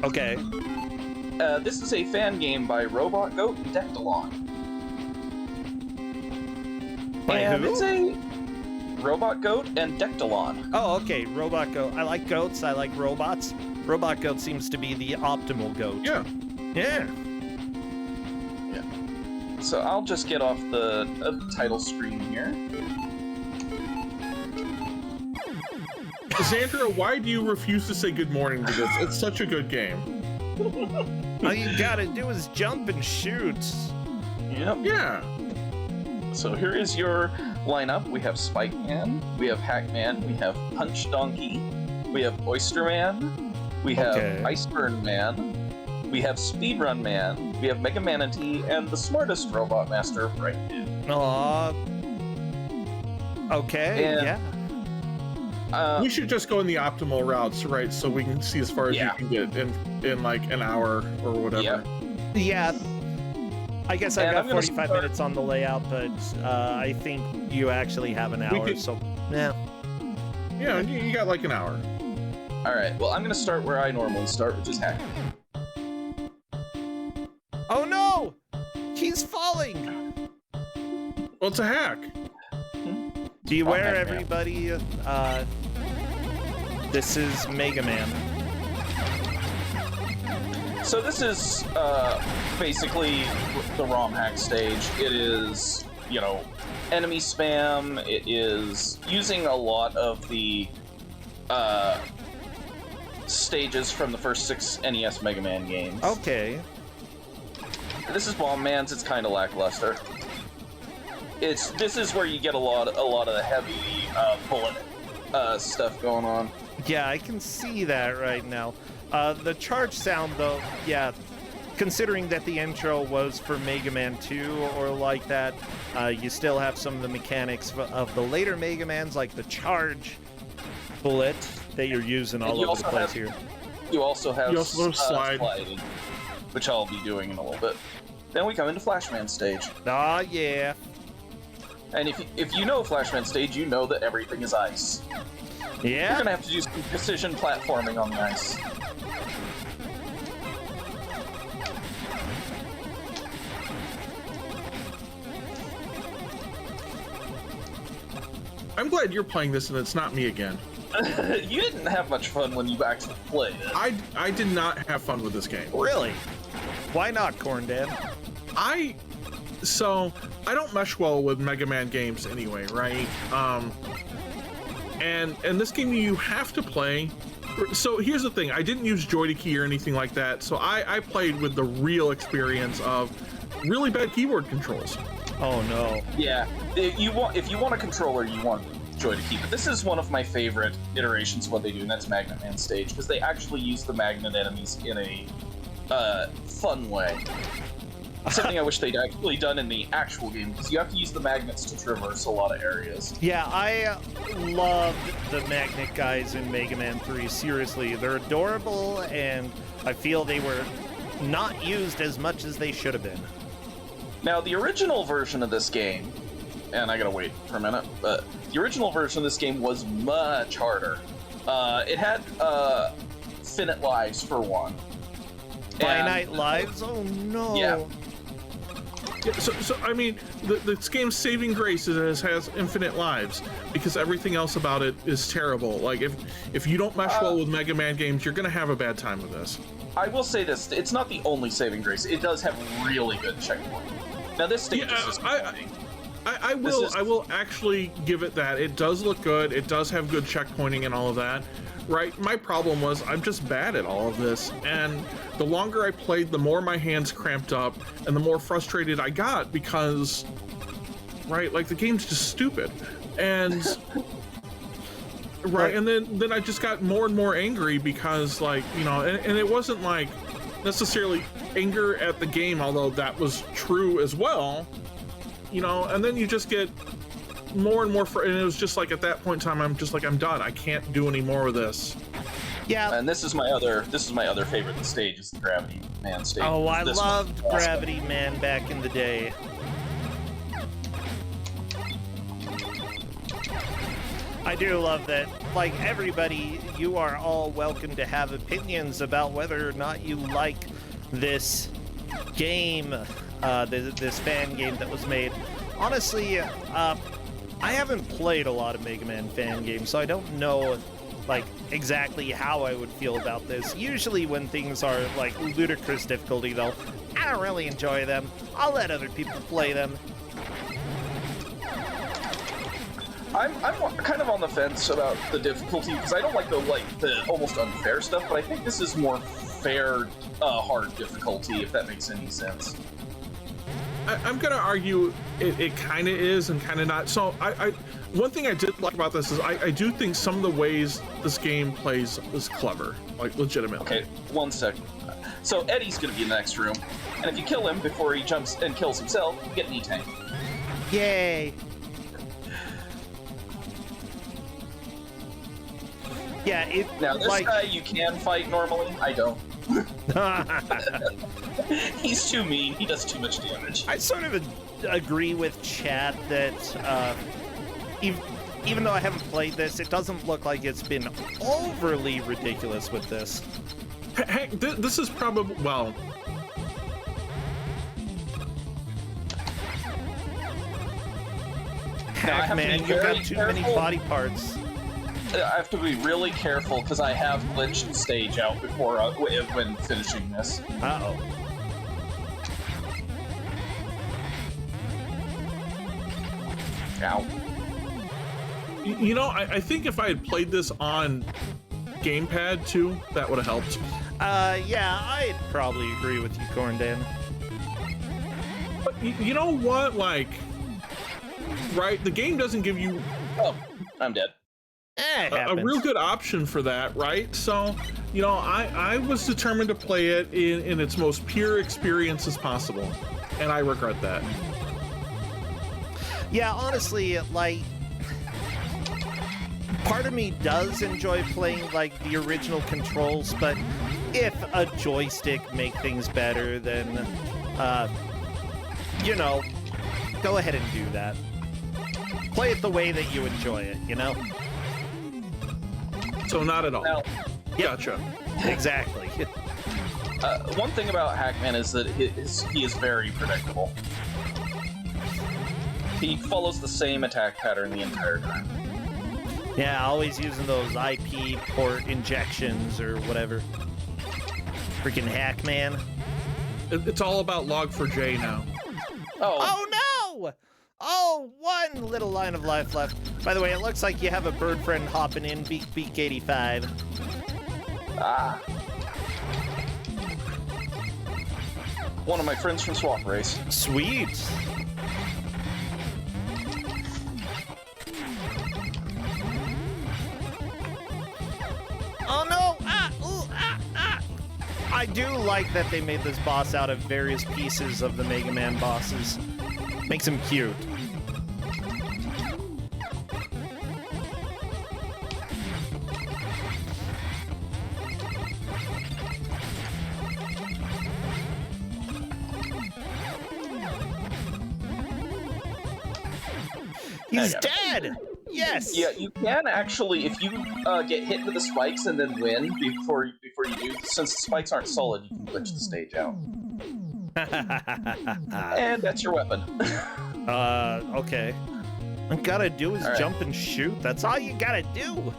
Okay. This is a fan game by Robot Goat and Dectalon. By and who? it's a Robot Goat and Dectalon. Oh, okay. Robot Goat. I like goats. I like robots. Robot Goat seems to be the optimal goat. Yeah. Yeah. So I'll just get off the title screen here. Xandra, why do you refuse to say good morning to this? It's such a good game. All you gotta do is jump and shoot. Yep. Yeah. So here is your lineup. We have Spike Man, we have Hack Man, we have Punch Donkey, we have Oyster Man, we have Iceburn Man, we have Speedrun Man, we have Mega Manatee, and the smartest robot master right now. Aw. Okay, And- yeah. We should just go in the optimal routes, right? So we can see as far as you can get in like an hour or whatever. Yeah. I guess I've And got I'm gonna 45 minutes on the layout, but I think you actually have an hour, so yeah. Yeah, you got like an hour. Alright, well I'm gonna start where I normally start, which is Hack. Oh no! He's falling! Well, it's a hack. Beware, everybody. This is Mega Man. So this is basically the ROM hack stage. It is, you know, enemy spam. It is using a lot of the stages from the first 6 NES Mega Man games. Okay. This is Bomb Man's. It's kind of lackluster. This is where you get a lot of the heavy bullet stuff going on. Yeah, I can see that right now. The charge sound, though, yeah, considering that the intro was for Mega Man 2 or like that, you still have some of the mechanics of the later Mega Mans, like the charge bullet that you're using all over the place here. You also have sliding, which I'll be doing in a little bit. Then we come into Flashman stage. Ah, yeah. And if you know Flashman stage, you know that everything is ice. Yeah. You're gonna have to do some precision platforming on the ice. I'm glad you're playing this and it's not me again. You didn't have much fun when you actually played it. I did not have fun with this game. Really? Why not, Corndan? So I don't mesh well with Mega Man games anyway, right? And this game you have to play. So here's the thing, I didn't use Joy-to-Key or anything like that, so I played with the real experience of really bad keyboard controls. Oh no. Yeah, if you want a controller, you want Joy-to-Key. But this is one of my favorite iterations of what they do, and that's Magnet Man stage, because they actually use the magnet enemies in a fun way. Something I wish they'd actually done in the actual game, because you have to use the magnets to traverse a lot of areas. Yeah, I loved the magnet guys in Mega Man 3. Seriously, they're adorable, and I feel they were not used as much as they should have been. Now, the original version of this game, and I gotta wait for a minute, but the original version of this game was much harder. It had finite lives for one. Finite lives? Oh no. Yeah. So I mean, this game's saving grace is it has infinite lives, because everything else about it is terrible. Like if you don't mesh well with Mega Man games, you're gonna have a bad time with this. I will say this: it's not the only saving grace. It does have really good checkpoint. Now this stage is just I will actually give it that. It does look good. It does have good checkpointing and all of that. Right? My problem was I'm just bad at all of this, and the longer I played, the more my hands cramped up, and the more frustrated I got because, right, like the game's just stupid, and right, and then I just got more and more angry because, like, you know, and it wasn't like necessarily anger at the game, although that was true as well, you know, and then you just get more and more and it was just like at that point in time I'm just like, I'm done. I can't do any more of this. Yeah. And this is my other favorite stage, is the Gravity Man stage. Oh, I loved Gravity Man back in the day. I do love that. Like, everybody, you are all welcome to have opinions about whether or not you like this game, this fan game that was made. Honestly, I haven't played a lot of Mega Man fan games, so I don't know, like, exactly how I would feel about this. Usually when things are, like, ludicrous difficulty, though, I don't really enjoy them. I'll let other people play them. I'm kind of on the fence about the difficulty, because I don't like the almost unfair stuff, but I think this is more fair, hard difficulty, if that makes any sense. I'm gonna argue it kind of is and kind of not. So one thing I did like about this is I do think some of the ways this game plays is clever, like legitimately. Okay, 1 second. So Eddie's gonna be in the next room, and if you kill him before he jumps and kills himself, you get an E-Tank. Yay! Yeah, now this guy you can fight normally. I don't. He's too mean. He does too much damage. I sort of agree with Chad that even though I haven't played this, it doesn't look like it's been overly ridiculous with this. Hey, this is probably, well... Heck, man, you've got too many body parts. I have to be really careful because I have glitched stage out before when finishing this. Uh-oh. Ow. You know, I think if I had played this on gamepad too, that would have helped. Yeah, I'd probably agree with you, Corndan. But you know what? Like, right? The game doesn't give you... Oh, I'm dead. A real good option for that, right? So You know, I was determined to play it in its most pure experience as possible, and I regret that. Yeah, honestly, like, part of me does enjoy playing, like, the original controls, but if a joystick make things better, then, you know, go ahead and do that. Play it the way that you enjoy it, you know? So not at all. Now, gotcha. Exactly. One thing about Hackman is that he is very predictable. He follows the same attack pattern the entire time. Yeah, always using those IP port injections or whatever. Freaking Hackman. It's all about Log4j now. Oh no! Oh, one little line of life left. By the way, it looks like you have a bird friend hopping in, Beak 85. Ah. One of my friends from Swap Race. Sweet. Oh no! Ah! Ooh! Ah! Ah! I do like that they made this boss out of various pieces of the Mega Man bosses. Makes him cute. He's dead! Yes! Yeah, you can actually, if you get hit with the spikes and then win before you do, since the spikes aren't solid, you can glitch the stage out. And that's your weapon. Okay. All you gotta do is jump and shoot. That's all you gotta do.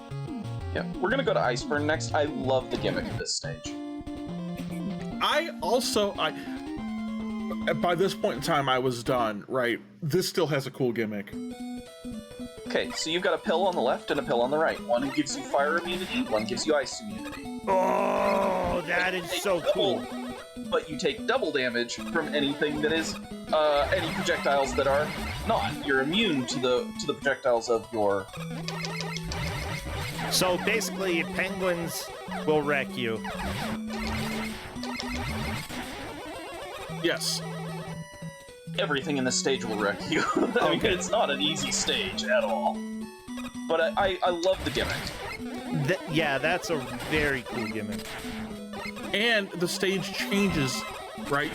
Yeah, we're gonna go to Iceburn next. I love the gimmick of this stage. By this point in time, I was done, right? This still has a cool gimmick. Okay, so you've got a pill on the left and a pill on the right. One gives you fire immunity, one gives you ice immunity. Oh, that is so cool. But you take double damage from anything that is, any projectiles that are not. You're immune to the projectiles of your... So basically, penguins will wreck you. Yes. Everything in this stage will wreck you. I mean, it's not an easy stage at all. But I love the gimmick. Yeah, that's a very cool gimmick. And the stage changes, right?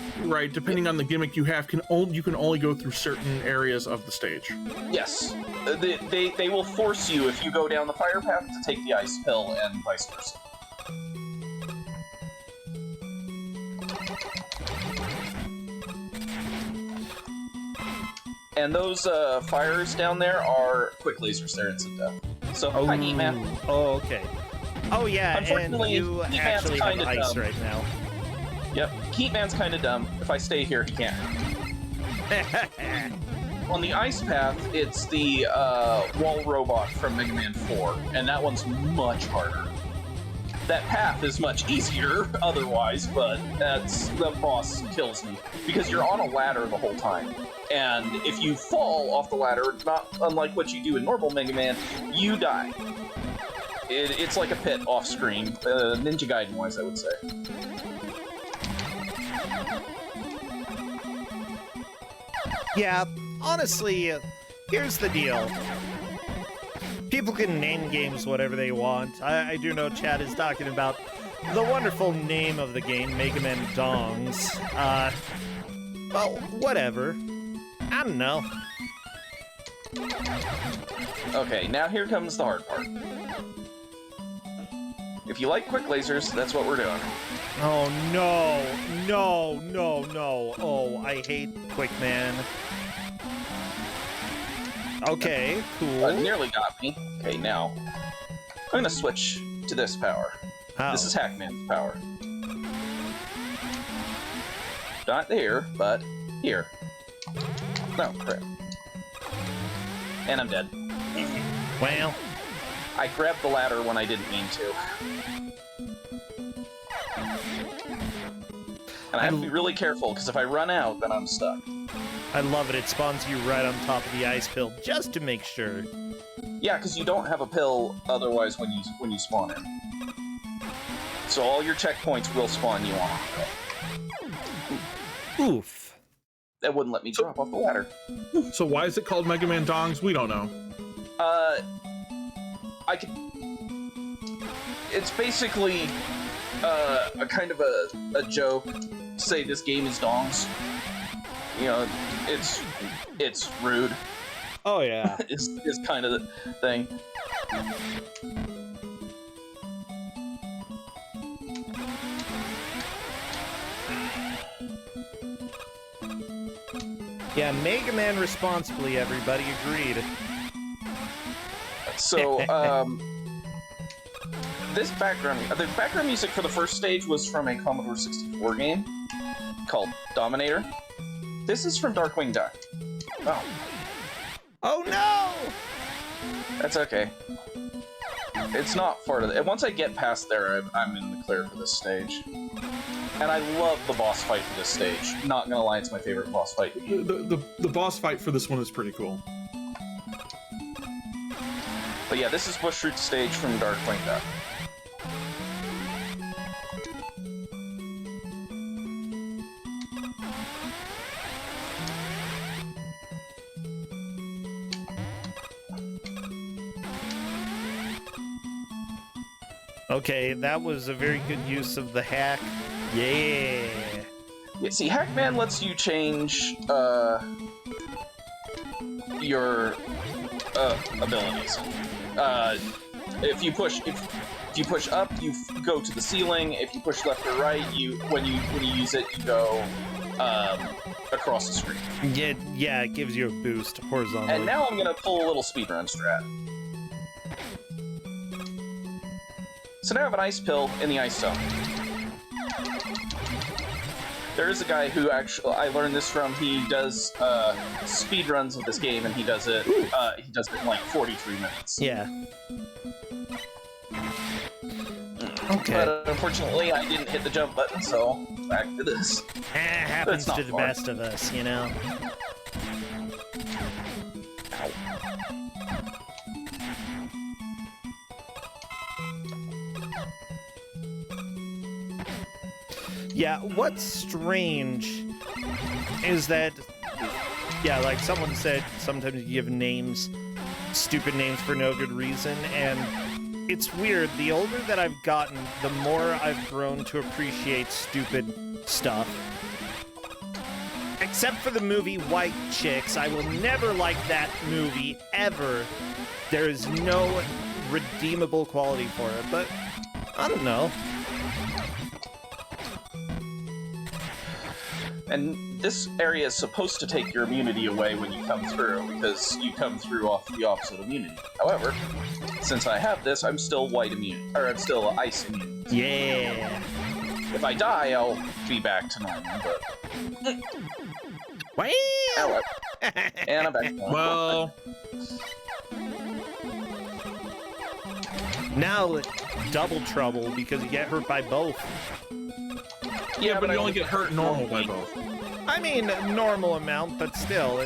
Depending on the gimmick you have, you can only go through certain areas of the stage. Yes. They will force you, if you go down the fire path, to take the ice pill and vice versa. And those fires down there are quick lasers. They're instant death. So, hi, Heat Man. Oh, okay. Oh, yeah, and you Heat actually have kinda ice dumb. right now. Yep, Heat Man's kind of dumb. If I stay here, he can't. On the ice path, it's the wall robot from Mega Man 4, and that one's much harder. That path is much easier otherwise, but the boss kills me because you're on a ladder the whole time. And if you fall off the ladder, not unlike what you do in normal Mega Man, you die. It's like a pit off screen, Ninja Gaiden wise, I would say. Yeah, honestly, here's the deal. People can name games whatever they want. I do know Chad is talking about the wonderful name of the game, Mega Man Dongs. Well, whatever. I don't know. Okay, now here comes the hard part. If you like quick lasers, that's what we're doing. Oh, no. No, no, no. Oh, I hate Quick Man. Okay, cool. Nearly got me. Okay, now I'm gonna switch to this power. How? This is Hackman's power. Not there, but here. No, crap. And I'm dead. Well, I grabbed the ladder when I didn't mean to. And I have to be really careful, because if I run out, then I'm stuck. I love it. It spawns you right on top of the ice pill, just to make sure. Yeah, because you don't have a pill otherwise when you spawn in. So all your checkpoints will spawn you on. Oof. That wouldn't let me drop off the ladder. So why is it called Mega Man Dongs? We don't know. I could... It's basically a kind of a joke. Say this game is dongs. You know, it's rude. Oh yeah. is kind of the thing. Yeah, Mega Man responsibly, everybody agreed. So, the background music for the first stage was from a Commodore 64 game called Dominator. This is from Darkwing Duck. Oh. Oh no! That's okay. It's not part of it. Once I get past there, I'm in the clear for this stage. And I love the boss fight for this stage. Not gonna lie, it's my favorite boss fight. The boss fight for this one is pretty cool. But yeah, this is Bushroot stage from Darkwing Duck. Okay, that was a very good use of the hack. Yeah. Yeah, see, Hackman lets you change your abilities. If you push up, you go to the ceiling. If you push left or right, when you use it, you go across the screen. Yeah, it gives you a boost horizontally. And now I'm gonna pull a little speedrun strat. So now I have an ice pill in the ice zone. There is a guy who actually I learned this from. He does speed runs of this game, and he does it. He does it in like 43 minutes. Yeah. Okay. But unfortunately, I didn't hit the jump button, so back to this. Happens to the best of us, you know. Yeah, what's strange is that, yeah, like someone said, sometimes you give names, stupid names for no good reason, and it's weird. The older that I've gotten, the more I've grown to appreciate stupid stuff. Except for the movie White Chicks. I will never like that movie, ever. There is no redeemable quality for it, but I don't know. And this area is supposed to take your immunity away when you come through, because you come through off the opposite immunity. However, since I have this, I'm still white immune, or I'm still ice immune. Yeah. If I die, I'll be back to normal, but... Well. Hello. And I'm back to normal. Well... Now, double trouble, because you get hurt by both. Yeah, but you only get hurt normal by both. I mean, normal amount, but still,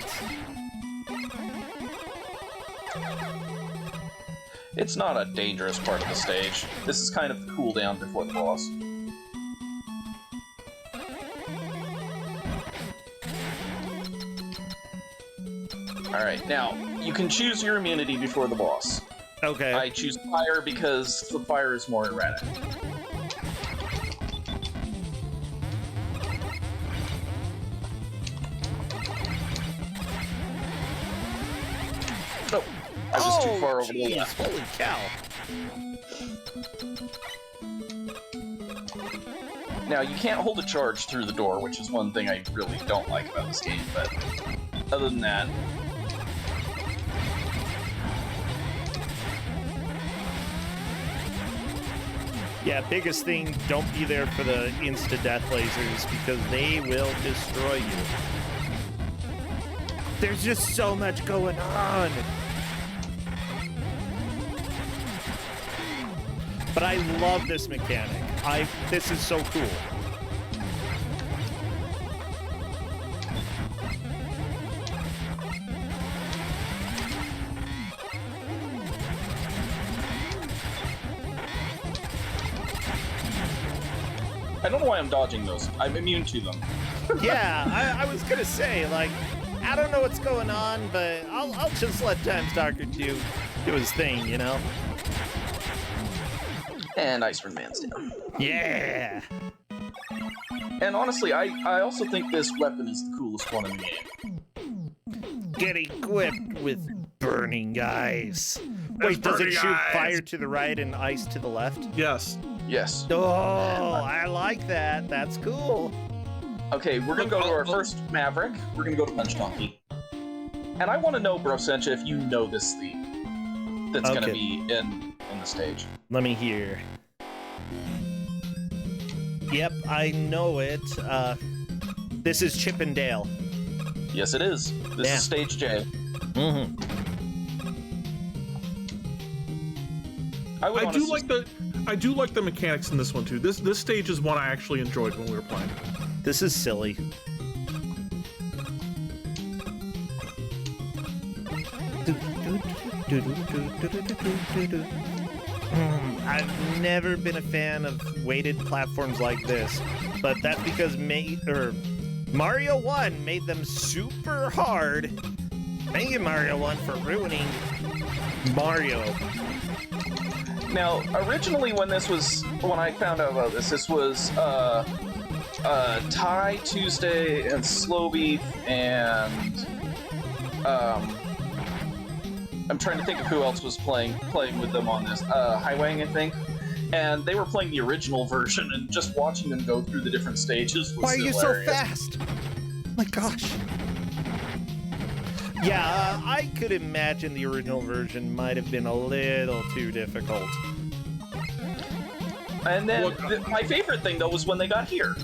It's not a dangerous part of the stage. This is kind of the cooldown before the boss. Alright, now, you can choose your immunity before the boss. Okay. I choose fire because the fire is more erratic. Oh, I was too far over the left. Holy cow. Now, you can't hold a charge through the door, which is one thing I really don't like about this game, but other than that... Yeah, biggest thing, don't be there for the insta-death lasers, because they will destroy you. There's just so much going on. But I love this mechanic. This is so cool. I don't know why I'm dodging those. I'm immune to them. Yeah, I was gonna say, like, I don't know what's going on, but I'll just let Tymestalker do his thing, you know? And Iceman Man's down. Yeah! And honestly, I also think this weapon is the coolest one in the game. Get equipped with burning ice. Wait, does it shoot fire to the right and ice to the left? Yes. Yes. Oh, I like that. That's cool. Okay, we're gonna go to our first Maverick. We're gonna go to Punch Donkey. And I want to know, Brossentia, if you know this theme that's gonna be in the stage. Let me hear. Yep, I know it. This is Chip and Dale. Yes, it is. This is Stage J. Mm-hmm. I do like the mechanics in this one too. This stage is one I actually enjoyed when we were playing. This is silly. I've never been a fan of weighted platforms like this, but that's because Mario 1 made them super hard. Thank you, Mario 1, for ruining Mario. Now, originally when I found out about this was Ty, Tuesday, and Slow Beef, and I'm trying to think of who else was playing with them on this. Highwang, I think. And they were playing the original version, and just watching them go through the different stages was Why are you hilarious. so fast? My gosh. Yeah, I could imagine the original version might have been a little too difficult. And then my favorite thing though was when they got here,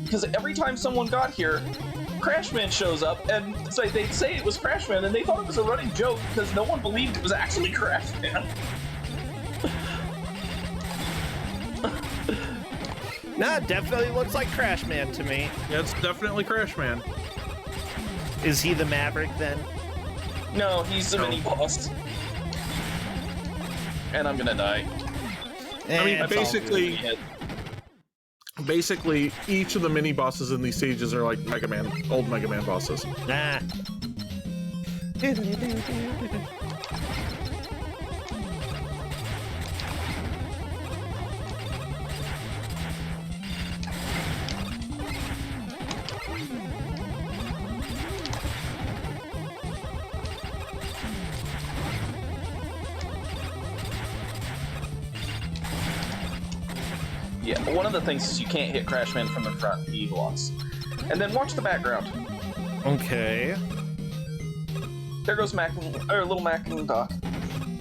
because every time someone got here, Crashman shows up, and it's like they'd say it was Crashman, and they thought it was a running joke because no one believed it was actually Crashman. Nah, it definitely looks like Crashman to me. Yeah, it's definitely Crashman. Is he the Maverick then? No, he's the mini boss. And I'm gonna die. I mean, basically, each of the mini bosses in these stages are like old Mega Man bosses. Nah. Yeah, one of the things is you can't hit Crashman from the front, he blocks. And then watch the background. Okay. There goes little Mac and Doc.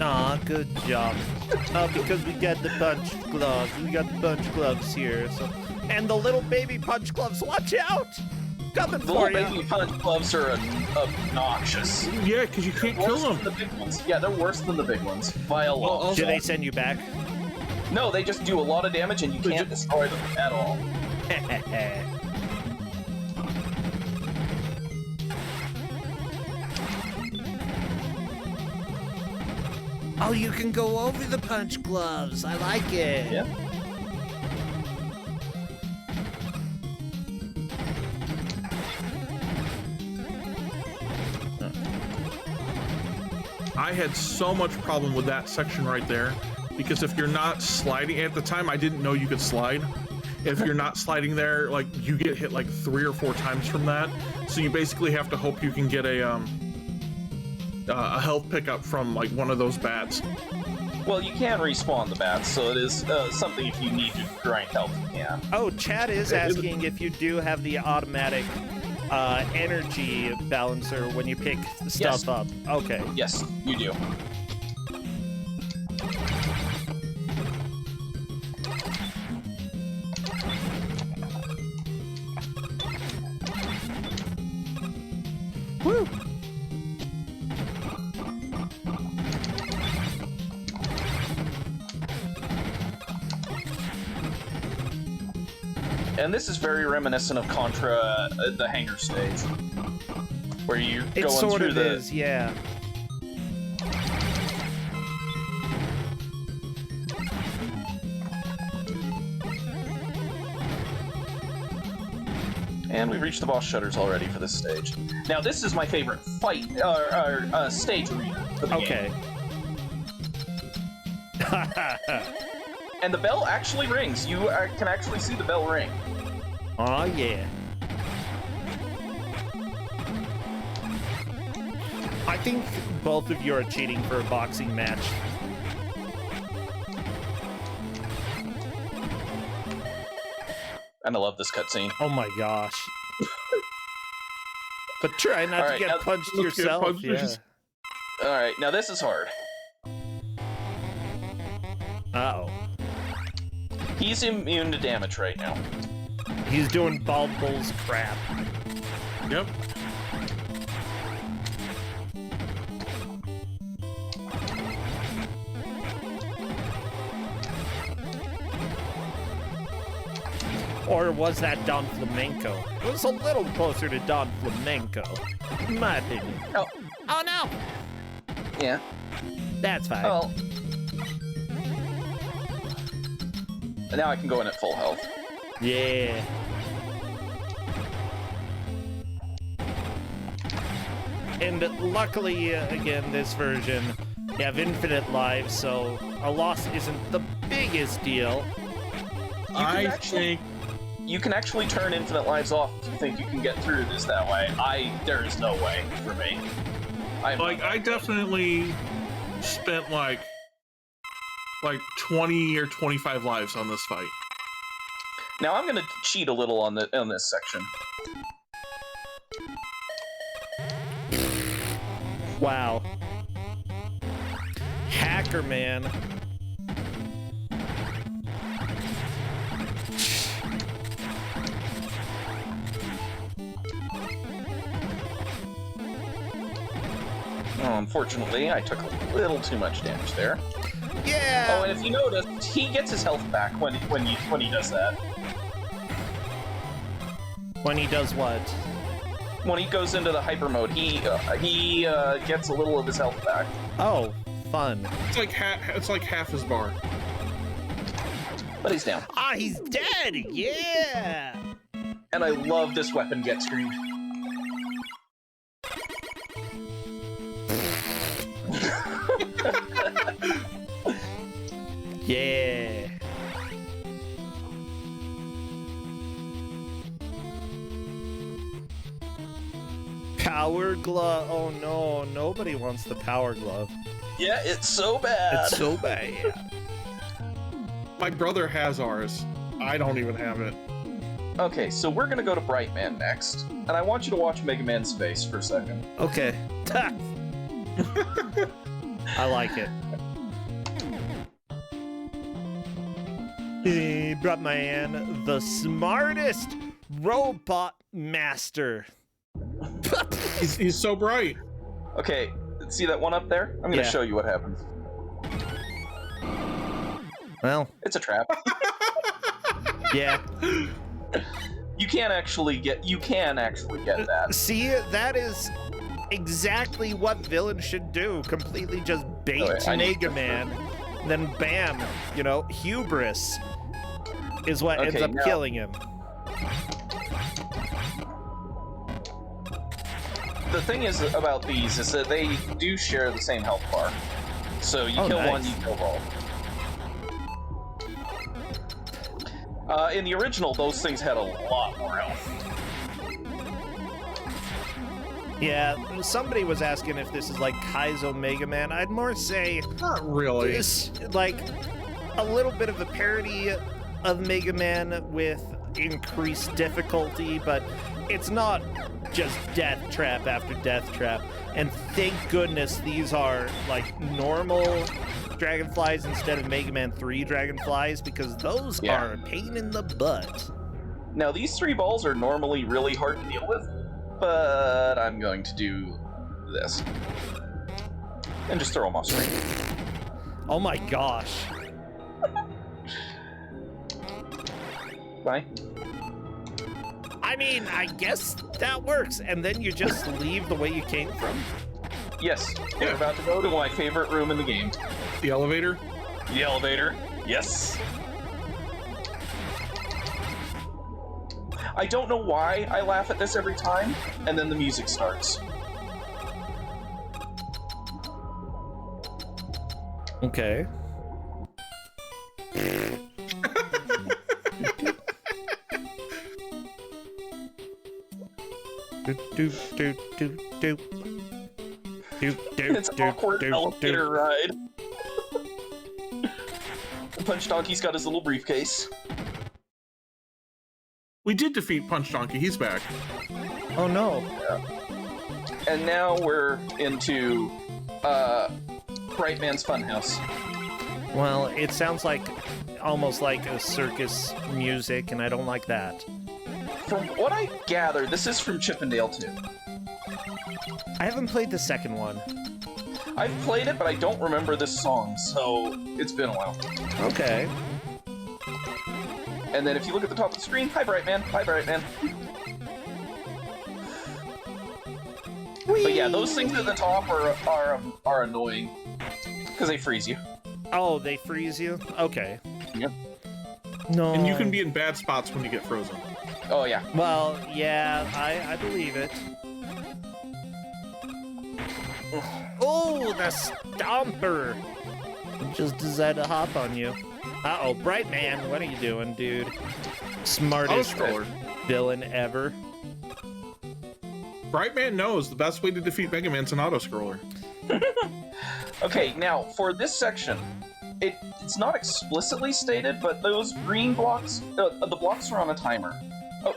Aw, good job. Because we got the punch gloves. We got the punch gloves here. So, and the little baby punch gloves. Watch out! Coming The for little you. baby punch gloves are obnoxious. Yeah, because you can't kill them. The big ones. Yeah, they're worse than the big ones by a lot. Do they send you back? No, they just do a lot of damage and you can't destroy them at all. Oh, you can go over the punch gloves. I like it. Yeah. I had so much problem with that section right there, because if you're not sliding, at the time I didn't know you could slide. If you're not sliding there, like, you get hit like 3 or 4 times from that. So you basically have to hope you can get a health pickup from like one of those bats. Well, you can respawn the bats, so it is something if you need to grind health, you can. Oh, Chad is asking if you do have the automatic energy balancer when you pick stuff up. Okay. Yes, you do. Woo! And this is very reminiscent of Contra, the hangar stage, where you're going It sort through of the. is, yeah. And we've reached the boss shutters already for this stage. Now, this is my favorite fight, stage arena for the game. And the bell actually rings. You can actually see the bell ring. Oh, yeah. I think both of you are cheating for a boxing match. And I love this cutscene. Oh my gosh. But try not to get punched yourself. Alright, now this is hard. Uh-oh. He's immune to damage right now. He's doing Bald Bull's crap. Yep. Or was that Don Flamenco? It was a little closer to Don Flamenco, in my opinion. Oh no! Yeah. That's fine. Well, now I can go in at full health. Yeah. And luckily, again, this version, you have infinite lives, so a loss isn't the biggest deal. You can actually turn infinite lives off if you think you can get through this that way. There is no way for me. I definitely spent like 20 or 25 lives on this fight. Now I'm gonna cheat a little on this section. Wow. Hacker man. Oh, unfortunately, I took a little too much damage there. Yeah. Oh, and if you notice, he gets his health back when he does that. When he does what? When he goes into the hyper mode, he gets a little of his health back. Oh, fun. It's like half his bar. But he's down. Ah, he's dead. Yeah. And I love this weapon get screen. Yeah. Power glove. Oh no, nobody wants the power glove. Yeah, it's so bad. It's so bad. My brother has ours. I don't even have it. Okay, so we're gonna go to Brightman next, and I want you to watch Mega Man's face for a second. Okay. I like it. Hey, Brightman, the smartest robot master. He's so bright. Okay, see that one up there? I'm gonna show you what happens. Well, it's a trap. Yeah. You can actually get that. See, that is exactly what villains should do. Completely just bait Mega Man. Then bam, hubris is what ends up killing him. The thing is about these is that they do share the same health bar. So you kill one, you kill all. In the original, those things had a lot more health. Yeah, somebody was asking if this is like Kaizo Mega Man. I'd more say... Not really. This, like, a little bit of a parody of Mega Man with increased difficulty, but it's not just death trap after death trap. And thank goodness these are, like, normal dragonflies instead of Mega Man 3 dragonflies, because those are a pain in the butt. Now, these 3 balls are normally really hard to deal with, but I'm going to do this. And just throw them off screen. Oh my gosh. Bye. I mean, I guess that works, and then you just leave the way you came from? Yes, we're about to go to my favorite room in the game. The elevator? The elevator, yes. I don't know why I laugh at this every time, and then the music starts. Okay. It's an awkward elevator ride. Punch Donkey's got his little briefcase. We did defeat Punch Donkey. He's back. Oh no. Yeah. And now we're into Bright Man's Funhouse. Well, it sounds like almost like a circus music, and I don't like that. From what I gather, this is from Chippendale 2. I haven't played the second one. I've played it, but I don't remember this song, so it's been a while. Okay. And then if you look at the top of the screen, hi Bright Man, hi Bright Man. But yeah, those things at the top are annoying because they freeze you. Oh, they freeze you? Okay. Yep. No. And you can be in bad spots when you get frozen. Oh yeah. Well, yeah, I believe it. Oh, the Stomper! Just decided to hop on you. Uh-oh, Bright Man, what are you doing, dude? Smartest villain ever. Bright Man knows the best way to defeat Mega Man's an auto-scroller. Okay, now, for this section, it's not explicitly stated, but those green blocks, the blocks are on a timer. Oh,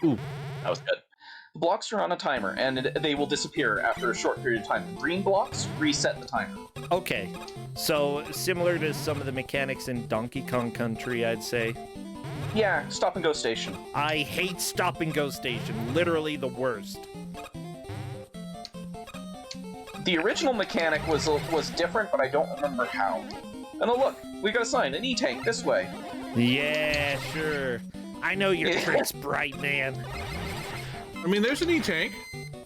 ooh, that was good. The blocks are on a timer, and they will disappear after a short period of time. The green blocks reset the timer. Okay, so similar to some of the mechanics in Donkey Kong Country, I'd say. Yeah, stop and go station. I hate stop and go station, literally the worst. The original mechanic was different, but I don't remember how. And oh look, we got a sign, an E-tank, this way. Yeah, sure. I know your tricks, Bright Man. I mean, there's an E-tank.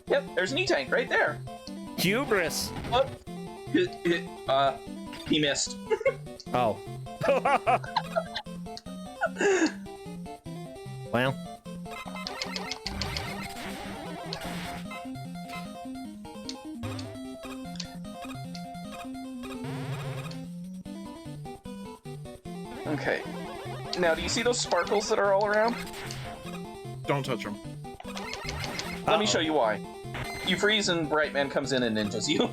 Yep, there's an E-tank right there. Hubris. Oh, he missed. Oh. Well. Okay. Now, do you see those sparkles that are all around? Don't touch them. Let me show you why. You freeze and Bright Man comes in and ninjas you.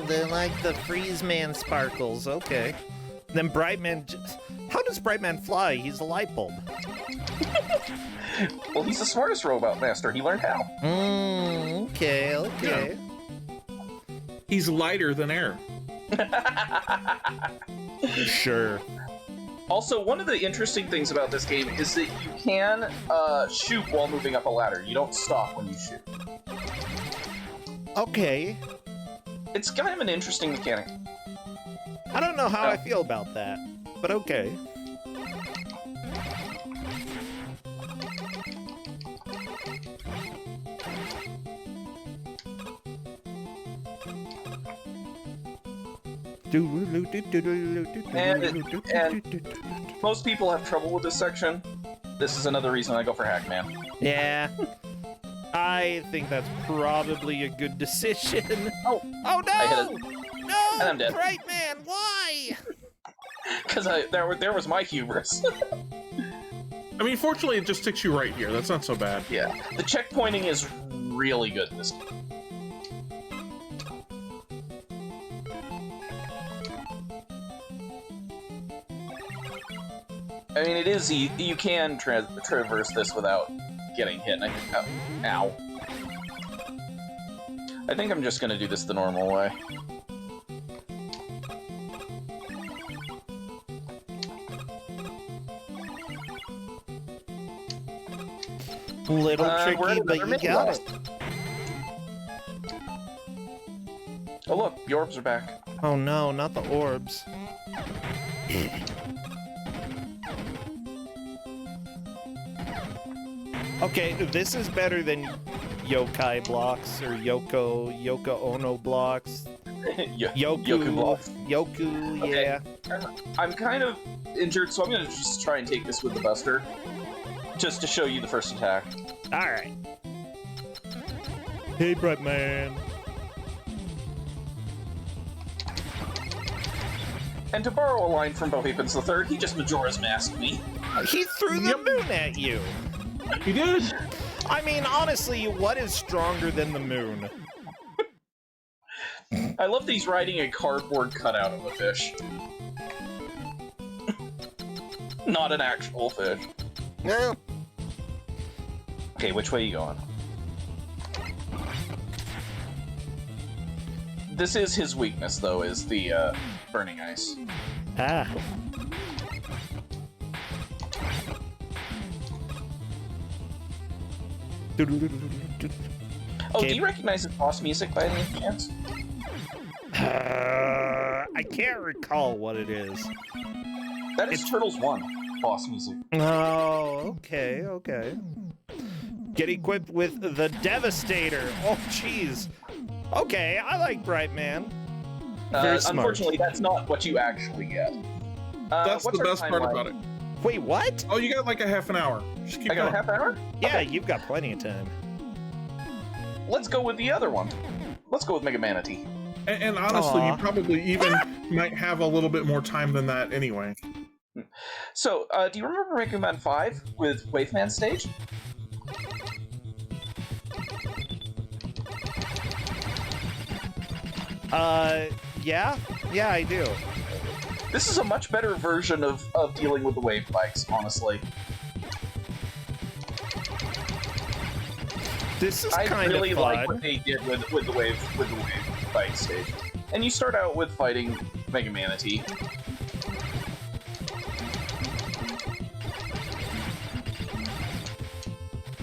They're like the Freeze Man sparkles. Okay. Then Bright Man... How does Bright Man fly? He's a light bulb. Well, he's the smartest robot master. He learned how. Okay. Yeah. He's lighter than air. Sure. Also, one of the interesting things about this game is that you can shoot while moving up a ladder. You don't stop when you shoot. Okay. It's kind of an interesting mechanic. I don't know how I feel about that, but okay. And most people have trouble with this section. This is another reason I go for Hackman. Yeah. I think that's probably a good decision. Oh no! I hit it. No! And I'm dead. Bright Man, why? Because there was my hubris. I mean, fortunately, it just sticks you right here. That's not so bad. Yeah. The checkpointing is really good in this game. I mean, it is you can traverse this without getting hit. And I think, ow. I think I'm just gonna do this the normal way. Little tricky, but you got it. Oh look, the orbs are back. Oh no, not the orbs. Okay, this is better than yokai blocks or Yoko Ono blocks. Yoku blocks. Yoku, okay. Yeah. I'm kind of injured, so I'm gonna just try and take this with the Buster. just to show you the first attack. All right. Hey, Brightman. And to borrow a line from Bohapens III, he just Majora's Masked me. He threw the moon at you. He did. I mean, honestly, what is stronger than the moon? I love that he's riding a cardboard cutout of a fish. Not an actual fish. No. Okay, which way are you going? This is his weakness, though, is the burning ice. Ah. Oh, do you recognize his boss music by any chance? I can't recall what it is. That is Turtles 1 boss music. Oh, okay, okay. Get equipped with the Devastator. Oh, jeez. Okay, I like Brightman. Very smart. Unfortunately, that's not what you actually get. That's the best part about it. Wait, what? Oh, you got like a half an hour. Just keep I got going. a half hour? Yeah, Okay. you've got plenty of time. Let's go with the other one. Let's go with Mega Manatee. And honestly, Aw. you probably even might have a little bit more time than that anyway. So, do you remember Mega Man 5 with Waveman stage? Yeah? Yeah, I do. This is a much better version of dealing with the wave bikes, honestly. This is I kind really of fun. like what they did with the wave bike stage. And you start out with fighting Mega Manatee.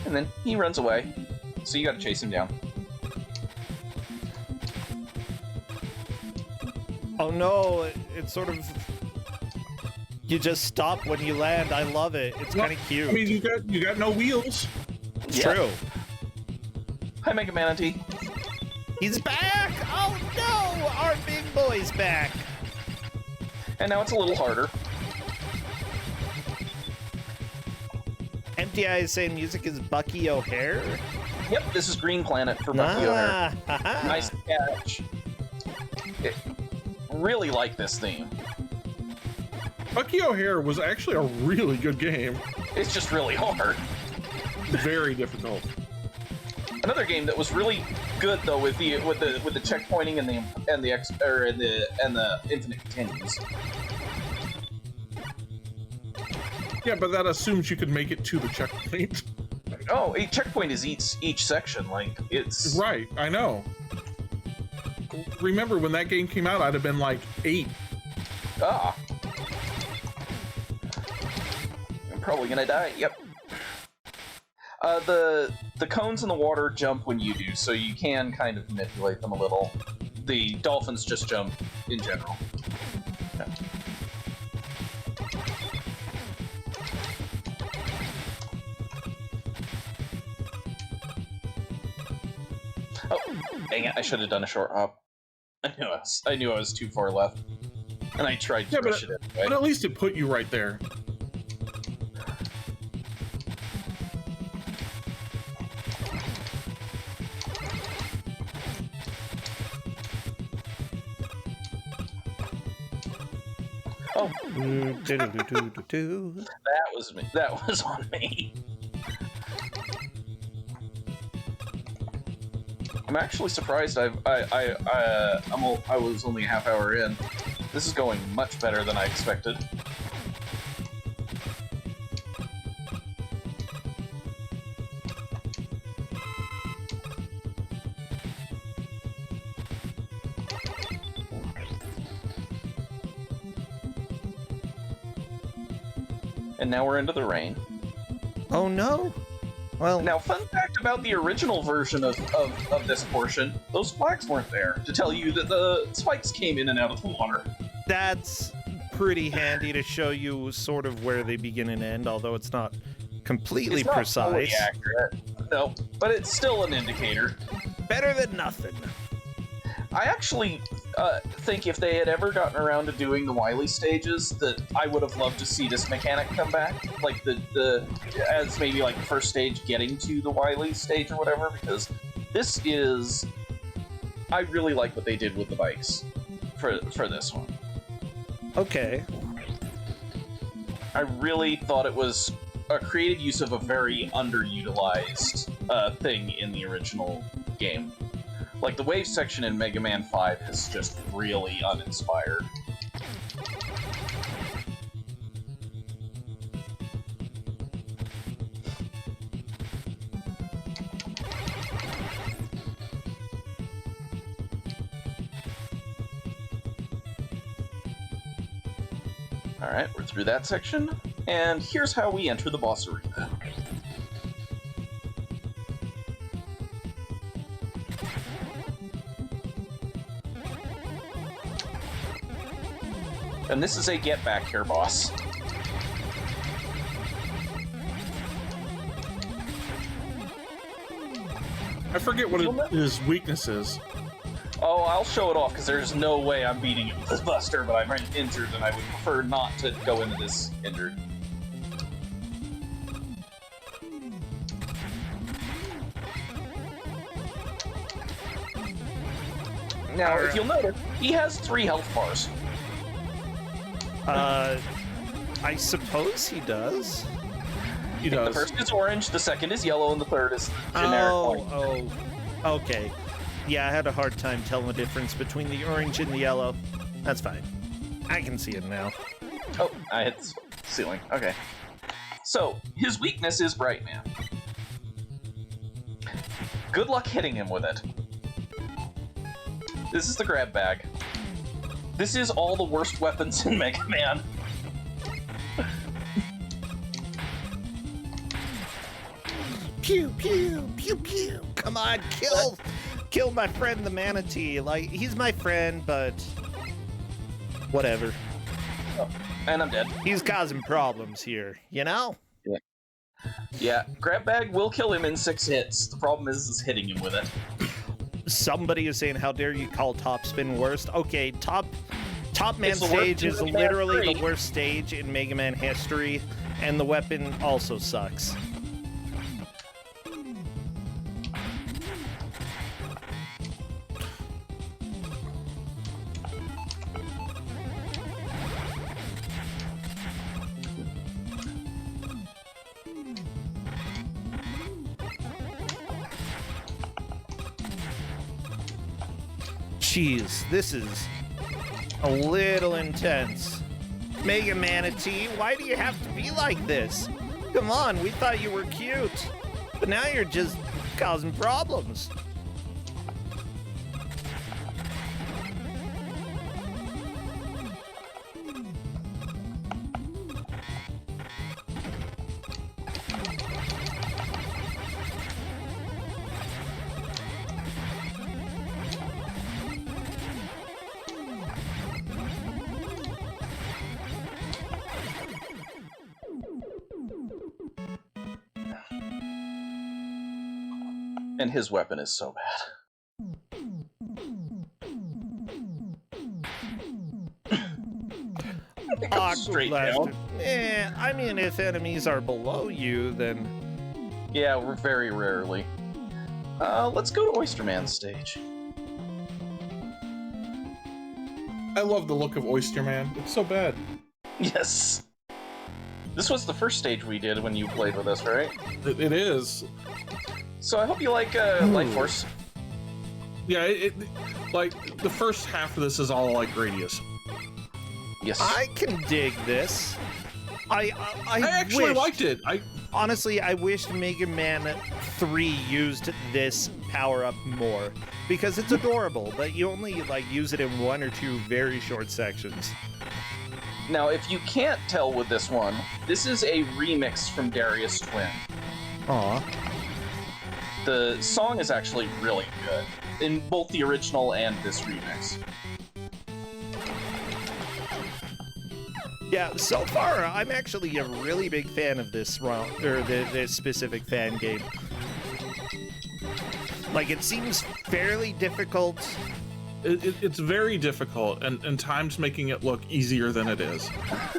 And then he runs away, so you gotta chase him down. Oh no, it's sort of... You just stop when you land. I love it. It's kind of cute. I mean, you got no wheels. It's Yeah. true. Hi, Mega Manatee. He's back! Oh no! Our big boy's back! And now it's a little harder. Empty Eyes saying music is Bucky O'Hare? Yep, this is Green Planet for Bucky O'Hare. Ah, Nice catch. Really like this theme. Bucky O'Hare was actually a really good game. It's just really hard. Very difficult. Another game that was really good though with the checkpointing and the infinite continues. Yeah, but that assumes you could make it to the checkpoint. Oh, a checkpoint is each section. Like it's right. I know. Remember when that game came out? I'd have been like 8. Ah. I'm probably gonna die. Yep. The cones in the water jump when you do, so you can kind of manipulate them a little. The dolphins just jump in general. Yeah. Oh, dang it! I should have done a short hop. I knew I was too far left, and I tried to push it anyway. But at least it put you right there. Oh, that was me. That was on me. I'm actually surprised. I was only a half hour in. This is going much better than I expected. And now we're into the rain. Oh no! Well, now, fun fact about the original version of this portion, those flags weren't there to tell you that the spikes came in and out of the water. That's pretty handy to show you sort of where they begin and end, although it's not completely It's not precise. fully accurate, no, but it's still an indicator. Better than nothing. I actually think if they had ever gotten around to doing the Wily stages, that I would have loved to see this mechanic come back, like as maybe like the first stage getting to the Wily stage or whatever, because this is, I really like what they did with the bikes for this one. Okay. I really thought it was a creative use of a very underutilized thing in the original game. Like, the wave section in Mega Man 5 is just really uninspired. Alright, we're through that section, and here's how we enter the boss arena. And this is a get back here boss. I forget what his weakness is. Oh, I'll show it off, because there's no way I'm beating it with this buster, but I'm injured, and I would prefer not to go into this injured. Now, if you'll notice, he has 3 health bars. I suppose he does. He does. The first is orange, the second is yellow, and the third is generic white. Oh, okay. Yeah, I had a hard time telling the difference between the orange and the yellow. That's fine. I can see it now. Oh, I hit the ceiling. Okay. So, his weakness is Bright Man. Good luck hitting him with it. This is the grab bag. This is all the worst weapons in Mega Man. Pew, pew, pew, pew. Come on, kill my friend the manatee. Like, he's my friend, but whatever. Oh, and I'm dead. He's causing problems here, you know? Yeah. Yeah, grab bag will kill him in 6 hits. The problem is hitting him with it. Somebody is saying, how dare you call Top Spin worst? Okay, Top Man It's the stage worst is in Mega Man literally 3. the worst stage in Mega Man history, and the weapon also sucks. Jeez, this is a little intense. Mega Manatee, why do you have to be like this? Come on, we thought you were cute. But now you're just causing problems. And his weapon is so bad. Straight down. I mean, if enemies are below you, then... Yeah, we're very rarely. Let's go to Oyster Man's stage. I love the look of Oyster Man. It's so bad. Yes. This was the first stage we did when you played with us, right? It is. So I hope you like Light Force. Yeah, like the first half of this is all like Gradius. Yes. I can dig this. I actually liked it. Honestly, I wished Mega Man 3 used this power-up more, because it's adorable, but you only like use it in 1 or 2 very short sections. Now, if you can't tell with this one, this is a remix from Darius Twin. Aw. The song is actually really good, in both the original and this remix. Yeah, so far, I'm actually a really big fan of this round, or this specific fan game. Like, it seems fairly difficult it's very difficult, and time's making it look easier than it is.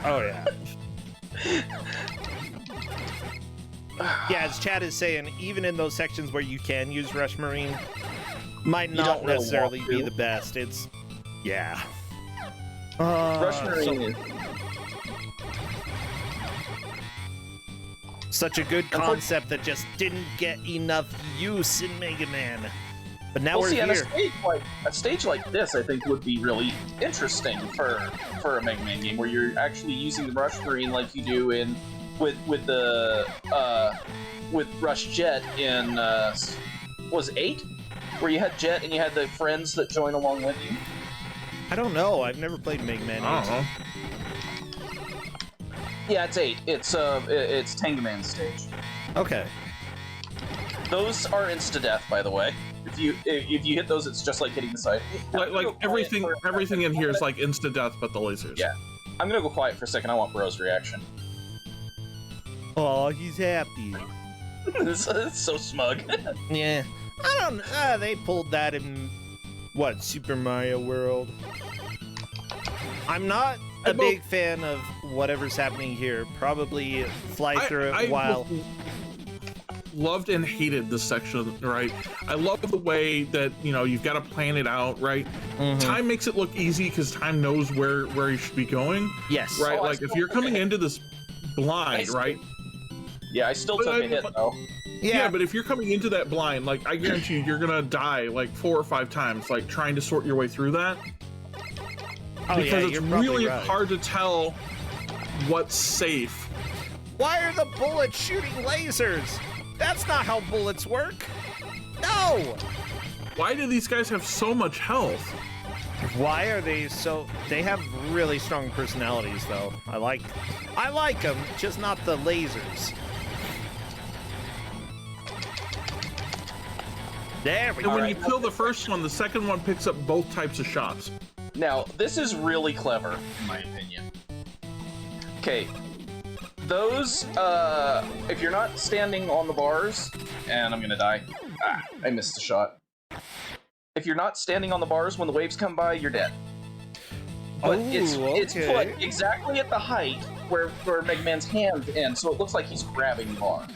Oh yeah. Yeah, as Chad is saying, even in those sections where you can use Rush Marine, might not really necessarily want be to. the best. It's, yeah. Rush Marine is such a good concept that just didn't get enough use in Mega Man. But now we're see, here. and a stage like this, I think, would be really interesting for a Mega Man game, where you're actually using the Rush Marine like you do in with Rush Jet in was 8, where you had Jet and you had the friends that join along with you. I don't know. I've never played Mega Man 8. I don't know. Yeah, it's 8. It's Tengaman's stage. Okay. Those are insta-death, by the way. If you hit those, it's just like hitting the side. Like everything in here is like insta death, but the lasers. Yeah. I'm gonna go quiet for a second. I want Bro's reaction. Oh, he's happy. It's so smug. Yeah. I don't. They pulled that in what, Super Mario World. I'm not a big fan of whatever's happening here. Probably fly through it while. Loved and hated this section, right? I love the way that, you know, you've got to plan it out, right? Time makes it look easy because time knows where you should be going. Yes. Right? Like if you're coming into this blind, right? Yeah, I still took a hit though. Yeah, but if you're coming into that blind, like I guarantee you, you're gonna die like 4 or 5 times, like trying to sort your way through that. Because it's really hard to tell what's safe. Why are the bullets shooting lasers? That's not how bullets work. No! Why do these guys have so much health? Why are they so... They have really strong personalities, though. I like them, just not the lasers. There we go. And when you kill the first one, the second one picks up both types of shots. Now, this is really clever, in my opinion. Okay. Those, if you're not standing on the bars, and I'm gonna die. Ah, I missed the shot. If you're not standing on the bars when the waves come by, you're dead. But it's put exactly at the height where Mega Man's hands end, so it looks like he's grabbing the bar.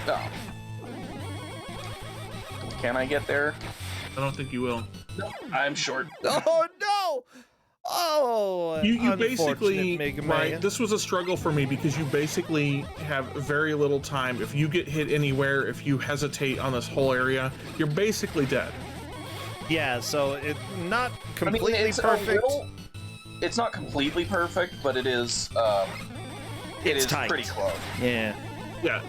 Oh. Can I get there? I don't think you will. No, I'm short. Oh no! Oh, you basically, Mega Man. right, this was a struggle for me because you basically have very little time. If you get hit anywhere, if you hesitate on this whole area, you're basically dead. Yeah, so it's not completely perfect. It's not completely perfect, but it is. It is tight. Pretty close. Yeah. Yeah.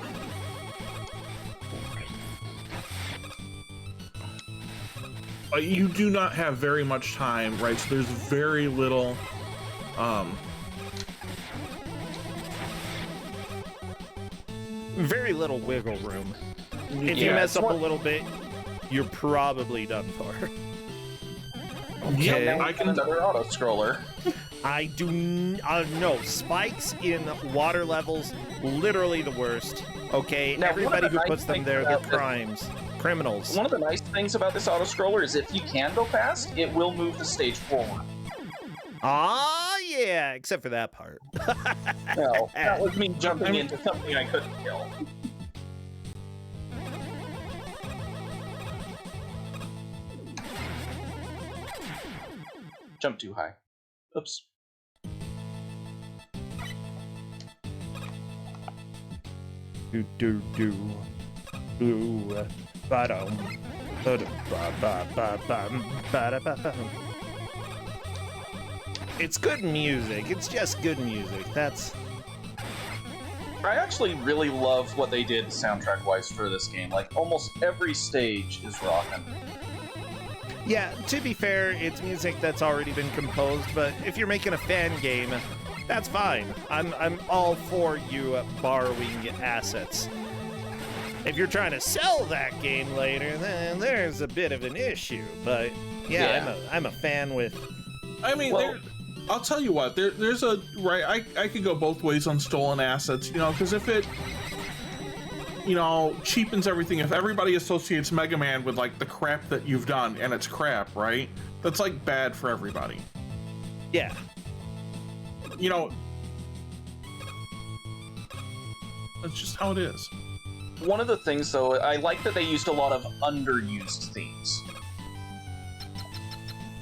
You do not have very much time, right? So there's very little. Very little wiggle room. If you mess up a little bit, you're probably done for. Okay. Yeah, I can another auto scroller. I do no spikes in water levels. Literally the worst. Okay, now, everybody who puts them there, they're criminals. One of the nice things about this auto scroller is if you can go fast, it will move the stage forward. Ah, yeah, except for that part. No, that was me jumping into something I couldn't kill. Jump too high. Oops. Do. Ooh. Ba-dum. It's good music. It's just good music. I actually really love what they did soundtrack-wise for this game. Like, almost every stage is rocking. Yeah, to be fair, it's music that's already been composed, but if you're making a fan game, that's fine. I'm all for you borrowing assets. If you're trying to sell that game later, then there's a bit of an issue. But yeah. I'm a fan with. I mean, I'll tell you what. There's a right. I could go both ways on stolen assets. You know, because if it, you know, cheapens everything. If everybody associates Mega Man with like the crap that you've done, and it's crap, right? That's like bad for everybody. Yeah. You know, that's just how it is. One of the things, though, I like that they used a lot of underused themes.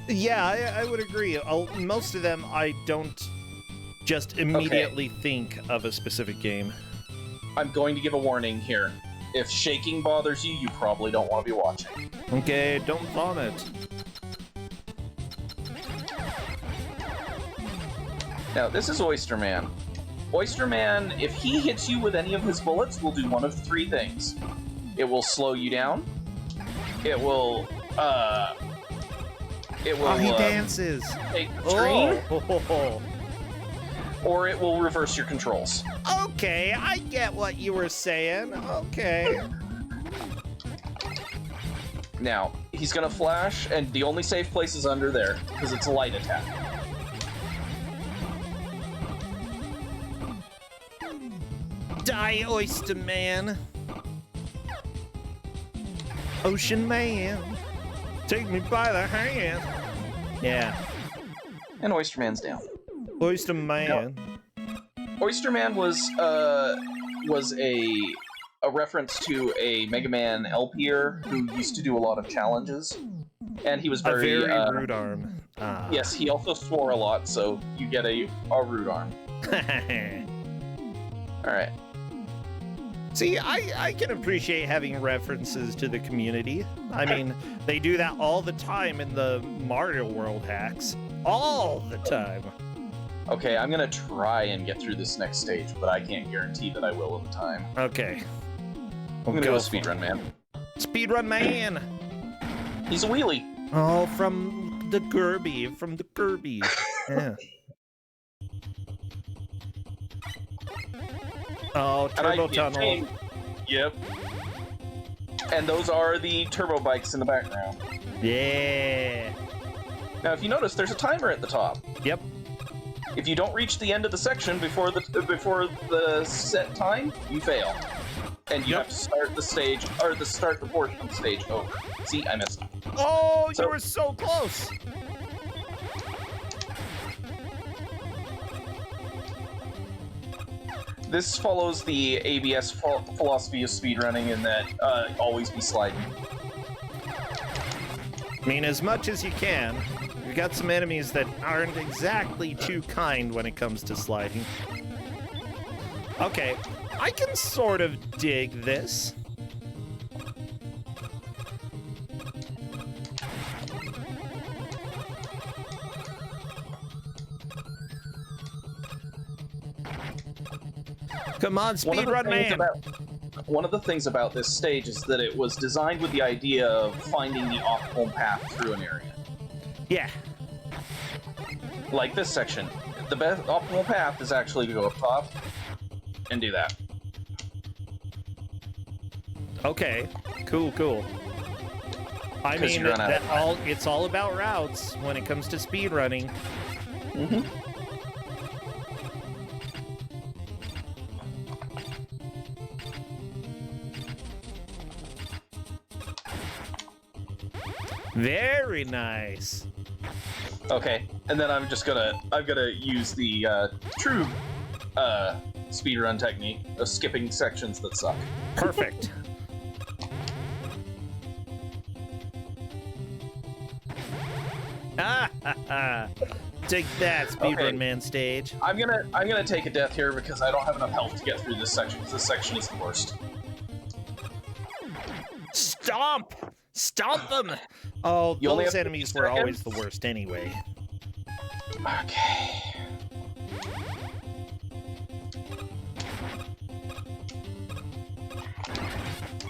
Yeah, I would agree. Most of them, I don't just immediately think of a specific game. I'm going to give a warning here. If shaking bothers you, you probably don't want to be watching. Okay, don't vomit. Now, this is Oyster Man. Oyster Man, if he hits you with any of his bullets, will do one of three things. It will slow you down. It will, oh, he dances. Take the screen. Oh. Or it will reverse your controls. Okay, I get what you were saying. Okay. Now, he's gonna flash, and the only safe place is under there, because it's a light attack. Die, Oyster Man. Ocean Man. Take me by the hand. Yeah. And Oyster Man's down. Oyster Man. No. Oyster Man was a reference to a Mega Man LPer who used to do a lot of challenges, and he was very rude arm. Yes, he also swore a lot, so you get a rude arm. All right. See, I can appreciate having references to the community. I mean, they do that all the time in the Mario World hacks. All the time. Okay, I'm gonna try and get through this next stage, but I can't guarantee that I will in time. Okay. I'm gonna go Speedrun Man. Speedrun Man! He's a wheelie. Oh, from the Kirby. Yeah. Oh, Turbo Tunnel. Yep. And those are the turbo bikes in the background. Yeah. Now, if you notice, there's a timer at the top. Yep. If you don't reach the end of the section before the set time, you fail, and you have to start the stage or start the portion of the stage over. See, I missed. Oh, you were so close. This follows the ABS philosophy of speedrunning in that always be sliding. I mean, as much as you can. We've got some enemies that aren't exactly too kind when it comes to sliding. Okay, I can sort of dig this. Come on, Speedrun Man! One of the things about this stage is that it was designed with the idea of finding the optimal path through an area. Yeah. Like this section. The best optimal path is actually to go up top and do that. Okay. Cool. I mean, it's all about routes when it comes to speedrunning. Mm-hmm. Very nice. Okay, and then I'm gonna use the true speedrun technique of skipping sections that suck. Perfect. Take that, Speedrun Man stage. I'm gonna take a death here because I don't have enough health to get through this section, because this section is the worst. Stomp! Stomp them! Oh, those enemies were always the worst anyway. Okay.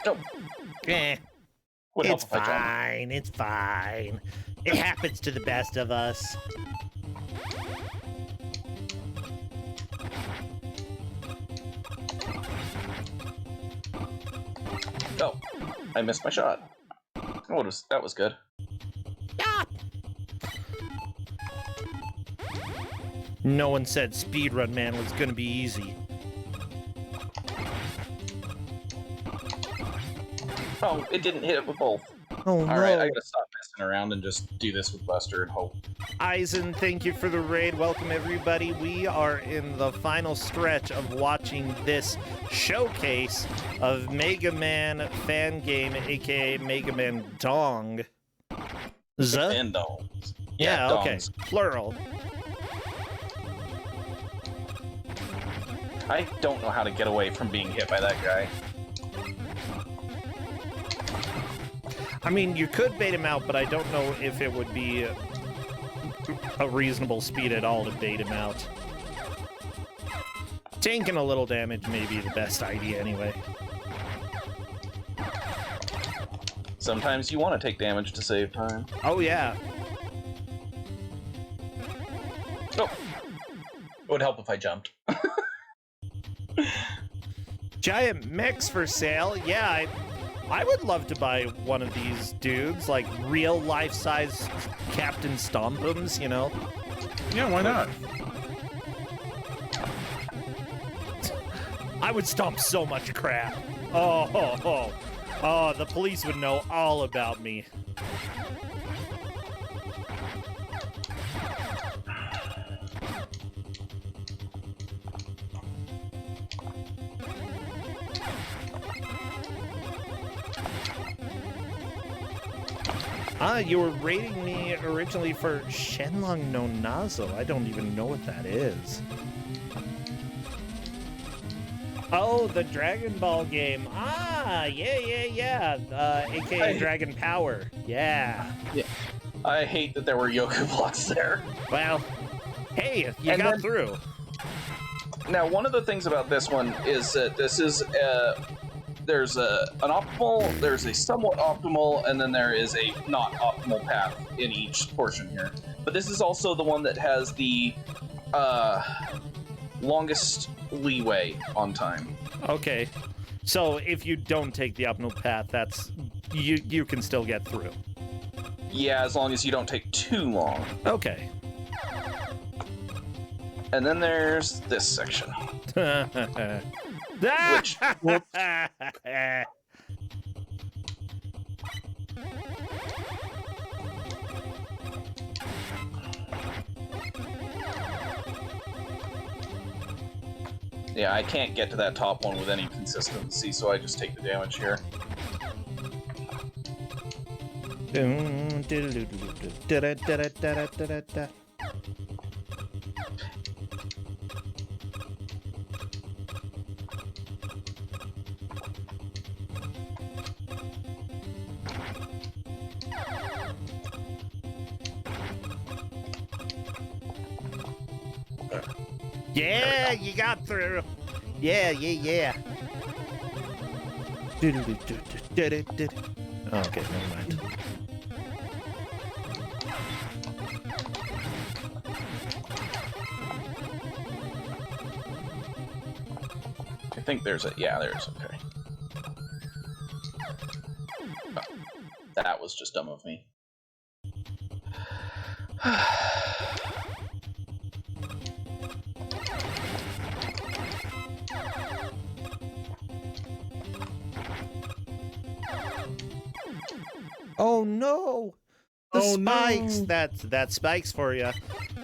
Oh. Eh. It's fine. It's fine. It happens to the best of us. Oh, I missed my shot. Oh, that was good. Ah! No one said Speedrun Man was gonna be easy. Oh, it didn't hit it with both. Oh, All no. right, I gotta stop messing around and just do this with Buster and hope. Eisen, thank you for the raid. Welcome, everybody. We are in the final stretch of watching this showcase of Mega Man fan game, aka Mega Man Dong. And dongs. Yeah, okay. dongs. Plural. I don't know how to get away from being hit by that guy. I mean, you could bait him out, but I don't know if it would be a reasonable speed at all to bait him out. Taking a little damage may be the best idea anyway. Sometimes you want to take damage to save time. Oh, yeah. Oh. It would help if I jumped. Giant mechs for sale. Yeah, I would love to buy one of these dudes, like real life-size Captain Stompums, you know? Yeah, why not? I would stomp so much crap. Oh, the police would know all about me. You were rating me originally for Shenlong no Nazo. I don't even know what that is. Oh, the Dragon Ball game. Ah, yeah. AKA Dragon Power. Yeah. I hate that there were Yoku blocks there. Well, hey, you got through. Now, one of the things about this one is that this is there's an optimal, there's a somewhat optimal, and then there is a not optimal path in each portion here. But this is also the one that has the longest leeway on time. Okay, so if you don't take the optimal path, that's you can still get through. Yeah, as long as you don't take too long. Okay. And then there's this section. Which, yeah, I can't get to that top one with any consistency, so I just take the damage here. Yeah, you got through. Yeah. Okay, never mind. I think there's okay. Oh, that was just dumb of me. Oh no! The spikes! No. That's spikes for you.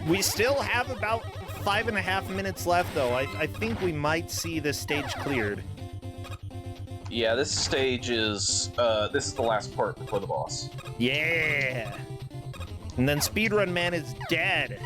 We still have about 5.5 minutes left, though. I think we might see this stage cleared. Yeah, this stage is this is the last part before the boss. Yeah! And then Speedrun Man is dead.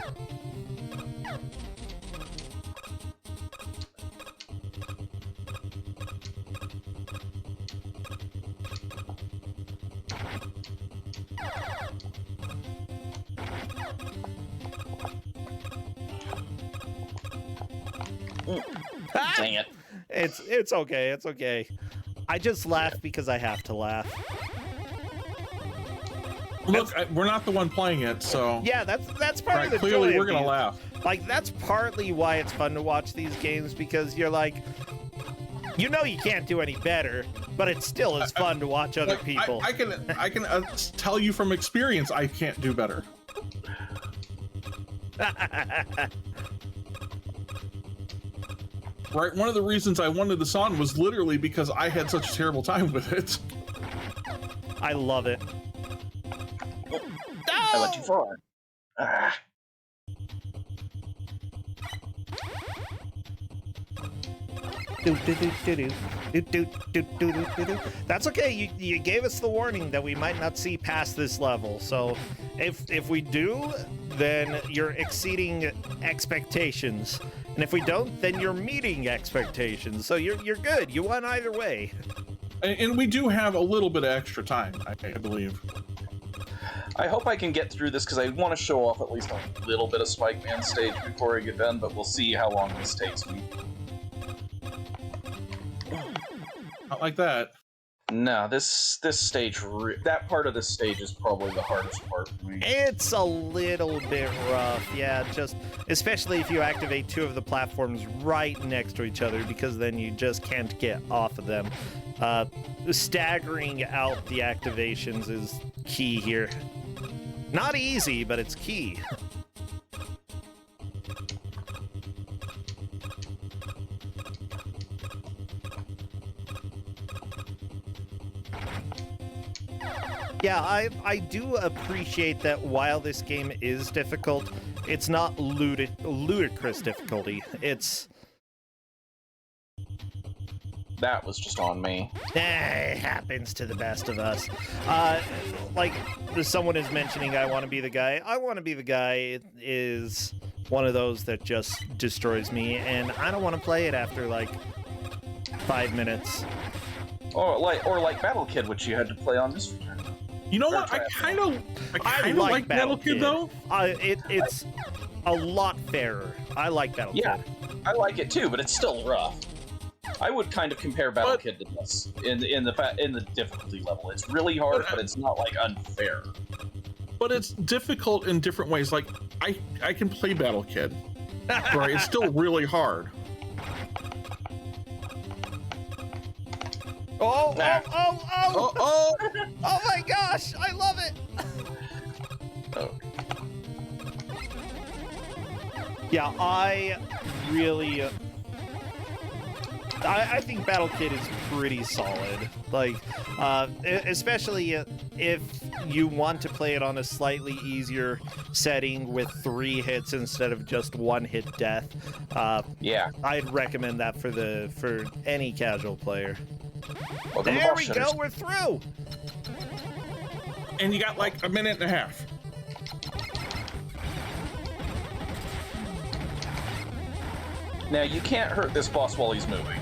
Dang it. It's okay, it's okay. I just laugh because I have to laugh. Look, we're not the one playing it, so... Yeah, that's part of the clearly joy we're of gonna these. laugh. Like, that's partly why it's fun to watch these games, because you're like... You know you can't do any better, but it still is fun to watch other people. I can tell you from experience I can't do better. Right, one of the reasons I wanted this on was literally because I had such a terrible time with it. I love it. I went too far. Ah. That's okay. You gave us the warning that we might not see past this level. So if we do, then you're exceeding expectations. And if we don't, then you're meeting expectations. So you're good. You won either way. And we do have a little bit of extra time, I believe. I hope I can get through this because I want to show off at least a little bit of Spike Man stage before I get done, but we'll see how long this takes me. Not like that. No, this stage, that part of this stage is probably the hardest part for me. It's a little bit rough, yeah, just especially if you activate two of the platforms right next to each other, because then you just can't get off of them. Staggering out the activations is key here. Not easy, but it's key. Yeah, I do appreciate that while this game is difficult, it's not ludicrous difficulty. It's... That was just on me. It happens to the best of us. Like someone is mentioning, I want to be the guy. I want to be the guy is one of those that just destroys me, and I don't want to play it after like 5 minutes. Or like Battle Kid, which you had to play on this return. You know what? I kind of like Battle Kid though. It's a lot fairer. I like Battle Kid. Yeah, I like it too, but it's still rough. I would kind of compare Battle Kid to this in the difficulty level. It's really hard, but it's not like unfair. But it's difficult in different ways. Like I can play Battle Kid, right? It's still really hard. Oh my gosh, I love it. Oh. Yeah, I really I think Battle Kid is pretty solid. Like, especially if you want to play it on a slightly easier setting with 3 hits instead of just 1 hit death. Yeah, I'd recommend that for any casual player. Welcome there we go, we're through. And you got like a minute and a half. Now you can't hurt this boss while he's moving.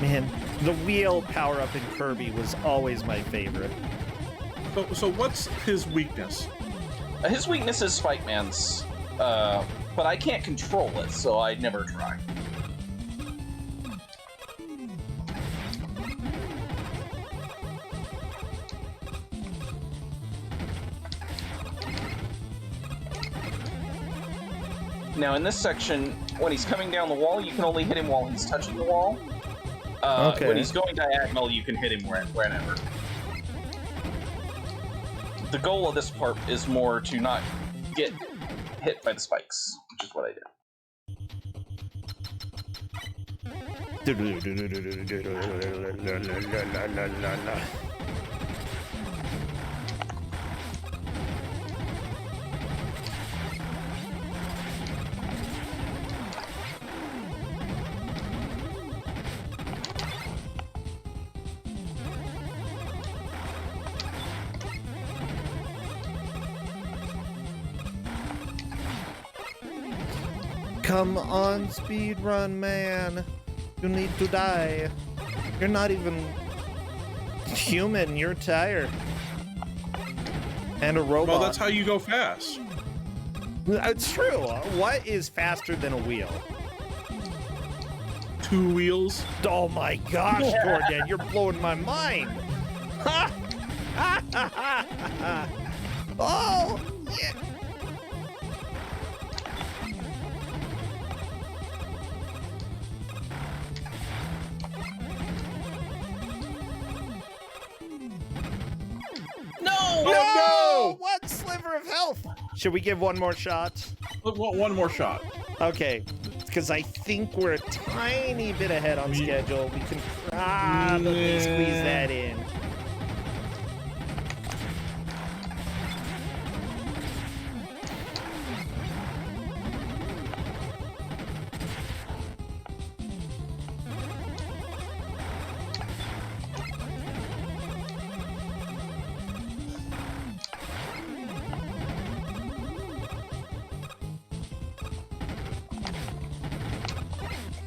Man, the wheel power-up in Kirby was always my favorite. So what's his weakness? His weakness is Spike Man's, but I can't control it, so I never try. Now in this section, when he's coming down the wall, you can only hit him while he's touching the wall. Okay. When he's going diagonal, you can hit him whenever. The goal of this part is more to not get hit by the spikes, which is what I did. Come on, speedrun man. You need to die. You're not even human, you're tired. And a robot. Well, that's how you go fast. It's true. What is faster than a wheel? 2 wheels. Oh my gosh, Corndan, you're blowing my mind. Oh, yeah. No! One sliver of health. Should we give one more shot? One more shot. Okay. because I think we're a tiny bit ahead on schedule. We can probably squeeze that in.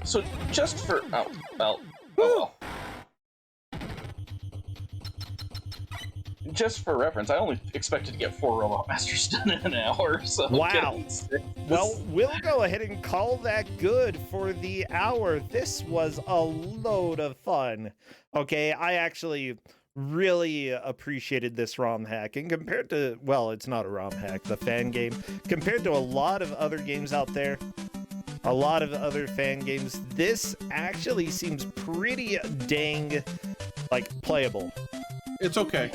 So just for well. Just for reference, I only expected to get 4 Robot Masters done in an hour. So wow. Well, we'll go ahead and call that good for the hour. This was a load of fun. Okay, I actually really appreciated this ROM hack, and compared to, well, it's not a ROM hack, the fan game, compared to a lot of other games out there, a lot of other fan games, this actually seems pretty dang, like, playable. It's okay.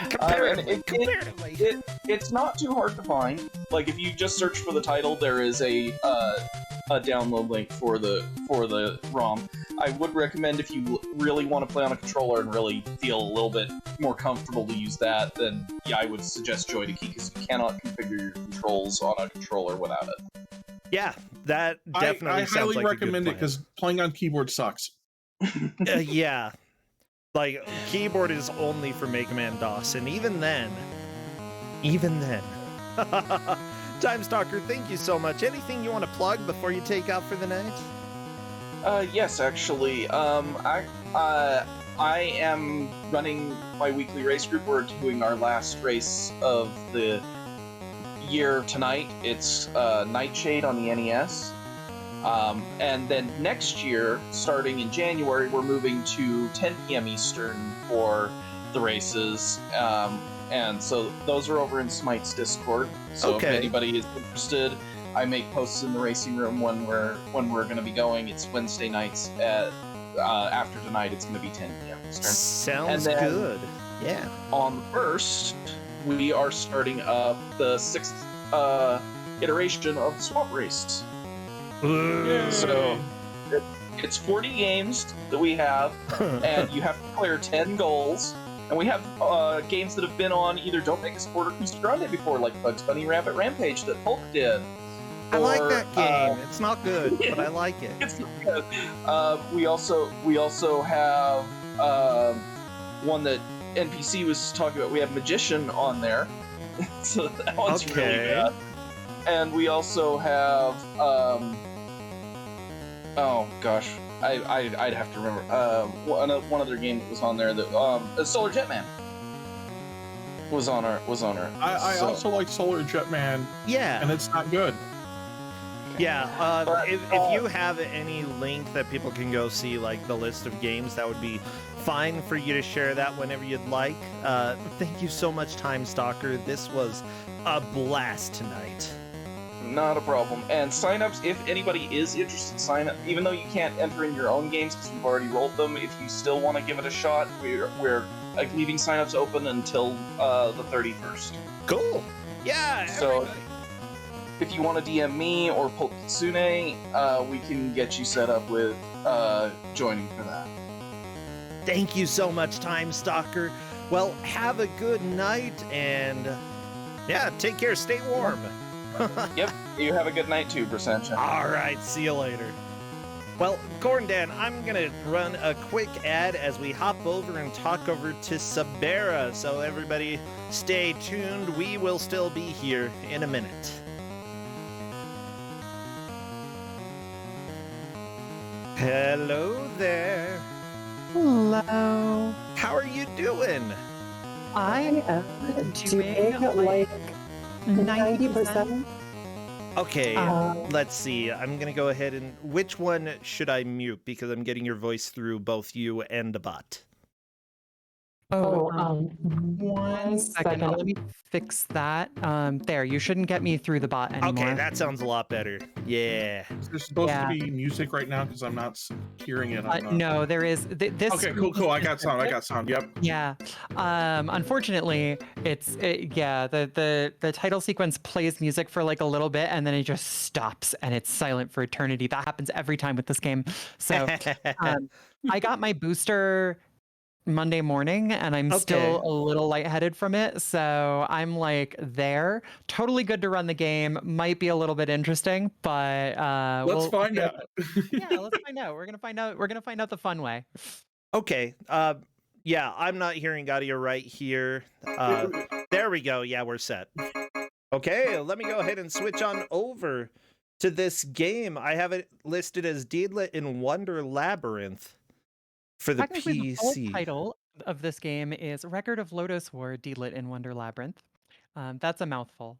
Comparatively. It's not too hard to find. Like, if you just search for the title, there is a download link for the ROM. I would recommend, if you really want to play on a controller and really feel a little bit more comfortable to use that, then yeah, I would suggest Joy-to-Key, because you cannot configure your controls on a controller without it. Yeah, that definitely I sounds highly like recommend a it good plan. because playing on keyboard sucks. Yeah. Like, keyboard is only for Mega Man DOS, and even then. Tymestalker, thank you so much. Anything you want to plug before you take out for the night? Yes, actually. I am running my weekly race group. We're doing our last race of the year tonight. It's Nightshade on the NES. And then next year, starting in January, we're moving to 10 p.m. Eastern for the races. And so those are over in Smite's Discord. So if anybody is interested, I make posts in the racing room when we're going to be going. It's Wednesday nights at after tonight. It's going to be 10 p.m. Eastern. Sounds good. Yeah. On the 1st, we are starting up the 6th iteration of Swamp Race. So it's 40 games that we have, and you have to clear 10 goals. And we have games that have been on either Don't Make Us Sport or Coaster Grande before, like Bugs Bunny Rabbit Rampage that Polk did. I like that game. It's not good, but I like it. It's not good. We also have one that NPC was talking about. We have Magician on there, so that one's really good. And we also have oh gosh, I'd have to remember one other game that was on there that Solar Jetman was on our. I also like Solar Jetman. Yeah, and it's not good. Yeah, if you have any link that people can go see, like the list of games, that would be fine for you to share that whenever you'd like. Thank you so much, Tymestalker. This was a blast tonight. Not a problem. And signups, if anybody is interested, sign up. Even though you can't enter in your own games because we've already rolled them, if you still want to give it a shot, we're leaving signups open until the 31st. Cool. Yeah. So everybody. If you want to DM me or Polk Kitsune, we can get you set up with joining for that. Thank you so much, Tymestalker. Well, have a good night, and yeah, take care. Stay warm. Yep, you have a good night too, Brossentia. All right, see you later. Well, Corndan, I'm going to run a quick ad as we hop over and talk over to Sabera. So everybody stay tuned. We will still be here in a minute. Hello there. Hello. How are you doing? I am doing like 90%. Okay, let's see. I'm going to go ahead and... Which one should I mute? Because I'm getting your voice through both you and the bot. One second. Let me fix that. There, you shouldn't get me through the bot anymore. Okay, that sounds a lot better. Yeah. Is there supposed to be music right now? Because I'm not hearing it. No, there is. This. Okay, cool. I got sound. Yep. Yeah. Unfortunately, the title sequence plays music for like a little bit and then it just stops and it's silent for eternity. That happens every time with this game. So I got my booster Monday morning and I'm still a little lightheaded from it. So I'm like there, totally good to run the game. Might be a little bit interesting, but let's find out. Yeah, let's find out. We're gonna find out the fun way. Okay. Yeah, I'm not hearing audio right here. There we go. Yeah, we're set. Okay, let me go ahead and switch on over to this game. I have it listed as Deedlit in Wonder Labyrinth for the Technically, PC. the full title of this game is Record of Lodoss War, Deedlit in Wonder Labyrinth. That's a mouthful.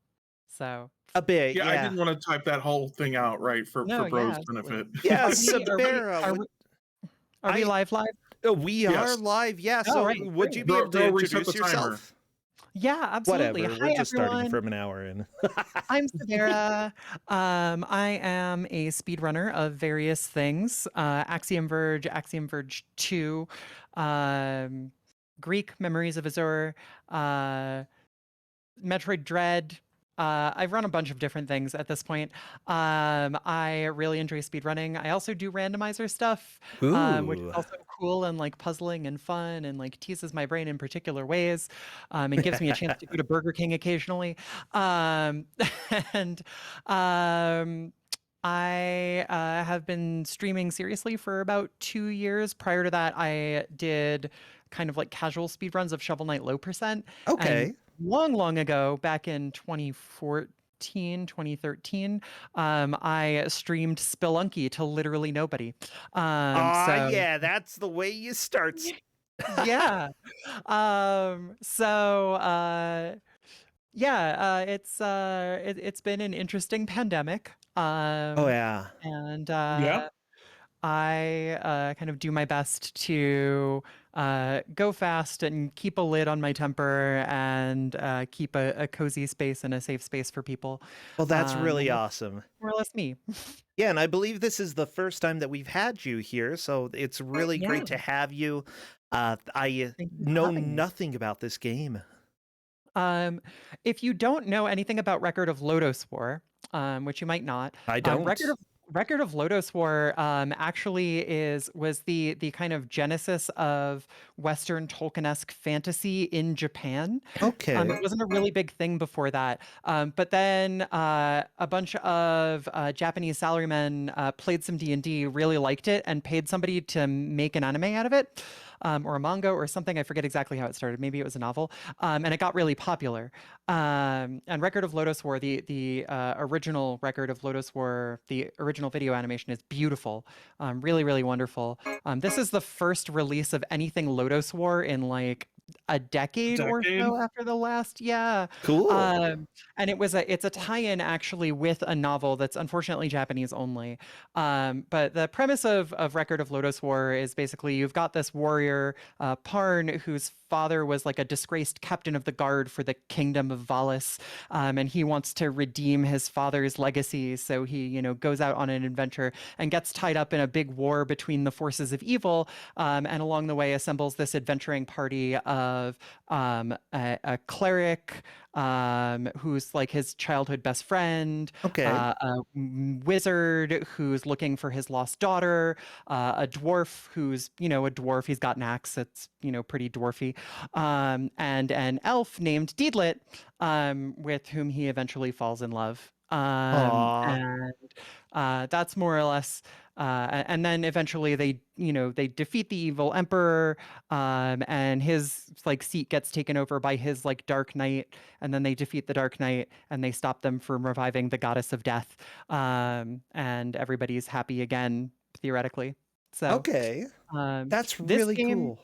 So a bit, yeah. I didn't want to type that whole thing out right for bro's benefit. Yeah, Are we live? We are live. Yeah. So would you be able to introduce yourself? Yeah, absolutely. Whatever. We're just starting from an hour in. I'm Sabera. I am a speedrunner of various things. Axiom Verge 2, Greek Memories of Azure, Metroid Dread. I've run a bunch of different things at this point. I really enjoy speedrunning. I also do randomizer stuff, which is also cool and like puzzling and fun and like teases my brain in particular ways. It gives me a chance to go to Burger King occasionally. I have been streaming seriously for about 2 years. Prior to that, I did kind of like casual speedruns of Shovel Knight Low Percent. Okay. And long ago, back in 2013, I streamed Spelunky to literally nobody. Yeah, that's the way you start. Yeah. It's been an interesting pandemic. And I kind of do my best to go fast and keep a lid on my temper and keep a cozy space and a safe space for people. Well, that's really awesome. More or less me. Yeah, and I believe this is the first time that we've had you here, so it's really great to have you. I know nothing about this game. If you don't know anything about Record of Lodoss War, which you might not, I don't. Record of Lodoss War actually was the kind of genesis of Western Tolkien-esque fantasy in Japan. Okay. It wasn't a really big thing before that. But then a bunch of Japanese salarymen played some D&D, really liked it, and paid somebody to make an anime out of it. Or a manga or something. I forget exactly how it started. Maybe it was a novel. And it got really popular. And Record of Lodoss War, the original Record of Lodoss War, the original video animation is beautiful. Really wonderful. This is the first release of anything Lodoss War in like a decade or so after the last. Yeah. Cool. And it's a tie-in actually with a novel that's unfortunately Japanese only. But the premise of Record of Lodoss War is basically you've got this warrior, Parn, whose father was like a disgraced captain of the guard for the kingdom of Valis, and he wants to redeem his father's legacy. So he, goes out on an adventure and gets tied up in a big war between the forces of evil, and along the way assembles this adventuring party of a cleric, who's like his childhood best friend, a wizard who's looking for his lost daughter, a dwarf who's, a dwarf, he's got an axe that's, pretty dwarfy, and an elf named Deedlit, with whom he eventually falls in love. And that's more or less, and then eventually they defeat the evil emperor, and his like seat gets taken over by his like Dark Knight, and then they defeat the Dark Knight and they stop them from reviving the goddess of death, and everybody's happy again theoretically. So that's really cool.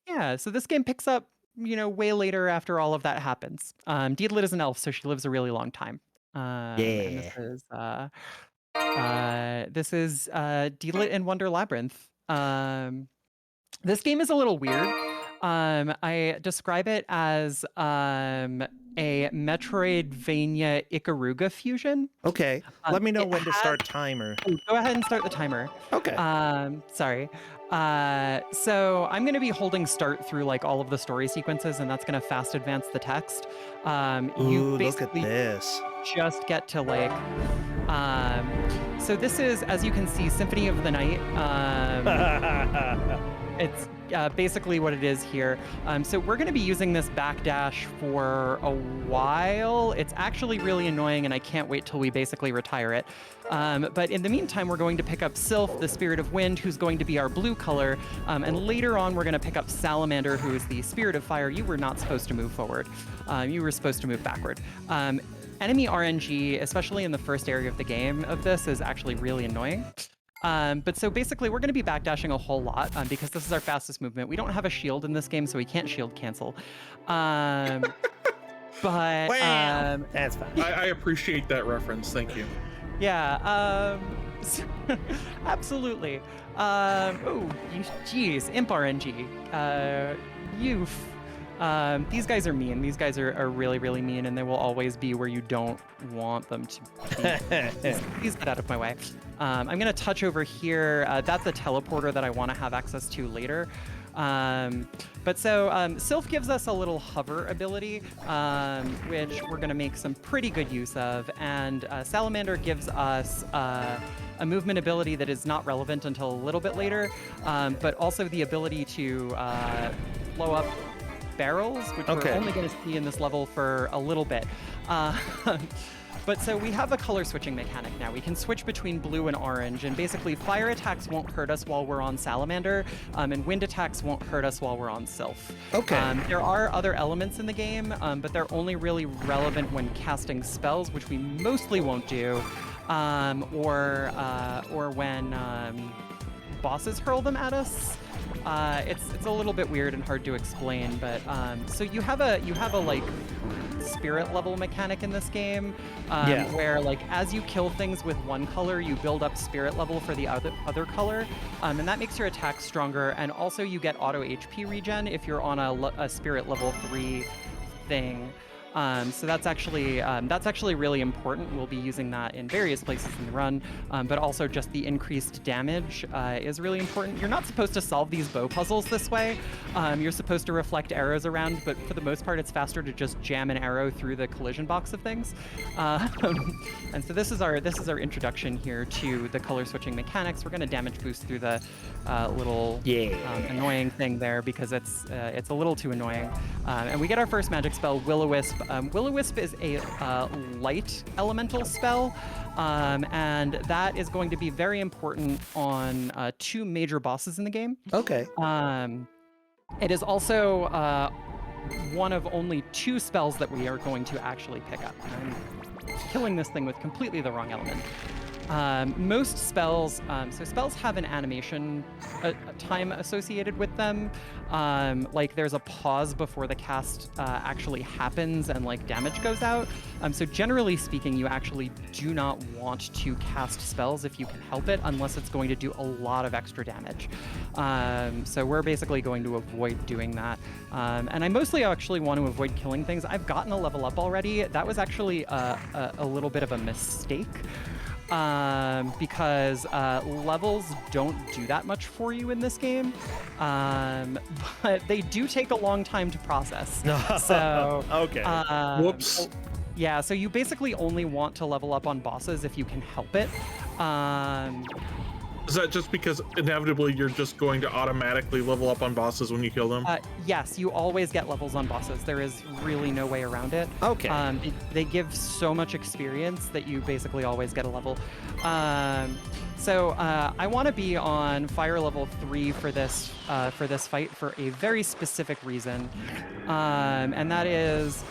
Yeah, so this game picks up way later after all of that happens. Deedlit is an elf, so she lives a really long time. And this is Deedlit in Wonder Labyrinth. This game is a little weird. I describe it as a Metroidvania Ikaruga fusion. Okay. Let me know it when to has- start timer. Oh, go ahead and start the timer. Okay. Sorry. So I'm going to be holding start through like all of the story sequences, and that's going to fast advance the text. You Ooh, look at basically this. just get to like. So this is, as you can see, Symphony of the Night. It's basically what it is here. So we're going to be using this backdash for a while. It's actually really annoying, and I can't wait till we basically retire it. But in the meantime, we're going to pick up Sylph, the Spirit of Wind, who's going to be our blue color. And later on, we're going to pick up Salamander, who is the Spirit of Fire. You were not supposed to move forward. You were supposed to move backward. Enemy RNG, especially in the first area of the game of this, is actually really annoying. But so basically, we're going to be backdashing a whole lot because this is our fastest movement. We don't have a shield in this game, so we can't shield cancel. But that's fine. I appreciate that reference. Thank you. Yeah, absolutely. Oh, geez, Imp RNG. These guys are mean. These guys are really, really mean, and they will always be where you don't want them to be. Please get out of my way. I'm going to touch over here. That's a teleporter that I want to have access to later. Sylph gives us a little hover ability, which we're going to make some pretty good use of. And Salamander gives us a movement ability that is not relevant until a little bit later, but also the ability to blow up barrels, which we're only going to see in this level for a little bit. But so we have a color switching mechanic now. We can switch between blue and orange, and basically fire attacks won't hurt us while we're on Salamander, and wind attacks won't hurt us while we're on Sylph. Okay. There are other elements in the game, but they're only really relevant when casting spells, which we mostly won't do, or when bosses hurl them at us. It's a little bit weird and hard to explain, but so you have a like spirit level mechanic in this game, where like as you kill things with one color, you build up spirit level for the other color, and that makes your attack stronger. And also you get auto HP regen if you're on a spirit level 3 thing. So that's actually really important. We'll be using that in various places in the run, but also just the increased damage is really important. You're not supposed to solve these bow puzzles this way. You're supposed to reflect arrows around, but for the most part, it's faster to just jam an arrow through the collision box of things. And so this is our introduction here to the color switching mechanics. We're going to damage boost through the little annoying thing there because it's a little too annoying. And we get our first magic spell, Will-O-Wisp. Will-O-Wisp is a light elemental spell, and that is going to be very important on 2 major bosses in the game. Okay. It is also one of only 2 spells that we are going to actually pick up. I'm killing this thing with completely the wrong element. Most spells, so spells have an animation time associated with them. Like there's a pause before the cast actually happens and like damage goes out. So generally speaking, you actually do not want to cast spells if you can help it, unless it's going to do a lot of extra damage. So we're basically going to avoid doing that. And I mostly actually want to avoid killing things. I've gotten a level up already. That was actually a little bit of a mistake. Because levels don't do that much for you in this game, but they do take a long time to process. So okay. Whoops. Yeah, so you basically only want to level up on bosses if you can help it. Is that just because inevitably you're just going to automatically level up on bosses when you kill them? Yes, you always get levels on bosses. There is really no way around it. Okay. They give so much experience that you basically always get a level. So I want to be on fire level 3 for this fight for a very specific reason, and that is.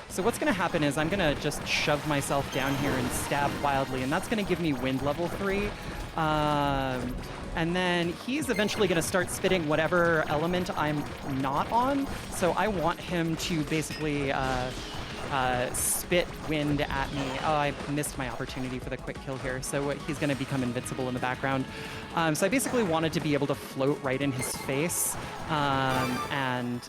So what's going to happen is I'm going to just shove myself down here and stab wildly, and that's going to give me wind level 3. And then he's eventually going to start spitting whatever element I'm not on. So I want him to basically spit wind at me. Oh, I missed my opportunity for the quick kill here. So he's going to become invincible in the background. So I basically wanted to be able to float right in his face and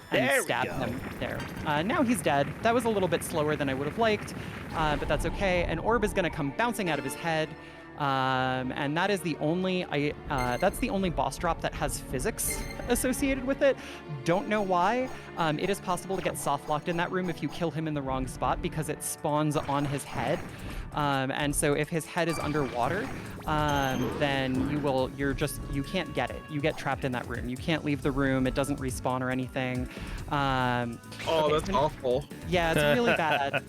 stab him there. Now he's dead. That was a little bit slower than I would have liked, but that's okay. An orb is going to come bouncing out of his head. And that is the only that's the only boss drop that has physics associated with it. Don't know why. It is possible to get soft locked in that room if you kill him in the wrong spot because it spawns on his head. And so if his head is underwater, then you can't get it. You get trapped in that room. You can't leave the room. It doesn't respawn or anything. That's awful. Yeah, it's really bad.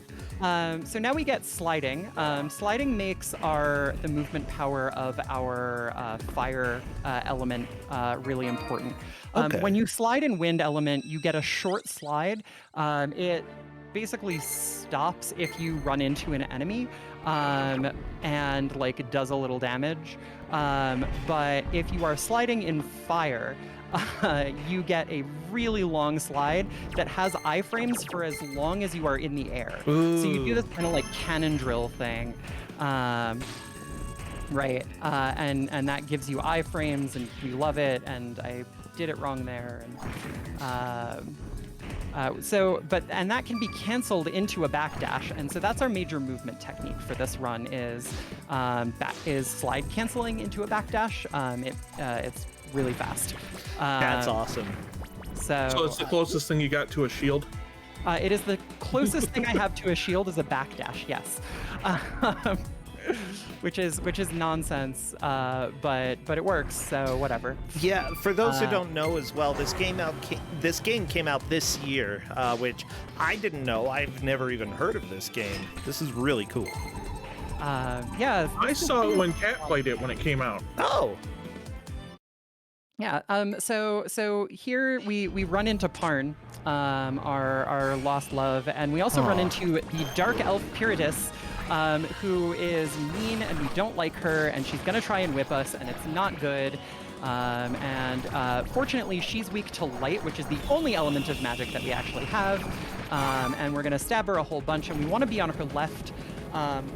So now we get sliding. Sliding makes the movement power of our fire element really important. When you slide in wind element, you get a short slide. It basically stops if you run into an enemy and like does a little damage. But if you are sliding in fire, you get a really long slide that has iframes for as long as you are in the air. Ooh. So you do this kind of like cannon drill thing, right? And that gives you iframes, and we love it. And I did it wrong there. And that can be canceled into a backdash, and so that's our major movement technique for this run is slide canceling into a backdash. It's really fast. That's awesome. So it's the closest thing you got to a shield? It is the closest thing I have to a shield is a backdash, yes. Which is nonsense, but it works, so whatever. Yeah, for those who don't know as well, this game came out this year, which I didn't know. I've never even heard of this game. This is really cool. Yeah. I saw it when Kat played it when it came out. Oh. Yeah. So here we run into Parn, our lost love, and we also run into the Dark Elf Piratus, who is mean, and we don't like her, and she's gonna try and whip us, and it's not good. Fortunately, she's weak to light, which is the only element of magic that we actually have. And we're gonna stab her a whole bunch, and we want to be on her left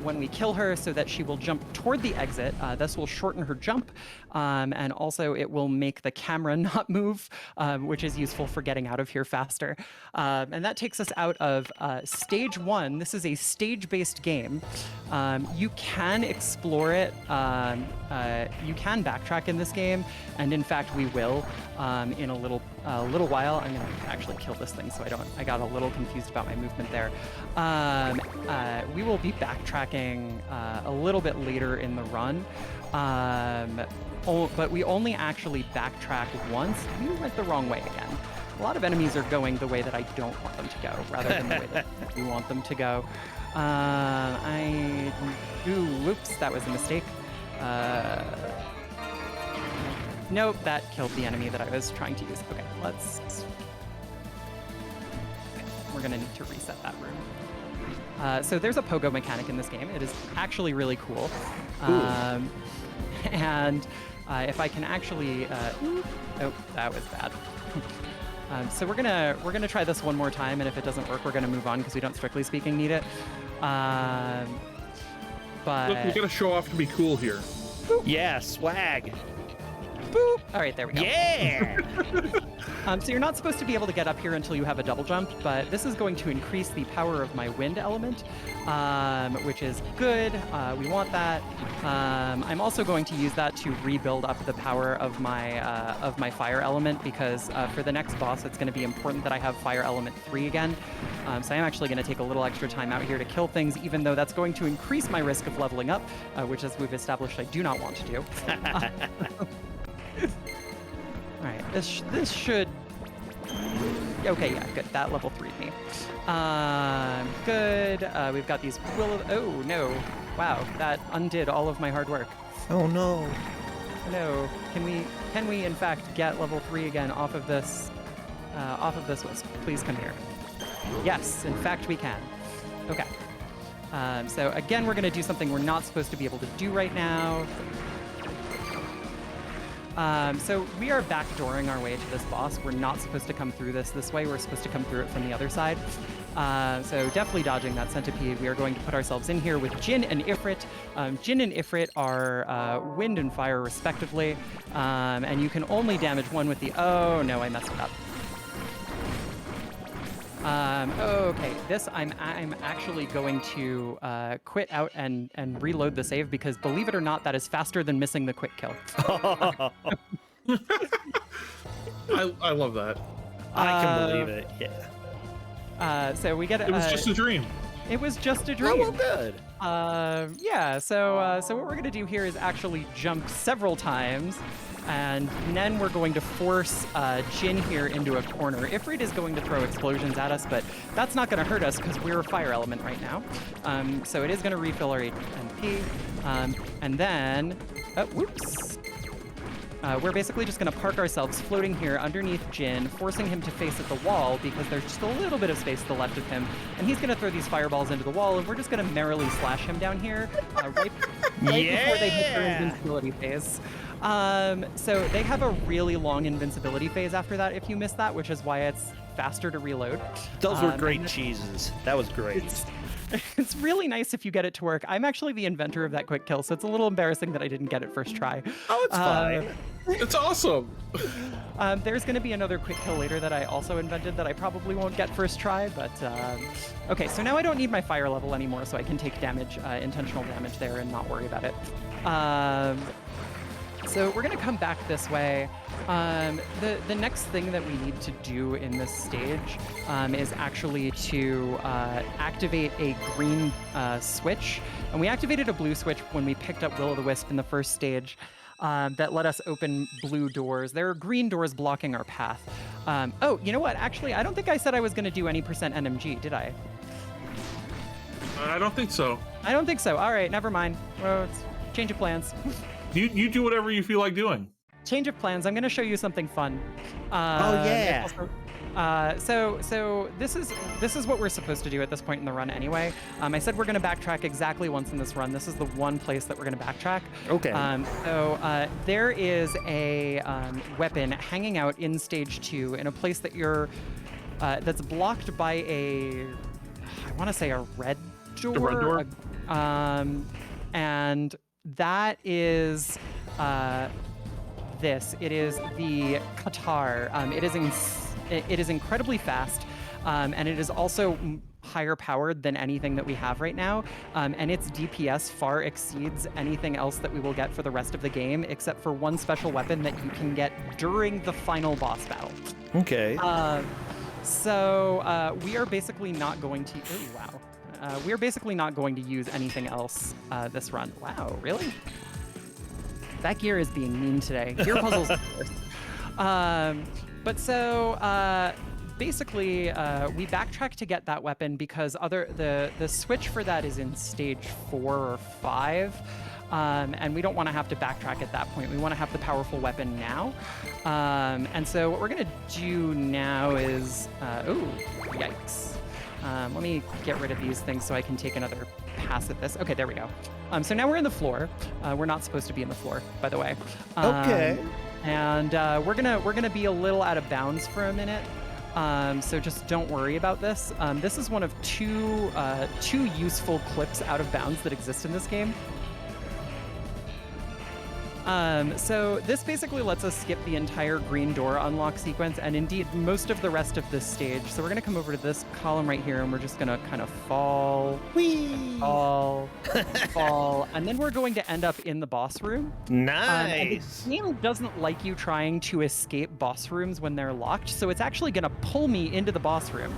when we kill her so that she will jump toward the exit. This will shorten her jump, and also it will make the camera not move, which is useful for getting out of here faster. And that takes us out of stage 1. This is a stage-based game. You can explore it. You can backtrack in this game, and in fact we will in a little while. I'm gonna actually kill this thing so I got a little confused about my movement there. We will be backtracking a little bit later in the run, but we only actually backtrack once. We went the wrong way again. A lot of enemies are going the way that I don't want them to go, rather than the way that we want them to go. Whoops, that was a mistake. Nope, that killed the enemy that I was trying to use. Okay, we're gonna need to reset that room. So there's a pogo mechanic in this game. It is actually really cool. And if I can actually, oh, that was bad. So we're gonna try this one more time, and if it doesn't work, we're gonna move on because we don't, strictly speaking, need it. But look, we gotta show off to be cool here. Boop. Yeah, swag. Boop. All right, there we go. Yeah. So you're not supposed to be able to get up here until you have a double jump, but this is going to increase the power of my wind element, which is good. We want that. I'm also going to use that to rebuild up the power of my fire element, because for the next boss, it's going to be important that I have fire element 3 again. So I'm actually going to take a little extra time out here to kill things, even though that's going to increase my risk of leveling up, which, as we've established, I do not want to do. All right, this should. Okay, yeah, good. That level 3'd me. Good. We've got these Oh no! Wow, that undid all of my hard work. Oh no! No. Can we in fact get level 3 again off of this? Wisp? Please come here. Yes, in fact we can. Okay. So again, we're gonna do something we're not supposed to be able to do right now. So we are backdooring our way to this boss. We're not supposed to come through this way. We're supposed to come through it from the other side. So definitely dodging that centipede. We are going to put ourselves in here with Jin and Ifrit. Jin and Ifrit are wind and fire respectively, and you can only damage one with the. Oh no, I messed it up. Okay, this I'm actually going to quit out and reload the save because believe it or not, that is faster than missing the quick kill. I love that. I can believe it. Yeah. So we get. It was just a dream. It was just a dream. Oh, well, good. Yeah. So what we're gonna do here is actually jump several times. And then we're going to force Jin here into a corner. Ifrit is going to throw explosions at us, but that's not going to hurt us because we're a fire element right now. So it is going to refill our HP. And then, whoops. We're basically just going to park ourselves floating here underneath Jin, forcing him to face at the wall because there's just a little bit of space to the left of him. And he's going to throw these fireballs into the wall, and we're just going to merrily slash him down here right before they hit their invincibility phase. So they have a really long invincibility phase after that if you miss that, which is why it's faster to reload. Those were great cheeses. That was great. It's really nice if you get it to work. I'm actually the inventor of that quick kill, so it's a little embarrassing that I didn't get it first try. Oh, it's fine. It's awesome. There's going to be another quick kill later that I also invented that I probably won't get first try, but okay, so now I don't need my fire level anymore, so I can take damage, intentional damage there and not worry about it. So we're going to come back this way. The next thing that we need to do in this stage is actually to activate a green switch. And we activated a blue switch when we picked up Will-o'-the-Wisp in the first stage that let us open blue doors. There are green doors blocking our path. Oh, you know what? Actually, I don't think I said I was going to do any percent NMG, did I? I don't think so. I don't think so. All right, never mind. Well, it's change of plans. You do whatever you feel like doing. Change of plans. I'm going to show you something fun. Oh yeah. So this is what we're supposed to do at this point in the run anyway. I said we're going to backtrack exactly once in this run. This is the one place that we're going to backtrack. Okay. So there is a weapon hanging out in stage 2 in a place that you're that's blocked by I want to say a red door. The red door. And that is this. It is the Qatar. It is incredibly fast, and it is also higher powered than anything that we have right now, and its DPS far exceeds anything else that we will get for the rest of the game, except for one special weapon that you can get during the final boss battle. Okay. So we are basically not going to. Oh wow. We are basically not going to use anything else this run. Wow, really? That gear is being mean today. Gear puzzles, of course. But so basically, we backtrack to get that weapon because the switch for that is in stage 4 or 5. And we don't want to have to backtrack at that point. We want to have the powerful weapon now. And so what we're going to do now is... oh, yikes. Let me get rid of these things so I can take another pass at this. Okay, there we go. So now we're in the floor. We're not supposed to be in the floor, by the way. Okay. And we're gonna be a little out of bounds for a minute. So just don't worry about this. This is one of two useful clips out of bounds that exist in this game. So this basically lets us skip the entire green door unlock sequence and indeed most of the rest of this stage. So we're going to come over to this column right here and we're just going to kind of fall, fall, fall, and then we're going to end up in the boss room. Nice. And the game doesn't like you trying to escape boss rooms when they're locked, so it's actually going to pull me into the boss room.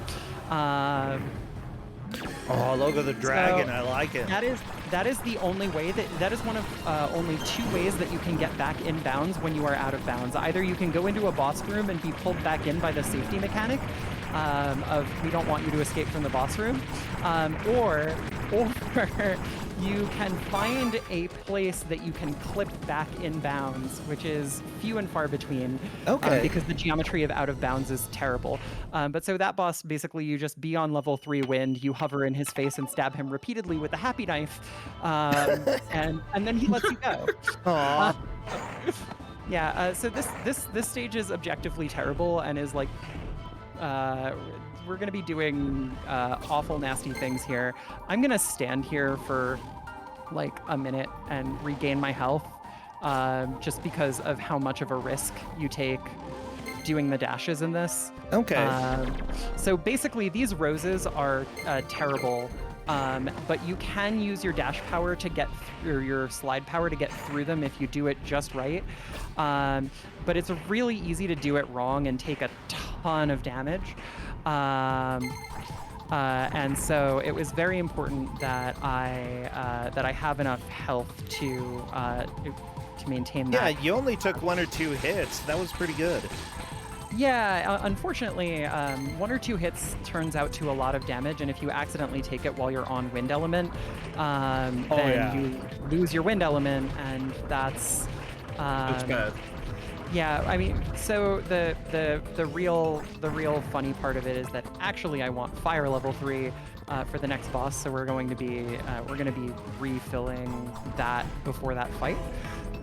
Oh, look at the dragon. So I like it. That is the only way that is one of only 2 ways that you can get back in bounds when you are out of bounds. Either you can go into a boss room and be pulled back in by the safety mechanic of we don't want you to escape from the boss room, or you can find a place that you can clip back in bounds, which is few and far between. Okay. Because the geometry of out of bounds is terrible. But so that boss, basically, you just be on level 3 wind, you hover in his face and stab him repeatedly with a happy knife, and then he lets you go. Aww. Yeah. So this stage is objectively terrible and is like. we're gonna be doing awful, nasty things here. I'm gonna stand here for like a minute and regain my health, just because of how much of a risk you take doing the dashes in this. Okay. So basically, these roses are terrible. But you can use your dash power to get or your slide power to get through them if you do it just right. But it's really easy to do it wrong and take a ton of damage. And so it was very important that I have enough health to maintain that. Yeah, you only took 1 or 2 hits. That was pretty good. Yeah, unfortunately, 1 or 2 hits turns out to a lot of damage, and if you accidentally take it while you're on wind element, then you lose your wind element, and that's bad. Yeah, I mean, so the real funny part of it is that actually I want fire level 3 for the next boss, so we're going to be refilling that before that fight.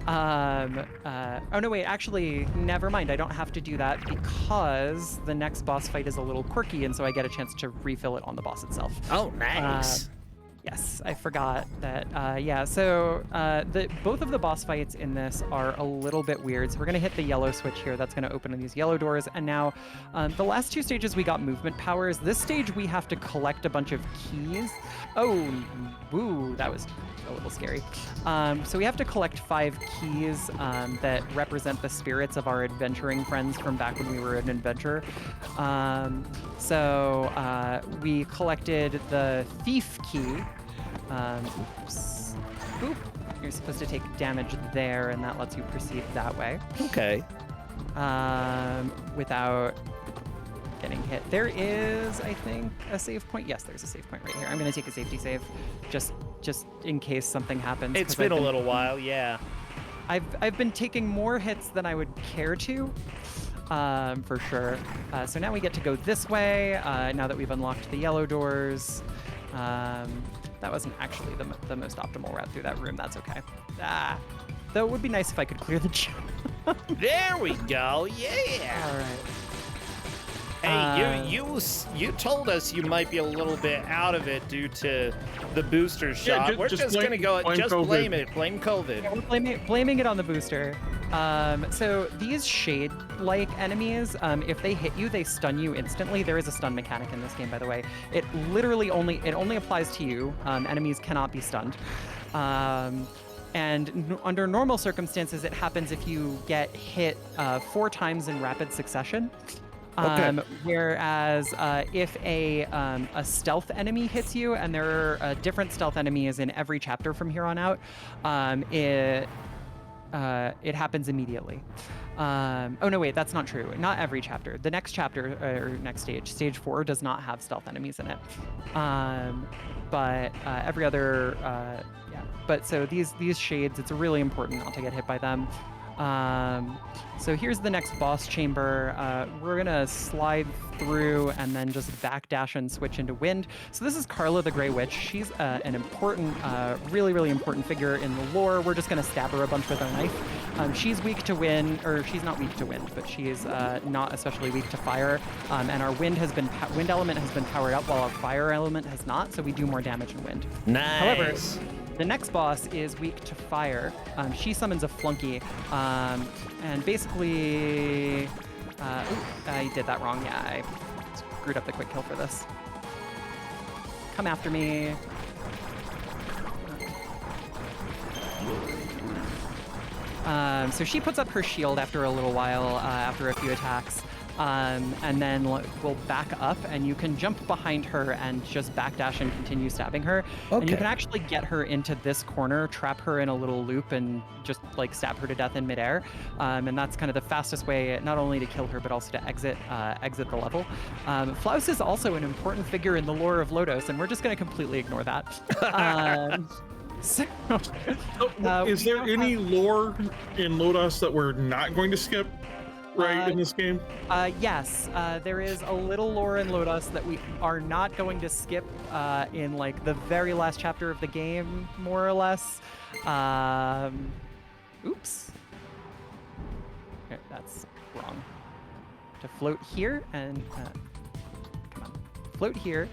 Oh no, wait, actually, never mind. I don't have to do that because the next boss fight is a little quirky, and so I get a chance to refill it on the boss itself. Oh, nice. Yes, I forgot that. Yeah, so both of the boss fights in this are a little bit weird. So we're going to hit the yellow switch here. That's going to open these yellow doors. And now the last 2 stages, we got movement powers. This stage, we have to collect a bunch of keys. Oh, woo, that was a little scary. So we have to collect 5 keys that represent the spirits of our adventuring friends from back when we were an adventurer. So we collected the thief key. Oops. Boop. You're supposed to take damage there, and that lets you proceed that way. Okay. Without getting hit. There is, I think, a save point. Yes, there's a save point right here. I'm going to take a safety save, just in case something happens. It's been a little while, yeah. I've been taking more hits than I would care to, for sure. So now we get to go this way. Now that we've unlocked the yellow doors. That wasn't actually the most optimal route through that room. That's okay. Though it would be nice if I could clear the jump. There we go. Yeah. All right. Hey, you told us you might be a little bit out of it due to the booster shot. We're just gonna go. Just COVID. blame it. Blame COVID. Yeah, we're blaming it on the booster. So these shade-like enemies, if they hit you, they stun you instantly. There is a stun mechanic in this game, by the way. It literally only applies to you. Enemies cannot be stunned. And under normal circumstances, it happens if you get hit 4 times in rapid succession. Whereas if a stealth enemy hits you, and there are different stealth enemies in every chapter from here on out, it happens immediately. Oh no, wait, that's not true. Not every chapter. The next chapter or next stage 4, does not have stealth enemies in it. But every other, yeah. But so these shades, it's really important not to get hit by them. So here's the next boss chamber. We're gonna slide through and then just backdash and switch into wind. So this is Carla the Grey Witch. She's an important, really, really important figure in the lore. We're just gonna stab her a bunch with our knife. She's weak to wind, or she's not weak to wind, but she's not especially weak to fire. And our wind element has been powered up while our fire element has not, so we do more damage in wind. Nice. However, the next boss is weak to fire. She summons a flunky, and basically, I did that wrong. Yeah, I screwed up the quick kill for this. Come after me. So she puts up her shield after a little while, after a few attacks. And then we'll back up, and you can jump behind her and just backdash and continue stabbing her. Okay. And you can actually get her into this corner, trap her in a little loop, and just like stab her to death in midair. And that's kind of the fastest way, not only to kill her, but also to exit the level. Flaus is also an important figure in the lore of Lodoss, and we're just going to completely ignore that. So, is there any lore in Lodoss that we're not going to skip? In this game? Yes, there is a little lore in Lodoss that we are not going to skip in like the very last chapter of the game, more or less. Oops. Okay, that's wrong. To float here and come on. float here,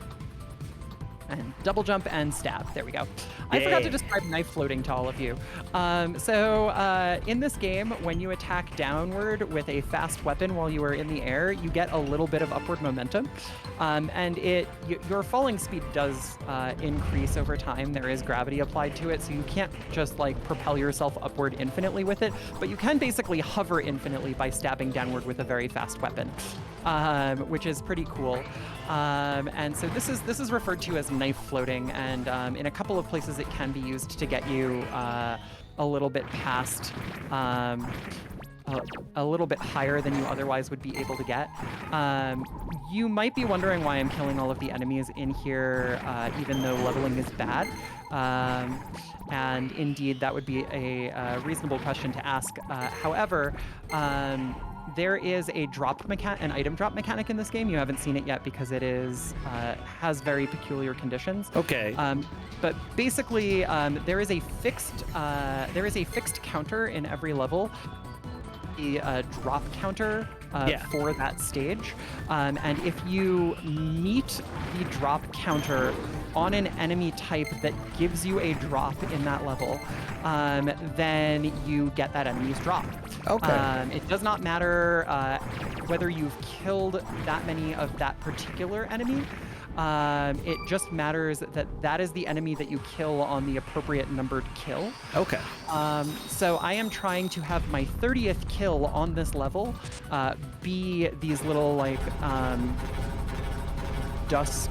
and double jump and stab. There we go. I forgot to describe knife floating to all of you. In this game, when you attack downward with a fast weapon while you are in the air, you get a little bit of upward momentum. And your falling speed does increase over time. There is gravity applied to it, so you can't just like propel yourself upward infinitely with it, but you can basically hover infinitely by stabbing downward with a very fast weapon, which is pretty cool. And so this is referred to as knife floating, and in a couple of places it can be used to get you a little bit past, a little bit higher than you otherwise would be able to get. You might be wondering why I'm killing all of the enemies in here, even though leveling is bad. And indeed, that would be a reasonable question to ask. However, there is an item drop mechanic in this game. You haven't seen it yet because it has very peculiar conditions. Okay. But basically, there is a fixed counter in every level. A drop counter for that stage, and if you meet the drop counter on an enemy type that gives you a drop in that level, then you get that enemy's drop. Okay. It does not matter whether you've killed that many of that particular enemy. It just matters that that is the enemy that you kill on the appropriate numbered kill. Okay. So I am trying to have my 30th kill on this level be these little like dust.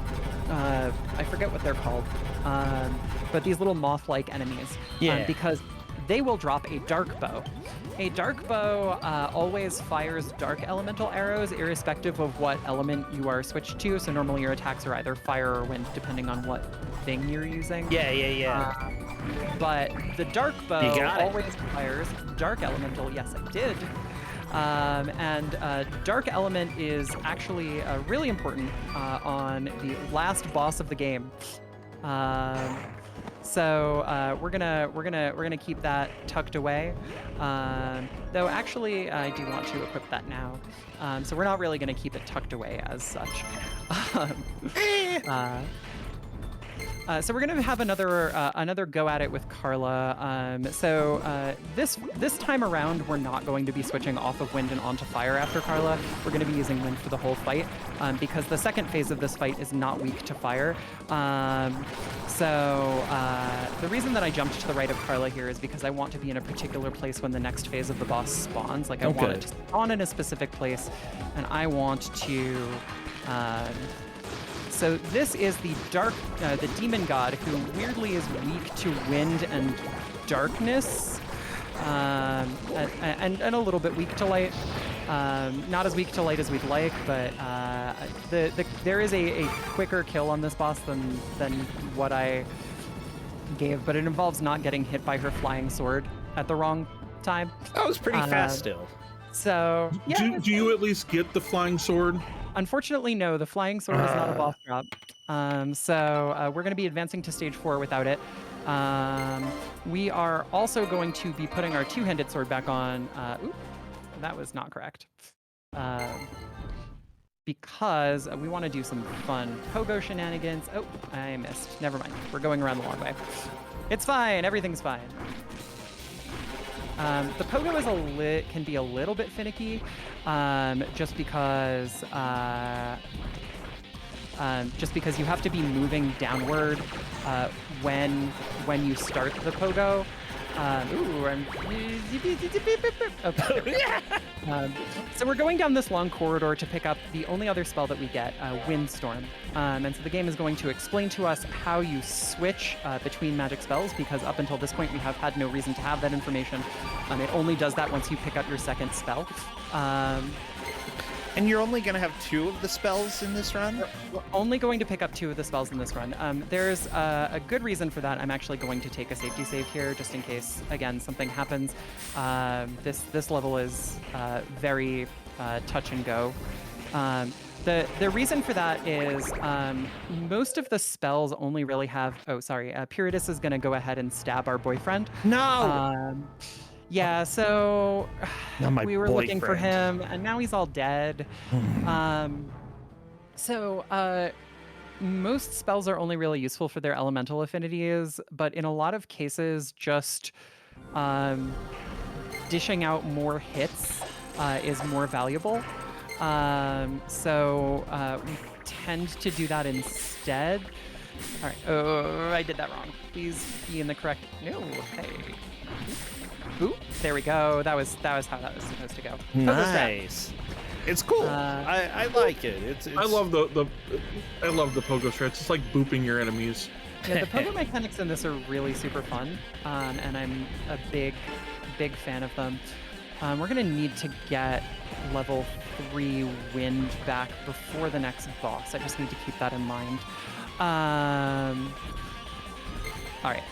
I forget what they're called, but these little moth-like enemies. Yeah. Because they will drop a dark bow. A dark bow always fires dark elemental arrows, irrespective of what element you are switched to. So normally your attacks are either fire or wind, depending on what thing you're using. Yeah. But the dark bow always fires dark elemental. Yes, I did. And dark element is actually really important on the last boss of the game. So we're gonna keep that tucked away. Though actually, I do want to equip that now. So we're not really gonna keep it tucked away as such. So we're gonna have another go at it with Carla. This time around, we're not going to be switching off of wind and onto fire after Carla. We're gonna be using wind for the whole fight because the second phase of this fight is not weak to fire. The reason that I jumped to the right of Carla here is because I want to be in a particular place when the next phase of the boss spawns. Like I want it to spawn in a specific place, and I want to. So this is the demon god, who weirdly is weak to wind and darkness, and a little bit weak to light. Not as weak to light as we'd like, but there is a quicker kill on this boss than what I gave, but it involves not getting hit by her flying sword at the wrong time. That was pretty fast still. So yeah. Do you at least get the flying sword? Unfortunately, no. The flying sword is not a boss drop. So we're going to be advancing to stage 4 without it. We are also going to be putting our two-handed sword back on. Oop, that was not correct. Because we want to do some fun pogo shenanigans. Oh, I missed. Never mind. We're going around the long way. It's fine. Everything's fine. The pogo can be a little bit finicky, just because you have to be moving downward when you start the pogo. So we're going down this long corridor to pick up the only other spell that we get, Windstorm. And so the game is going to explain to us how you switch between magic spells, because up until this point we have had no reason to have that information. It only does that once you pick up your second spell. And you're only going to have 2 of the spells in this run? We're only going to pick up 2 of the spells in this run. There's a good reason for that. I'm actually going to take a safety save here, just in case, again, something happens. This level is very touch and go. The reason for that is most of the spells only really have... Oh, sorry. Pyridus is going to go ahead and stab our boyfriend. No! Yeah, so we were looking for him, and now he's all dead. most spells are only really useful for their elemental affinities, but in a lot of cases, just dishing out more hits is more valuable. So we tend to do that instead. All right. Oh, I did that wrong. Please be in the correct. No. Hey. Ooh. There we go. That was how that was supposed to go. Nice. It's cool. I like it. It's I love the pogo strats. It's like booping your enemies. Yeah, the pogo mechanics in this are really super fun, and I'm a big fan of them. We're gonna need to get level 3 wind back before the next boss. I just need to keep that in mind. All right.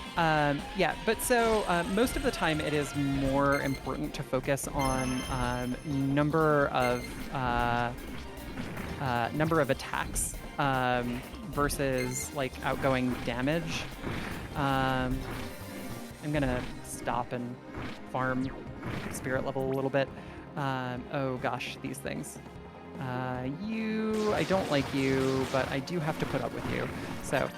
Yeah, but so most of the time it is more important to focus on number of attacks versus like outgoing damage. I'm gonna stop and farm spirit level a little bit. Oh gosh, these things. I don't like you, but I do have to put up with you. So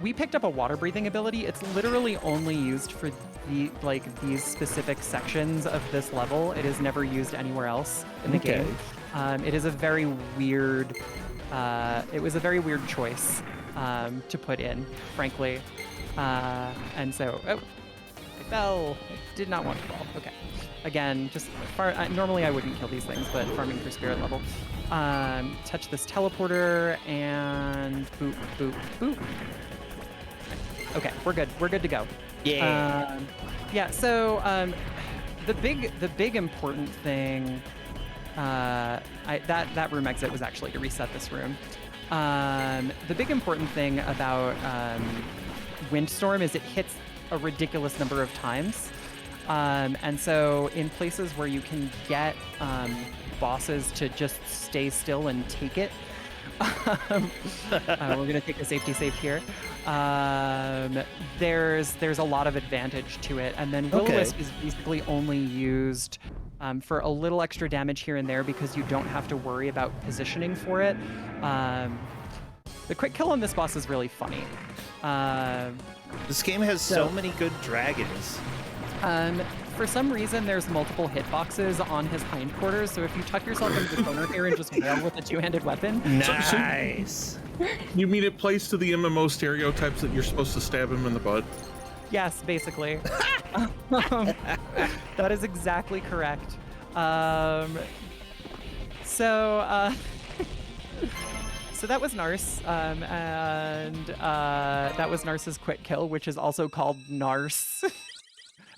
we picked up a water breathing ability. It's literally only used for these specific sections of this level. It is never used anywhere else in the game. It is a very weird. It was a very weird choice to put in, frankly. And so, I fell. I did not want to fall. Okay. Again, just normally I wouldn't kill these things, but farming for spirit level. Touch this teleporter and boop, boop, boop. Okay, we're good. We're good to go. Yeah. Yeah. So the big important thing. That room exit was actually to reset this room. The big important thing about Windstorm is it hits a ridiculous number of times. And so in places where you can get bosses to just stay still and take it, we're going to take a safety save here. There's a lot of advantage to it. And then Will-O-Wisp is basically only used for a little extra damage here and there because you don't have to worry about positioning for it. The quick kill on this boss is really funny. This game has so many good dragons. For some reason, there's multiple hitboxes on his hindquarters, so if you tuck yourself into the corner here and just wail with a two-handed weapon... Nice! You mean it plays to the MMO stereotypes that you're supposed to stab him in the butt? Yes, basically. That is exactly correct. So that was Narse, and that was Narse's quick kill, which is also called Narse.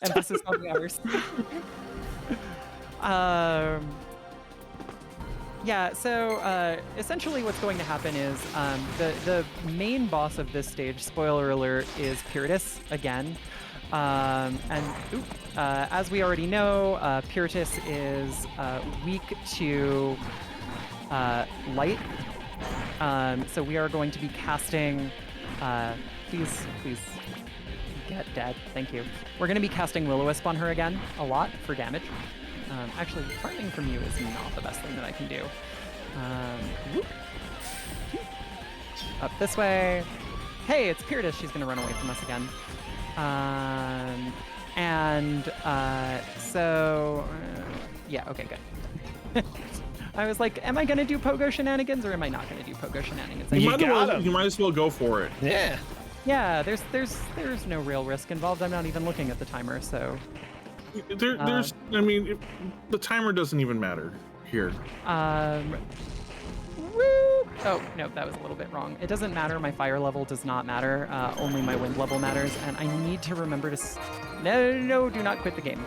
Emphasis on the R's. Yeah, so essentially what's going to happen is the main boss of this stage, spoiler alert, is Pyrrhitus again. As we already know, Pyrrhitus is weak to light. So we are going to be casting... please get dead. Thank you. We're going to be casting Will-O-Wisp on her again a lot for damage. Actually, farming from you is not the best thing that I can do. Up this way. Hey, it's Pyrrhitus. She's going to run away from us again. Yeah, okay, good. I was like, am I going to do pogo shenanigans or am I not going to do pogo shenanigans? You might as well go for it. Yeah. Yeah, there's no real risk involved. I'm not even looking at the timer, so... I mean, the timer doesn't even matter here. Woo! Oh, no, that was a little bit wrong. It doesn't matter. My fire level does not matter. Only my wind level matters, and I need to remember to... No, do not quit the game.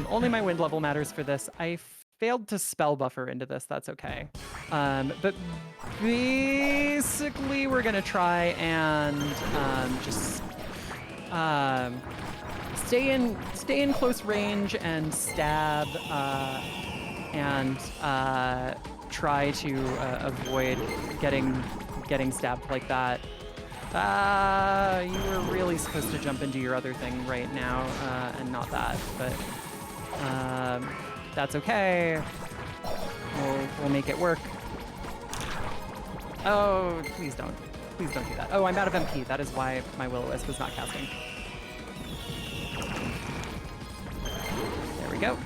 Only my wind level matters for this. I failed to spell buffer into this. That's okay. But basically, we're going to try and just... stay in close range and stab and try to avoid getting stabbed like that. You were really supposed to jump into your other thing right now and not that, but that's okay. We'll make it work. Oh, please don't. Please don't do that. Oh, I'm out of MP. That is why my Will-O-Wisp is not casting. There we go.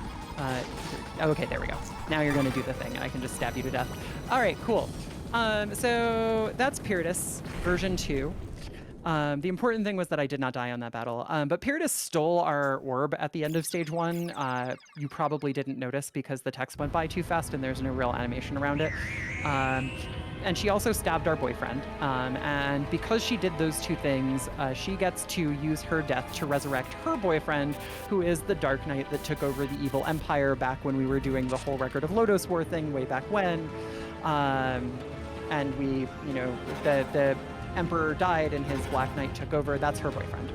Okay, there we go. Now you're going to do the thing, and I can just stab you to death. All right, cool. So that's Pyridus version 2. The important thing was that I did not die on that battle. But Pyridus stole our orb at the end of stage 1. You probably didn't notice because the text went by too fast and there's no real animation around it. And she also stabbed our boyfriend. And because she did those two things, she gets to use her death to resurrect her boyfriend, who is the Dark Knight that took over the evil empire back when we were doing the whole Record of Lodoss War thing way back when. And we, you know, the Emperor died and his Black Knight took over. That's her boyfriend.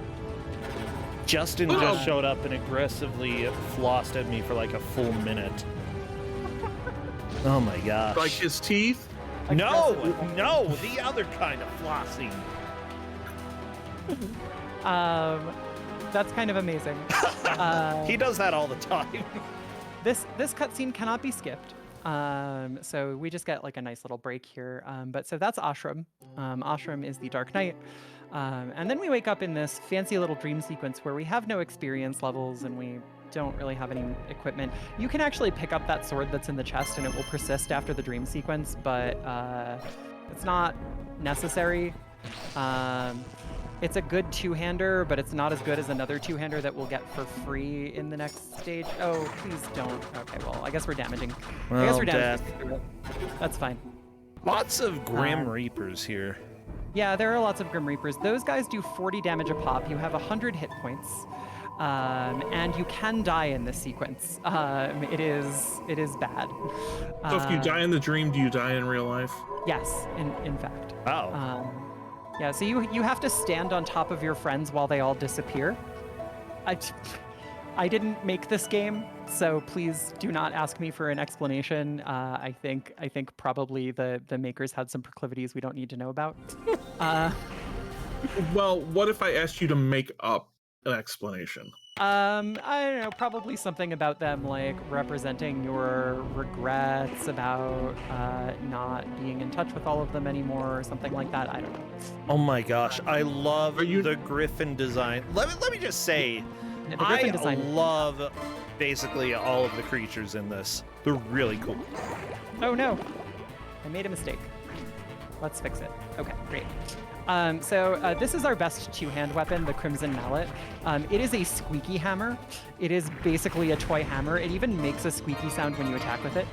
Justin just showed up and aggressively flossed at me for like a full minute. Oh my gosh. Like his teeth? No, the other kind of flossing. That's kind of amazing. He does that all the time. This cutscene cannot be skipped. So we just get like a nice little break here. But so that's Ashram. Ashram is the Dark Knight. And then we wake up in this fancy little dream sequence where we have no experience levels and we don't really have any equipment. You can actually pick up that sword that's in the chest and it will persist after the dream sequence, but it's not necessary. It's a good two-hander, but it's not as good as another two-hander that we'll get for free in the next stage. Oh, please don't. Okay, well, I guess we're damaging. I guess we're damaging. That's fine. Lots of Grim Reapers here. Yeah, there are lots of Grim Reapers. Those guys do 40 damage a pop. You have 100 hit points. And you can die in this sequence. It is bad. So if you die in the dream, do you die in real life? Yes, in fact. Oh. Yeah, so you have to stand on top of your friends while they all disappear. I didn't make this game, so please do not ask me for an explanation. I think probably the makers had some proclivities we don't need to know about. Well, what if I asked you to make up an explanation? I don't know, probably something about them like representing your regrets about not being in touch with all of them anymore or something like that. I don't know. Oh my gosh, I love the Griffin design. Let me just say, yeah, the Griffin I design. love basically all of the creatures in this. They're really cool. Oh no, I made a mistake. Let's fix it. Okay, great. So this is our best two-hand weapon, the Crimson Mallet. It is a squeaky hammer. It is basically a toy hammer. It even makes a squeaky sound when you attack with it.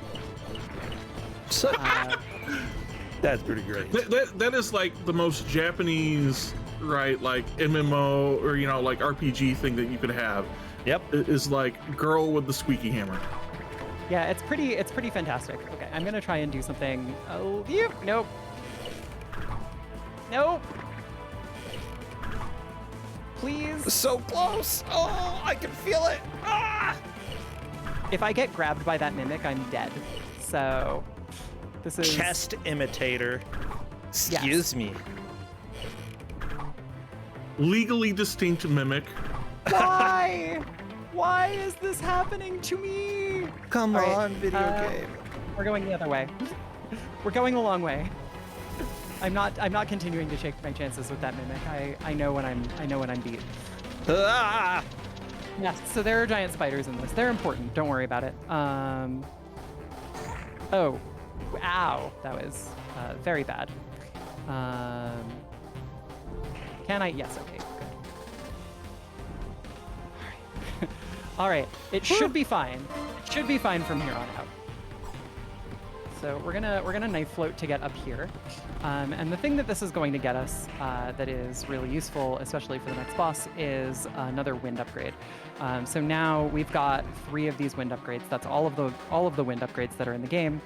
That's pretty great. That is like the most Japanese, right, like MMO or, you know, like RPG thing that you could have. Yep. It is like girl with the squeaky hammer. Yeah, it's pretty fantastic. Okay, I'm gonna try and do something. Oh, yep, nope. Nope. Please. So close. Oh, I can feel it. Ah! If I get grabbed by that mimic, I'm dead. So this is chest imitator. Excuse me. Legally distinct mimic. Why? Why is this happening to me? Come All on, video game. We're going the other way. We're going the long way. I'm not continuing to take my chances with that mimic. I know when I'm beat. Ah! Yes, so there are giant spiders in this. They're important. Don't worry about it. Oh, ow, that was very bad. Can I? Yes. Okay. Good. All right. It should be fine. It should be fine from here on out. So we're gonna knife float to get up here, and the thing that this is going to get us that is really useful, especially for the next boss, is another wind upgrade. So now we've got 3 of these wind upgrades. That's all of the wind upgrades that are in the game,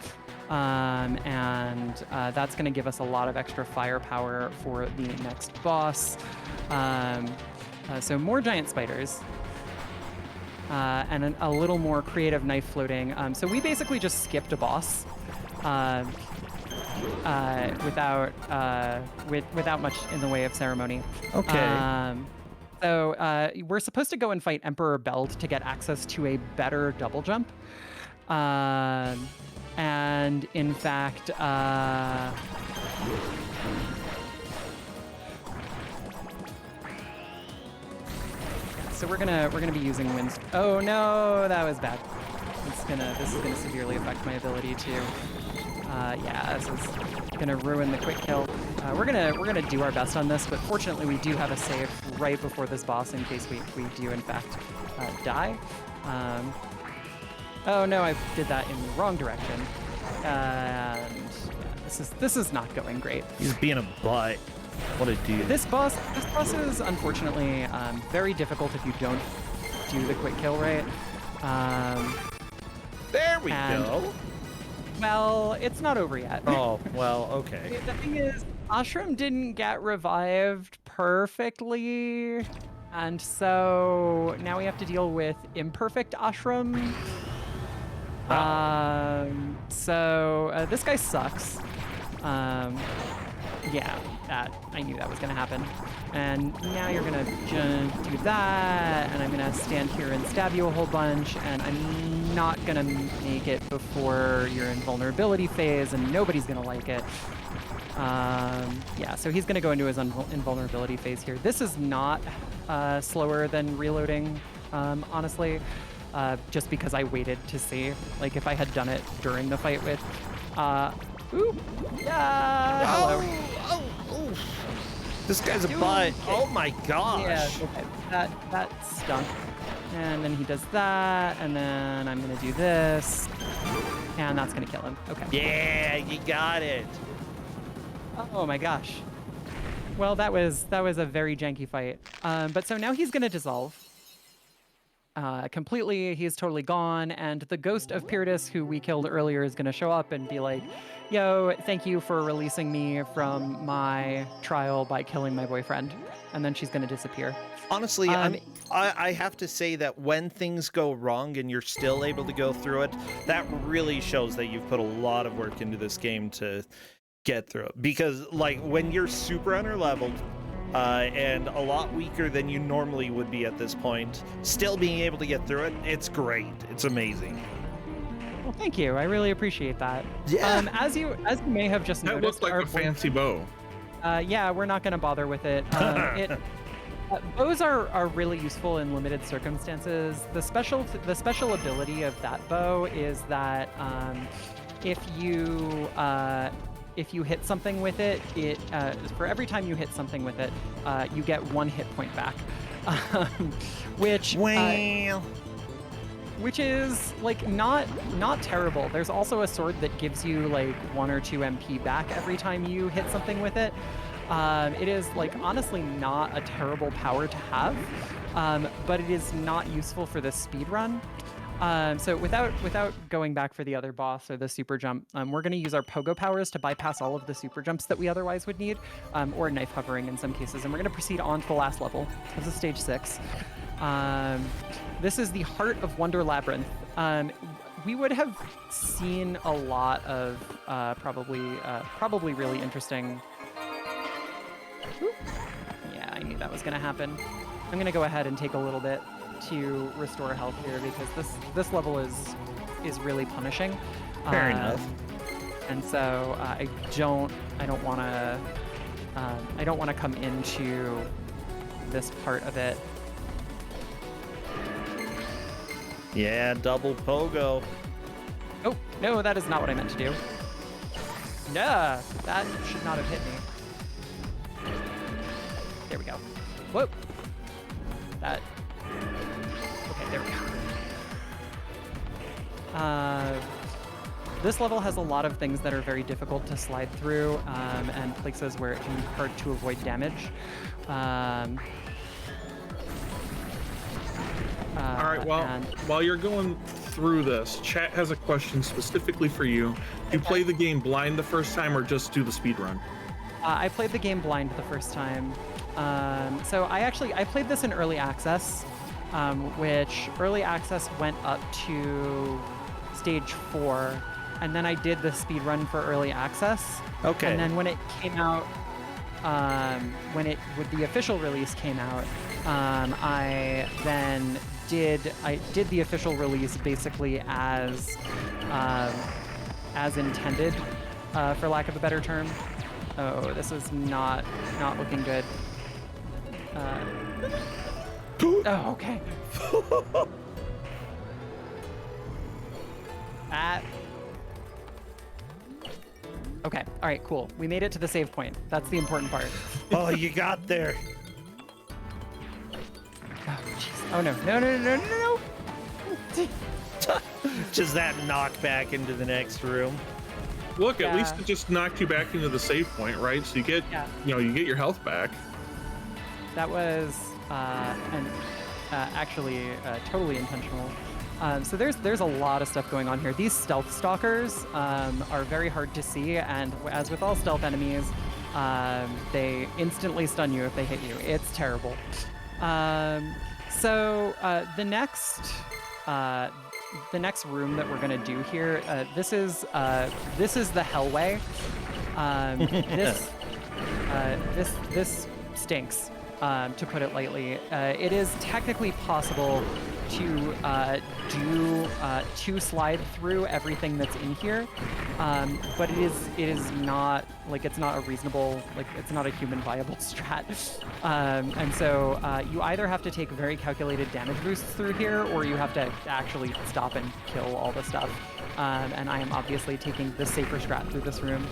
and that's going to give us a lot of extra firepower for the next boss. So more giant spiders. And a little more creative knife floating. So we basically just skipped a boss without much in the way of ceremony. Okay. So we're supposed to go and fight Emperor Beld to get access to a better double jump. And in fact, So we're gonna be using winds. Oh no, that was bad. This is gonna severely affect my ability to. Yeah, this is gonna ruin the quick kill. We're gonna do our best on this, but fortunately we do have a save right before this boss in case we do in fact die. Oh no, I did that in the wrong direction. And yeah, this is not going great. He's being a butt. What a dude. This boss is unfortunately very difficult if you don't do the quick kill right. There we go. Well, it's not over yet. Oh, well, okay. The thing is, Ashram didn't get revived perfectly, and so now we have to deal with imperfect Ashram. So this guy sucks. Yeah, I knew that was gonna happen. And now you're gonna do that, and I'm gonna stand here and stab you a whole bunch, and I'm not gonna make it before your invulnerability phase, and nobody's gonna like it. Yeah, so he's gonna go into his invulnerability phase here. This is not slower than reloading, honestly, just because I waited to see. Like, if I had done it during the fight with, ooh, yeah, hello. Oh. This guy's a butt. Oh my gosh. Yeah, okay. That stunk. And then he does that, and then I'm gonna do this, and that's gonna kill him. Okay. Yeah, you got it. Oh my gosh. Well, that was a very janky fight. But so now he's gonna dissolve. Completely, he's totally gone, and the ghost of Pyridus, who we killed earlier, is gonna show up and be like, yo, thank you for releasing me from my trial by killing my boyfriend. And then she's gonna disappear. Honestly, I have to say that when things go wrong and you're still able to go through it, that really shows that you've put a lot of work into this game to get through it. Because, like, when you're super underleveled, and a lot weaker than you normally would be at this point, still being able to get through it, it's great. It's amazing. Well, thank you. I really appreciate that. Yeah. As you may have just noticed, that looks like a fancy bow. Yeah, we're not going to bother with it. Bows are really useful in limited circumstances. The special ability of that bow is that if you hit something with it, for every time you hit something with it, you get 1 hit point back, which is like not terrible. There's also a sword that gives you like 1 or 2 MP back every time you hit something with it. It is like honestly not a terrible power to have, but it is not useful for the speed run. So without going back for the other boss or the super jump, we're going to use our pogo powers to bypass all of the super jumps that we otherwise would need, or knife hovering in some cases. And we're going to proceed on to the last level. This is stage 6. This is the Heart of Wonder Labyrinth. We would have seen a lot of probably really interesting. Yeah, I knew that was going to happen. I'm going to go ahead and take a little bit to restore health here because this level is really punishing. Fair enough. And so I don't want to come into this part of it. Yeah, double pogo. Oh no, that is not what I meant to do. Nah, that should not have hit me. There we go. Whoop. That. Okay, there we go. This level has a lot of things that are very difficult to slide through, and places where it can be hard to avoid damage. All right, well, while you're going through this, chat has a question specifically for you. Do you play the game blind the first time or just do the speed run? I played the game blind the first time. So I played this in early access, which early access went up to stage 4, and then I did the speed run for early access. Okay. And then when it came out, when the official release came out, I did the official release basically as intended, for lack of a better term. Oh, this is not looking good. Oh, okay. Okay, all right, cool. We made it to the save point. That's the important part. Oh, you got there. Oh, jeez. Oh, no. No. Just that knockback into the next room. Look, at least it just knocked you back into the save point, right? So you get, you get your health back. That was actually totally intentional. So there's a lot of stuff going on here. These stealth stalkers are very hard to see, and as with all stealth enemies, they instantly stun you if they hit you. It's terrible. So the next room that we're gonna do here, this is the Hellway. This stinks, to put it lightly. It is technically possible to slide through everything that's in here, but it is not, like, it's not a reasonable, like, it's not a human viable strat. And so you either have to take very calculated damage boosts through here, or you have to actually stop and kill all the stuff. And I am obviously taking the safer strat through this room,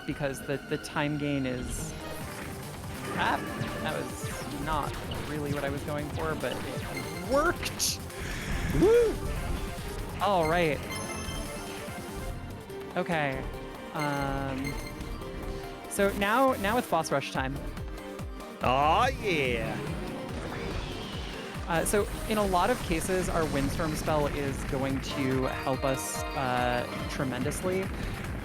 because the time gain is... that was not really what I was going for, but it worked. Woo! All right. Okay. So now it's boss rush time. Oh yeah. So in a lot of cases, our Windstorm spell is going to help us tremendously.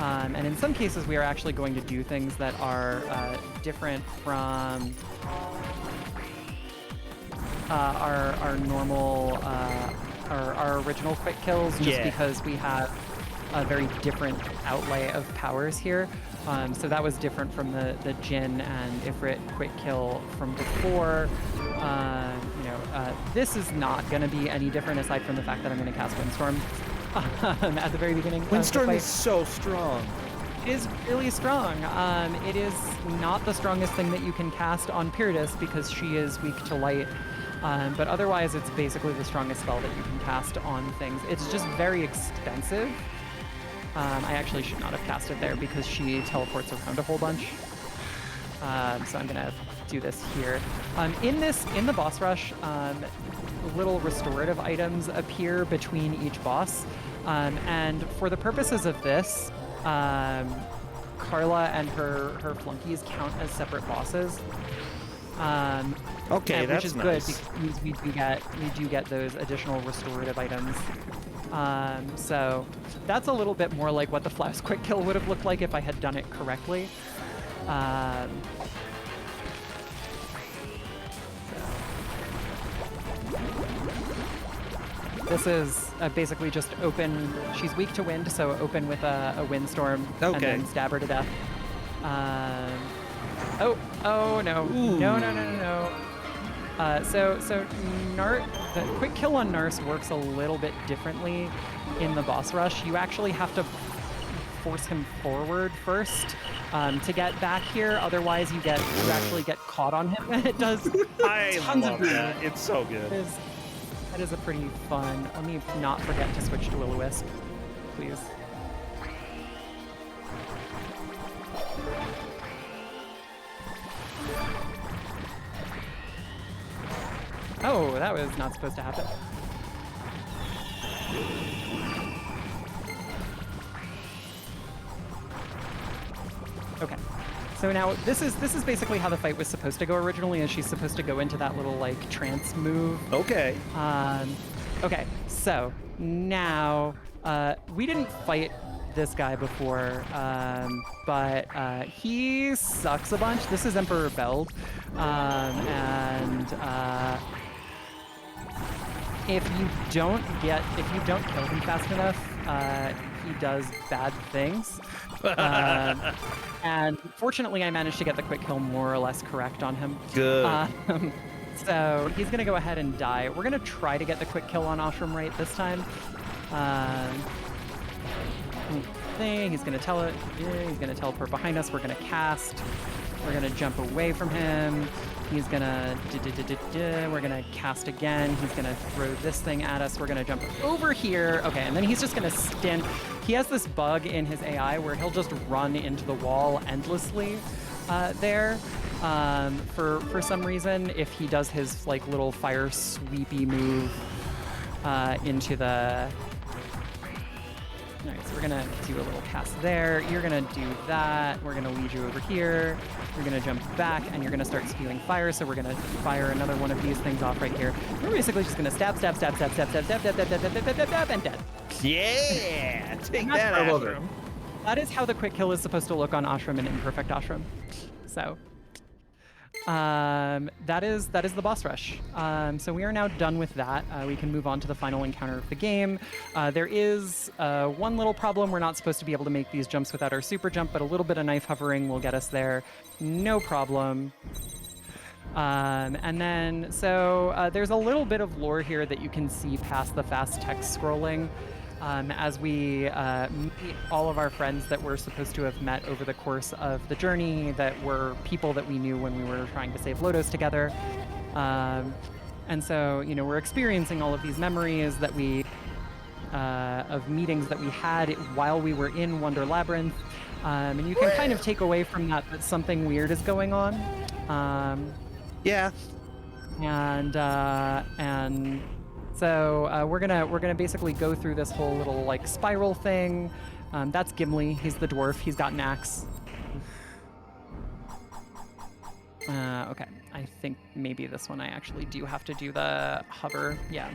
And in some cases, we are actually going to do things that are different from our normal, our original quick kills, just because we have a very different outlay of powers here. So that was different from the Jinn and Ifrit quick kill from before. This is not going to be any different, aside from the fact that I'm going to cast Windstorm at the very beginning. Windstorm is so strong. It is really strong. It is not the strongest thing that you can cast on Pyridus because she is weak to light. But otherwise, it's basically the strongest spell that you can cast on things. It's just very expensive. I actually should not have cast it there because she teleports around a whole bunch. So I'm gonna do this here. In the boss rush, little restorative items appear between each boss. And for the purposes of this, Carla and her flunkies count as separate bosses. Okay, that's which is nice. Good because we do get those additional restorative items. So that's a little bit more like what the Flash quick kill would have looked like if I had done it correctly. This is basically just open. She's weak to wind, so open with a windstorm and then stab her to death. Oh no. Ooh. No. So the quick kill on Nurse works a little bit differently in the boss rush. You actually have to force him forward first to get back here. Otherwise, you actually get caught on him, and it does tons of that. It's so good. That is a pretty fun. Let me not forget to switch to Will-O-Wisp, please. Oh, that was not supposed to happen. Okay. So now this is basically how the fight was supposed to go originally, is she's supposed to go into that little like trance move. Okay. Okay. So now we didn't fight this guy before, but he sucks a bunch. This is Emperor Beld, and if you don't kill him fast enough, he does bad things. And fortunately, I managed to get the quick kill more or less correct on him. Good. So he's gonna go ahead and die. We're gonna try to get the quick kill on Ashram right this time. thing. He's gonna teleport behind us. We're gonna cast. We're gonna jump away from him. He's gonna, we're gonna cast again. He's gonna throw this thing at us. We're gonna jump over here. Okay, and then he's just gonna stand. He has this bug in his AI where he'll just run into the wall endlessly there for some reason if he does his like little fire sweepy move into the... All right, so we're gonna do a little cast there. You're gonna do that. We're gonna lead you over here. You're gonna jump back, and you're gonna start spewing fire. So we're gonna fire another one of these things off right here. We're basically just gonna stab, and dead. Yeah, take that, Ashram. That is how the quick kill is supposed to look on Ashram and Imperfect Ashram. So that is the boss rush. So we are now done with that. We can move on to the final encounter of the game. There is one little problem. We're not supposed to be able to make these jumps without our super jump, but a little bit of knife hovering will get us there. No problem. And then, so there's a little bit of lore here that you can see past the fast text scrolling. As we meet all of our friends that we're supposed to have met over the course of the journey, that were people that we knew when we were trying to save Lodoss together. And so, you know, we're experiencing all of these memories that we, of meetings that we had while we were in Wonder Labyrinth. And you can kind of take away from that something weird is going on. Yeah. And so we're gonna basically go through this whole little like spiral thing. That's Gimli. He's the dwarf. He's got an axe. Okay, I think maybe this one I actually do have to do the hover. Yeah.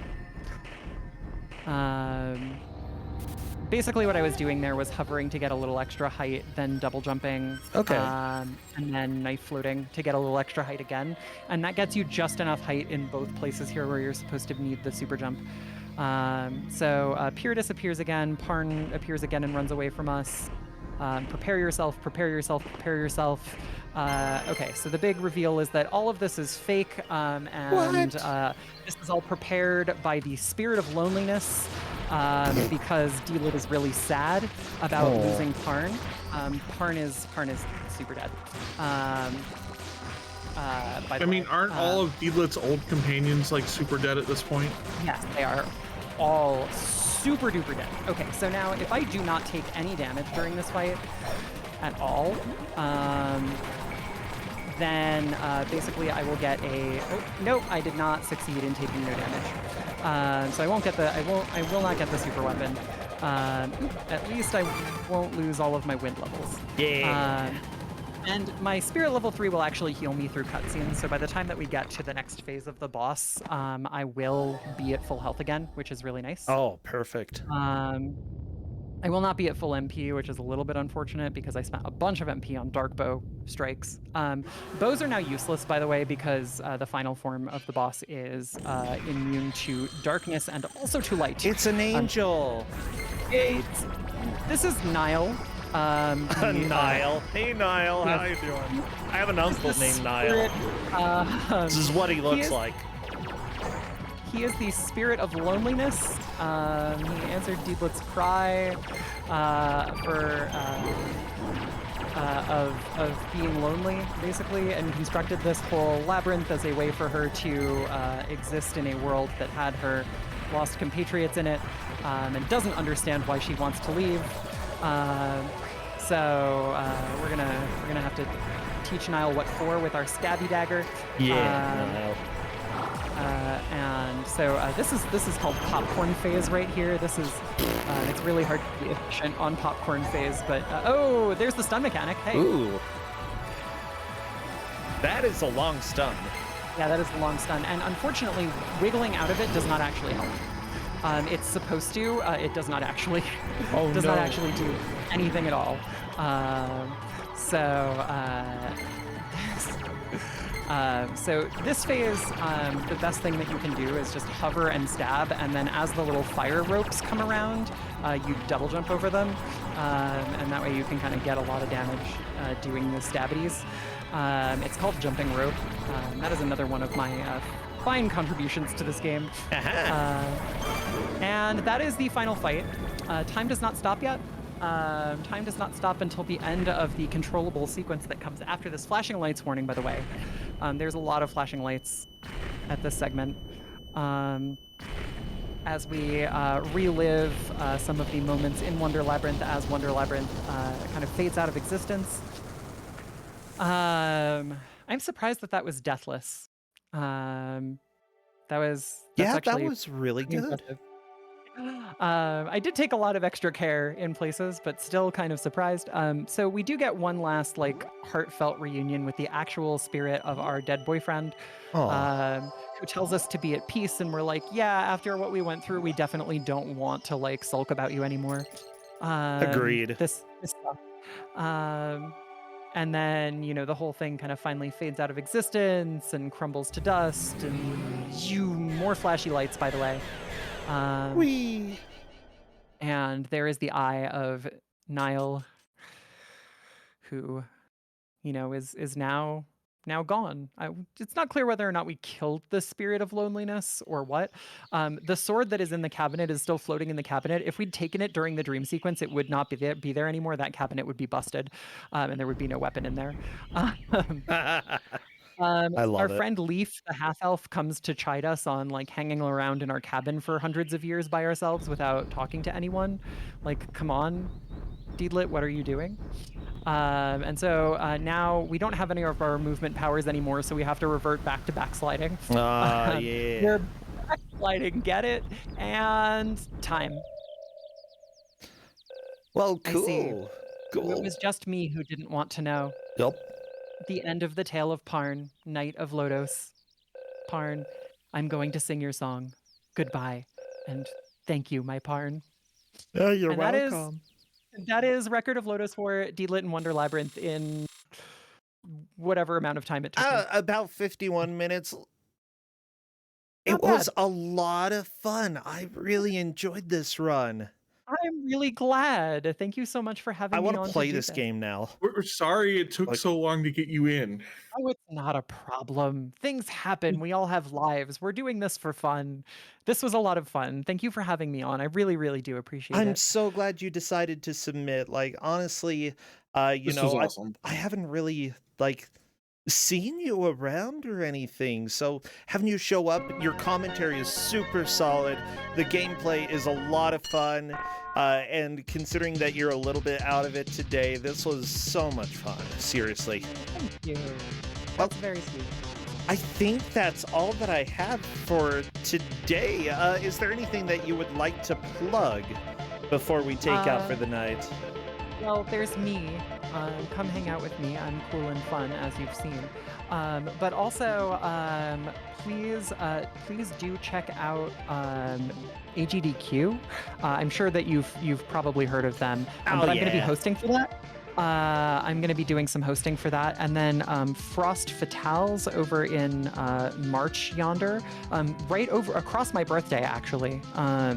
Basically what I was doing there was hovering to get a little extra height, then double jumping. Okay. And then knife floating to get a little extra height again. And that gets you just enough height in both places here where you're supposed to need the super jump. So Pyridus appears again, Parn appears again and runs away from us. Prepare yourself, prepare yourself, prepare yourself. Okay, so the big reveal is that all of this is fake, and this is all prepared by the spirit of loneliness, because Deedlit is really sad about losing Parn. Parn is super dead. I mean, aren't all of Deedlit's old companions like super dead at this point? Yes, they are all super duper dead. Okay, so now if I do not take any damage during this fight at all, then basically I will get a... Oh, nope, I did not succeed in taking no damage. So I won't get the... I will not get the super weapon. At least I won't lose all of my wind levels. Yeah. And my spirit level 3 will actually heal me through cutscenes, so by the time that we get to the next phase of the boss, I will be at full health again, which is really nice. Oh, perfect. I will not be at full MP, which is a little bit unfortunate because I spent a bunch of MP on dark bow strikes. Bows are now useless, by the way, because the final form of the boss is immune to darkness and also to light. It's an angel. This is Nile. Niall. Hey, Niall. How you doing? I have an uncle named Niall. This is what he looks like. He is the spirit of loneliness. He answered Deedlit's cry of being lonely, basically, and constructed this whole labyrinth as a way for her to exist in a world that had her lost compatriots in it, and doesn't understand why she wants to leave. So we're gonna have to teach Niall what for with our stabby dagger. Yeah. And so this is called popcorn phase right here. This is it's really hard to be efficient on popcorn phase, but oh, there's the stun mechanic. Hey. Ooh. That is a long stun. Yeah, that is a long stun, and unfortunately, wiggling out of it does not actually help. It's supposed to. It does not actually. Does not actually do anything at all. So this phase, the best thing that you can do is just hover and stab, and then as the little fire ropes come around, you double jump over them, and that way you can kind of get a lot of damage doing the stabbities. It's called jumping rope. That is another one of my fine contributions to this game. And that is the final fight. Time does not stop yet. Time does not stop until the end of the controllable sequence that comes after this. Flashing lights warning, by the way. There's a lot of flashing lights at this segment. As we relive some of the moments in Wonder Labyrinth as Wonder Labyrinth kind of fades out of existence. I'm surprised that was deathless. That's actually that was really good. impressive. I did take a lot of extra care in places, but still kind of surprised. So we do get one last like heartfelt reunion with the actual spirit of our dead boyfriend, who tells us to be at peace, and we're like, yeah, after what we went through, we definitely don't want to like sulk about you anymore. Agreed. This stuff. And then, you know, the whole thing kind of finally fades out of existence and crumbles to dust, and more flashy lights, by the way. Whee! And there is the eye of Niall, who, you know, is now gone. It's not clear whether or not we killed the spirit of loneliness or what. The sword that is in the cabinet is still floating in the cabinet. If we'd taken it during the dream sequence, it would not be there anymore. That cabinet would be busted, and there would be no weapon in there. I love our it. friend Leaf, the half-elf, comes to chide us on like hanging around in our cabin for hundreds of years by ourselves without talking to anyone. Like, come on, Deedlit, what are you doing? And so now we don't have any of our movement powers anymore, so we have to revert back to backsliding. Yeah. We're backsliding, get it? And time. Well, I see. cool. It was just me who didn't want to know. Yep. The end of the tale of Parn, Knight of Lodoss. Parn, I'm going to sing your song. Goodbye, and thank you, my Parn. Yeah, you're And welcome. That is Record of Lodoss War, Deedlit, and Wonder Labyrinth in whatever amount of time it took me. About 51 minutes. It Not was bad. a lot of fun. I really enjoyed this run. I'm really glad. Thank you so much for having I me on. want to play this game now. We're sorry it took so long to get you in. Oh, it's not a problem. Things happen. We all have lives. We're doing this for fun. This was a lot of fun. Thank you for having me on. I really, really do appreciate I'm it. so glad you decided to submit. Like, honestly, This was awesome. I haven't really like seen you around or anything. So having you show up, your commentary is super solid. The gameplay is a lot of fun. And considering that you're a little bit out of it today, this was so much fun. Seriously. Thank you. That's very sweet. I think that's all that I have for today. Is there anything that you would like to plug before we take out for the night? Well, there's me. Come hang out with me. I'm cool and fun, as you've seen. But also, please do check out AGDQ. I'm sure that you've probably heard of them. But I'm going to be hosting for that. I'm going to be doing some hosting for that. And then Frost Fatales over in March yonder, right over across my birthday, actually.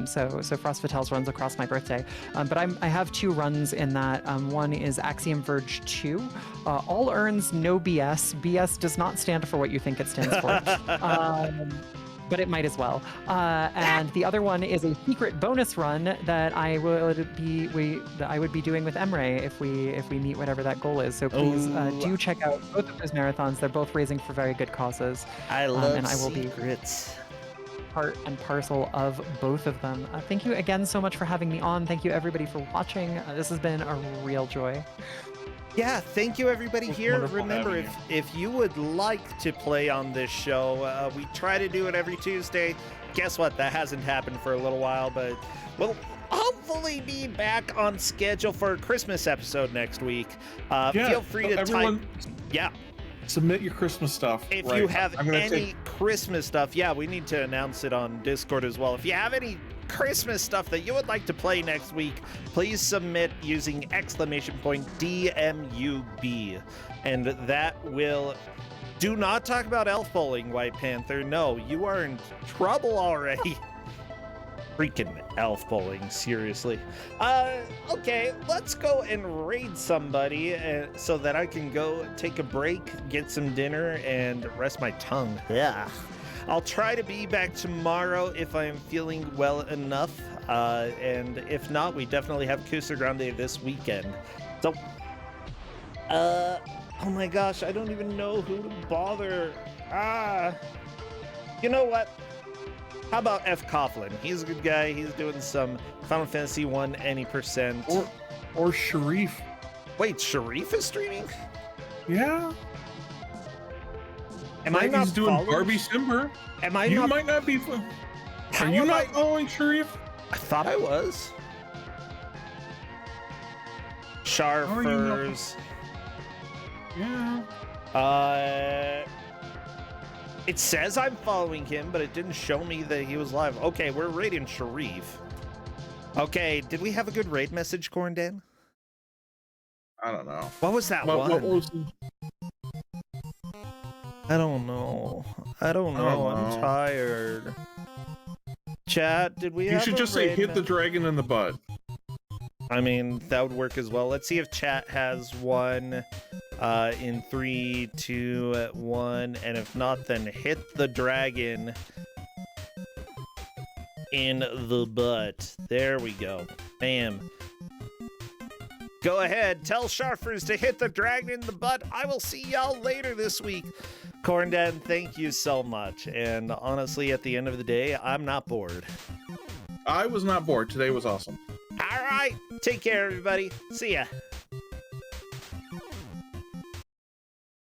So Frost Fatales runs across my birthday. But I have two runs in that. One is Axiom Verge 2. All earns, no BS. BS does not stand for what you think it stands for. But it might as well. And the other one is a secret bonus run that I would be doing with Emre if we meet whatever that goal is. So please do check out both of those marathons. They're both raising for very good causes. I love and I will secrets. Be part and parcel of both of them. Thank you again so much for having me on. Thank you everybody for watching. This has been a real joy. Yeah, thank you everybody here. Wonderful Remember, having if you would like to play on this show, we try to do it every Tuesday. Guess what? That hasn't happened for a little while, but we'll hopefully be back on schedule for a Christmas episode next week. Feel free to type. Yeah. Submit your Christmas stuff. If you have any Christmas stuff, we need to announce it on Discord as well. If you have any Christmas stuff that you would like to play next week, please submit using !DMUB. And that will... Do not talk about elf bowling, White Panther. No, you are in trouble already. Freaking elf bowling, seriously. Okay, let's go and raid somebody so that I can go take a break, get some dinner, and rest my tongue. Yeah. I'll try to be back tomorrow if I am feeling well enough. And if not, we definitely have Kusa Grande this weekend. So, oh my gosh, I don't even know who to bother. You know what? How about F. Coughlin? He's a good guy. He's doing some Final Fantasy 1 any percent. Or Sharif. Wait, Sharif is streaming? Yeah. Am I not he's doing following? Barbie Simber. Am I You not? might not be. How Are you am not I- following Sharif? I thought I was. are you not- Sharfers. Yeah. It says I'm following him, but it didn't show me that he was live. Okay, we're raiding Sharif. Okay, did we have a good raid message, Corndan? I don't know. What was that one? What was I don't know. I'm tired. Chat, did we You have should a just say raid hit the me- dragon in the butt. I mean, that would work as well. Let's see if chat has one in 3, 2, 1. And if not, then hit the dragon in the butt. There we go. Bam. Go ahead, tell Sharfers to hit the dragon in the butt. I will see y'all later this week. Corndan, thank you so much. And honestly, at the end of the day, I'm not bored. I was not bored. Today was awesome. All right. Take care, everybody. See ya.